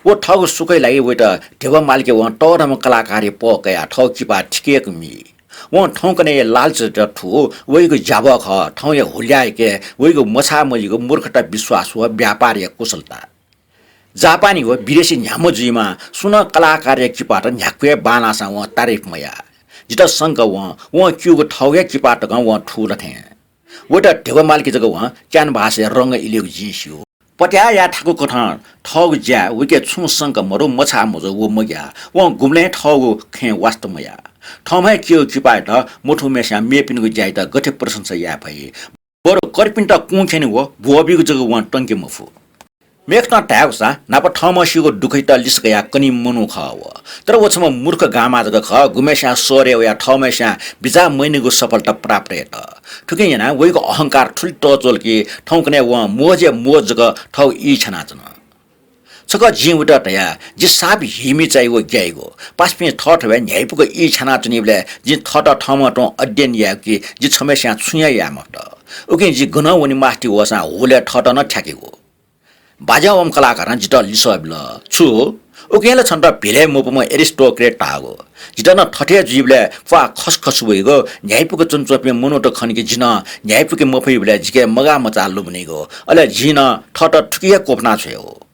वो ठग सुकै लागि वइ त ढेवा मालके व टरमा कलाकारी पकया ठग चिपा ठिकेक मी व ठौकने लालच ठु वइको जाब ख ठौय हुल्याके वइको मछा मलिको मूर्खता विश्वास व व्यापारी कुशलता जापानी व विदेशी न्यामजुइमा सुन कलाकार किपाट न्याक्वे बानासा व तारिफमया जिता संग व क्युगो ठौगे किपाट ग व ठु रथे वटा ढेवा मालके जग व क्यान भाषा रंग इलेउ जिसियो पट्या या ठाको कथा ठग ज्या विके छु संग मरो मछा मजो व मया व गुमले ठगो खे वास्तवमया ठमै क्यु किपाट मोठो मेसा मेपिनको ज्याइता गठे प्रशंसा या भए बरो करपिन्टा कुखेनी व बुअबिको जग व टंके मफु मेक्न ट्यागसा नाप ठमसिको दुखैता लिसकया कनि मनु खव तर वछम मूर्ख गामा जग ख गुमेसा सोरे या ठमेसा बिजा मैनेको सफलता प्राप्त हेत ठुके याना वइको अहंकार ठुल टचोल कि ठौकने व मोजे मोज जग ठौ ई छना छन 저거 지우다 돼야 지 사비 힘이 짜이고 깨이고 빠스핀 터트에 녀이부고 이 차나 주니블에 지 터다 터마도 어덴 이야기 지 처음에 시한 춘야야 먹다 오긴 지 근어원이 마티 와서 올해 터다나 차기고 마자옴 칼라가란 지다 리서블라 추 오게라 천다 비레 모보모 에리스토크레타고 지다나 터테 주이블에 파 커스커스 보이고 녀이부고 쫀쫀피 모노도 커니게 지나 녀이부게 모피블에 지게 뭐가 뭐자 루브니고 얼레 지나 터다 투기에 꼽나줘요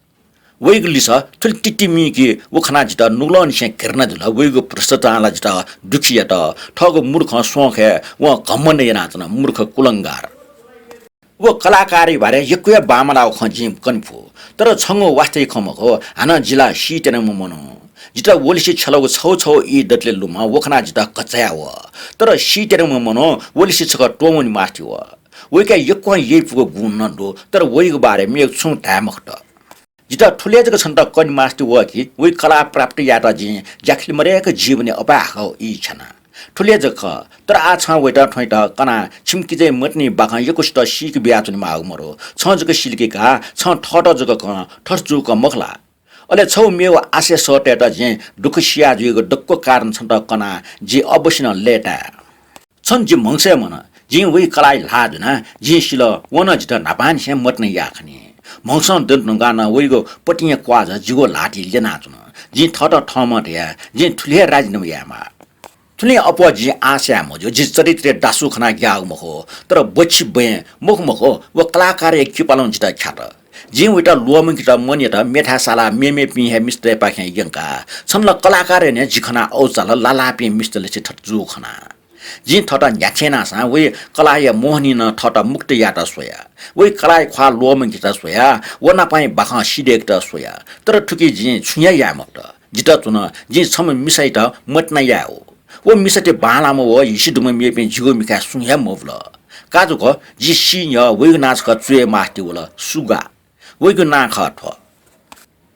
वेगलिसा थुल टिटिमीकी वो खाना जिता नुगलन से करना दिला वेग प्रस्तुताला जिता दुखियाता ठग मूर्ख सोख है वो कमन yana तना मूर्ख कुलंगार वो कलाकारी बारे यकुया बामला खजिम कन्फु तर छंगो वास्तै खमको हाना जिला सीटेन ममनो जिता वलिसी छलगो छौ छौ इ दतले लुमा वो खाना जिता कचाया व तर सीटेन ममनो वलिसी छक टोमनि माथि व वेका यक्वा येफुको गुण नदो तर वेग बारे मे छु तामखट जिता ठुले जग छन्त कन मास्टर वकी वे कला प्राप्त याता जी जाखिल मरेक जीवने अपाहो ई छना ठुले जग तर आ छ वेटा ठैटा कना छिमकी जे मटनी बाखा यकुष्ट सीक ब्याचुनि माग मरो छ जग सिलकेका छ ठट जग क ठर्चुक मखला अले छौ मेव आसे सटेटा जे दुखसिया जुगो डक्को कारण छन्त कना जी अवश्य लेटा छन जी मंगसे मन जी वे कलाई लाजुना जी सिल वन जिता नापान से मटने याखनी मंगसन दन नगाना वेगो पटिया क्वाजा जिगो लाठी लेना जुन जी थट ठमटिया जी ठुले राजनम यामा ठुले अपो जी आशा मजो जी चरित्र दासु खना ग्याग मखो तर बछि बे मुख मखो व कलाकार एक किपालन जिता ख्यात जी वेटा लोमन किता मनिता मेठासाला मेमे पि हे मिस्टर पाखे यंका छनल कलाकार ने जिखना औचाल लालापि मिस्टर ले ठजु खना जी थटा न्याछेना सा वे कलाय मोहनी न थटा मुक्त याता सोया वे कलाय ख्वा लोमन किता सोया वना पाइ बाखा सिडेक्ट सोया तर ठुकी जी छुया या मक्त जिता चुन जी छम मिसाइट मटना याओ वो मिसते बालामो व यिसिदुम मेपे जिगो मिका सुया मोवल काजुको जी सिन्य वे नाच क चुए मास्ति वल सुगा वे गु ना खथ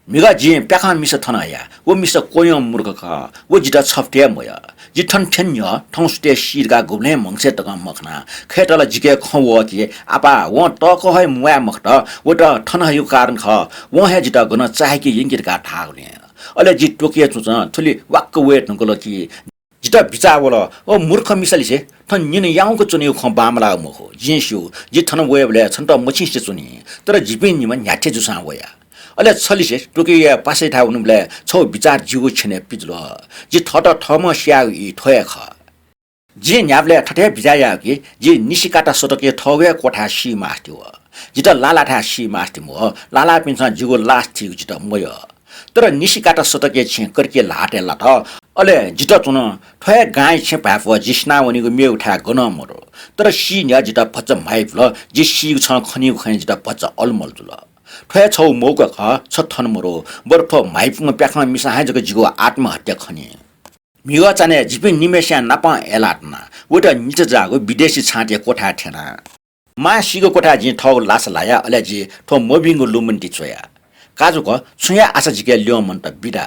मिगा जी प्याखा मिस थनाया वो मिस कोयम मूर्ख ख वो जिता छफ्टे मोया जी ठन ठन्य ठौस्टे सिरगा गुब्ने मंगसे तक मखना खेतला जिके खव कि आपा व तक है मुया मखत वो त ठन हयु कारण ख वो हे जिता गन चाहे कि यंगिर का ठाउने अले जी टोकिए चुच थुली वाक्क वेट नगल कि जिता बिचावल ओ मूर्ख मिसली से ठन निन याउको चुनि ख बामला मखो जिसु जी ठन वेबले छन्त मछिसे चुनि तर जिपिन निमन न्याथे जुसा वया अले छलिसे टोकिए पासै ठा उनुले छौ विचार जिगु छने पिजलो जी थट थम स्याउ इ ठोय ख जी न्याबले ठठे बिजाया कि जी निसिकाटा सटके ठवे कोठा सी मास्टिव जिता लाला ठा सी मास्टिमो लाला पिन्सा जिगु लास्ट थि जिता मय तर निसिकाटा सटके छ करके लाटे लाट अले जिता चुन ठोय गाय छ पाफो जिस्ना वनिगु मे उठा गन मरो तर सी न्या जिता फच माइफल जी सी छ खनि खनि जिता फच अलमल जुल ठोय छौ मौका ख छथन मरो बरथो माइफमा प्याखमा मिसा हाय जग जिगु आत्महत्या खनि मिगा चाने जिपि निमेस्या नापा एलाटना वटा निच जागो विदेशी छाटे कोठा थेना मा सिगो कोठा जि ठौ लास लाया अले जि ठो मोबिङगु लुमन्ति छोया काजुको छुया आशा जिके ल्यो मन त बिदा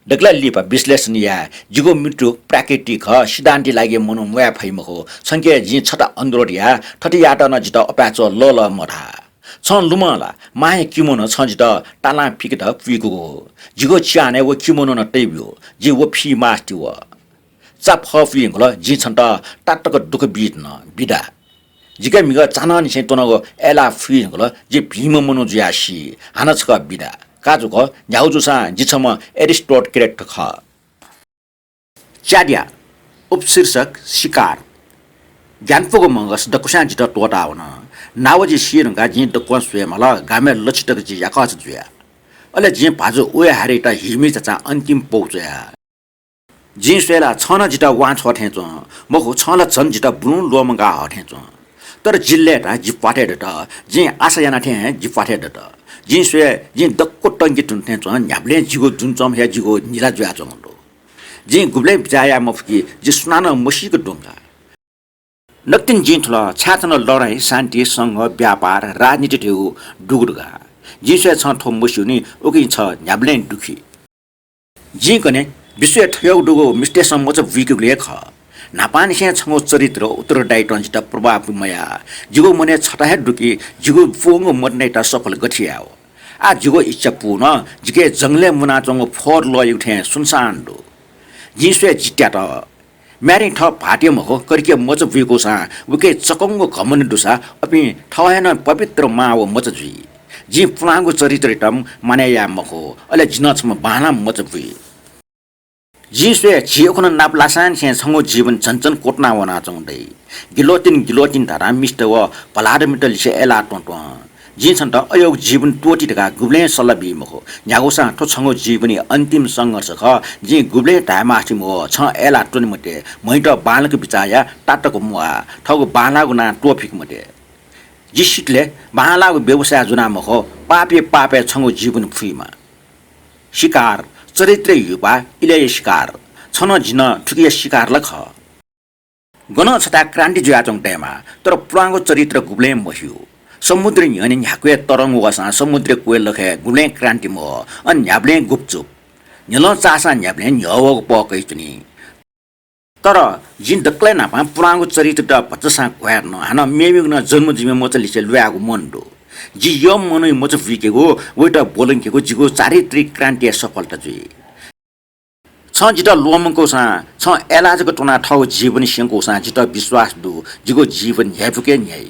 डगला लिपा विश्लेषण या जिगो मृत्यु प्राकृतिक ह सिद्धान्ति लागि मनु मया फैमको संख्या जि छटा अनुरोध या ठटी याटा न जिता अपाचो लल मठा छन लुमला माय किमोनो छ जिता टाला फिकटा पिगो जिगो च्याने वो किमोनो न टेब्यो जि वो फी मास्ति व चाप हफिङल जि छन्त टाटक दुख बिट न बिदा जिका मिगा चानन से तोनगो एला फिङल जि भीम मनु ज्यासी हानछक बिदा काजुको न्याउजुसा जिछम एरिस्टोट क्रेक्ट ख च्याडिया उपशीर्षक शिकार ज्ञानपोको मंगस दकुसा जित टोटा हुन नावजी सिरंगा जि दकुन स्वेमल गामे लचिटक जि याकाच जुया अले जि भाजु ओया हारेटा हिमी चचा अन्तिम पौचया जि स्वेला छन जित वा छथे च मखु छन छन जित ब्रु लोमगा हथे च तर जिल्लेटा जि पाटेट जि आशयाना थे जि पाटेट जि स्वे जि दक्को टंगी टुन्थे च न्याब्ले जिगो जुनचम हे जिगो निला जुया चंगो जि गुब्ले बिजाया मफकी जि सुनान मसीको डोंगा नक्तिन जिन्थला छातन लडाई शान्ति संघ व्यापार राजनीति थियो डुगुडगा जिसे छ थो मस्युनी ओकि छ न्याब्ले दुखी जि कने विश्व थयो डुगो मिस्टेसन मच विकुले ख नापानी से छंगो चरित्र उत्तरदायित्व जिता प्रभावमया जिगो मने छटा हे दुखी जिगो फोंगो मर्नेटा सफल गठियाओ आ जिगो इच्छा पूर्ण जिके जंगले मुना चंगो फोर लो उठे सुनसान दो जिसवे जित्या त म्यारी ठ भाटियम हो करके मच बुको सा उके चकंगो घमन दुसा अपि ठहन पवित्र माओ मच जुई जी पुरांगो चरित्र टम माने या मखो अले जिनछम बाना मच बुई जिसवे जियोखन नापलासान छे संगो जीवन चंचन कोटना वना चंदै गिलोटिन धारा मिस्ट व पलाड मिटल से एला टोटो जी छन् त अयोग जीवन टोटी टका गुब्ले सल्लबी मखो न्यागोसा ठो छंगो जीवनी अन्तिम संघर्ष ख जी गुब्ले टाइमाठी मो छ एला टोनी मटे मैट बालक बिचाया टाटको मुआ ठगो बालागो ना टोफिक मटे जिसिटले बालागो व्यवसाय जुना मखो पापे छंगो जीवन फुइमा शिकार चरित्र युवा इले शिकार छन जिन ठुकिया शिकार लख गन छता क्रान्ति जुयाचङ टेमा तर पुरांगो चरित्र गुब्ले महियो समुद्र न्याने न्याक्वे तरंग वसा समुद्र कोयल लखे गुब्ले क्रान्ति मो अन न्याब्ले गुपचुप न्यलो चासा न्याब्ले न्यवग पकै चुनी तर जिन दक्ले नापा पुरांगो चरित्र त पचसा क्वार न हान मेमिगन जन्म जिमे मचलिसे लुयागो मन्डो जी यो मनै मच विकेगो वेटा बोलंकेको जिगो चारित्रिक क्रान्ति सफलता जुई छ जित लोमको सा छ एलाजको टोना ठौ जीवन सिंहको सा जित विश्वास दु जिगो जीवन न्यापुके न्याय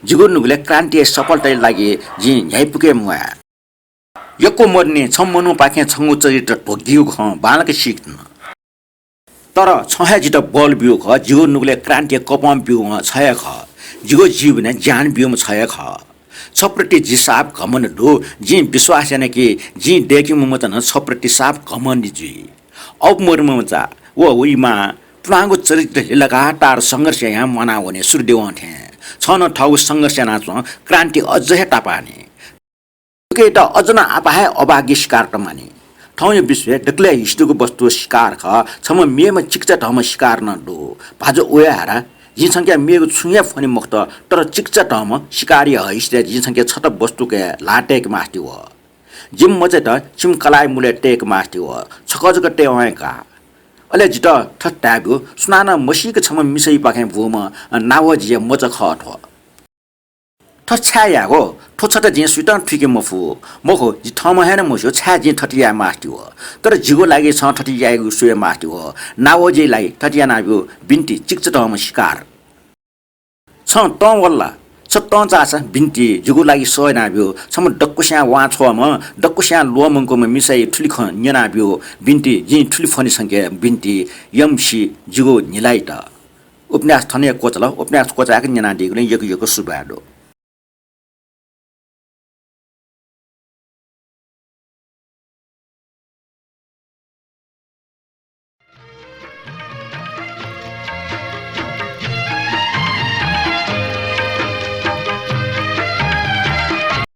जिगो नुगले क्रान्ति सफलता लागि जि न्यापुके मुआ यको मर्ने छ मनु पाखे छंगो चरित्र भोगियो ख बालक सिक्न तर छहे जित बल बियो ख जिगो नुगले क्रान्ति कपम बियो छय ख जिगो जीवन ज्ञान बियो छय ख छप्रति जिसाब घमन दो जि विश्वास याने कि जि देखि ममतन छप्रति साब घमन जी अब मर्मचा वो उइमा पुरांगो चरित्र लगातार संघर्ष यहाँ मनाउने सुरदेव थे छन ठाउँ संघर्ष नाच क्रान्ति अझै टापाने केटा अझन आपाहे अभाग्य शिकार टमाने ठाउँ विश्व डक्ले हिस्टोको वस्तु शिकार ख छम मेम चिक्चा ठाउँमा शिकार न दो भाजो ओया हारा जी संख्या मेगो छुया फनी मुक्त तर चिक्चा ठाउँमा शिकारी हिस्टे जी संख्या छट वस्तुके लाटेक मास्टी हो जिम मचे त छिम कलाई मुले टेक मास्टी हो छकजक टेवाका अले जित ठट्टागो सुनाना मसीको छम मिसै पाखे भूम नावजिया मच खट हो ठछायागो ठोछट जे सुटन ठिके मफु मखो जि ठम हेन मसो छा जे ठटिया मास्टी हो तर जिगो लागि छ ठटियागो सुए मास्टी हो नावजे लागि ठटिया नागो बिन्ती चिक्चटम शिकार छ त वल्ला छत्त चास बिन्ती जिगो लागि सोय नाब्यो छम डक्कुस्या वा छोम डक्कुस्या लोमंको मिसै ठुली ख न्यनाब्यो बिन्ती जि ठुली फनी संख्या बिन्ती यमसी जिगो निलाइट उपन्यास थने कोचल उपन्यास कोचाक न्यना दिगले यको सुबाडो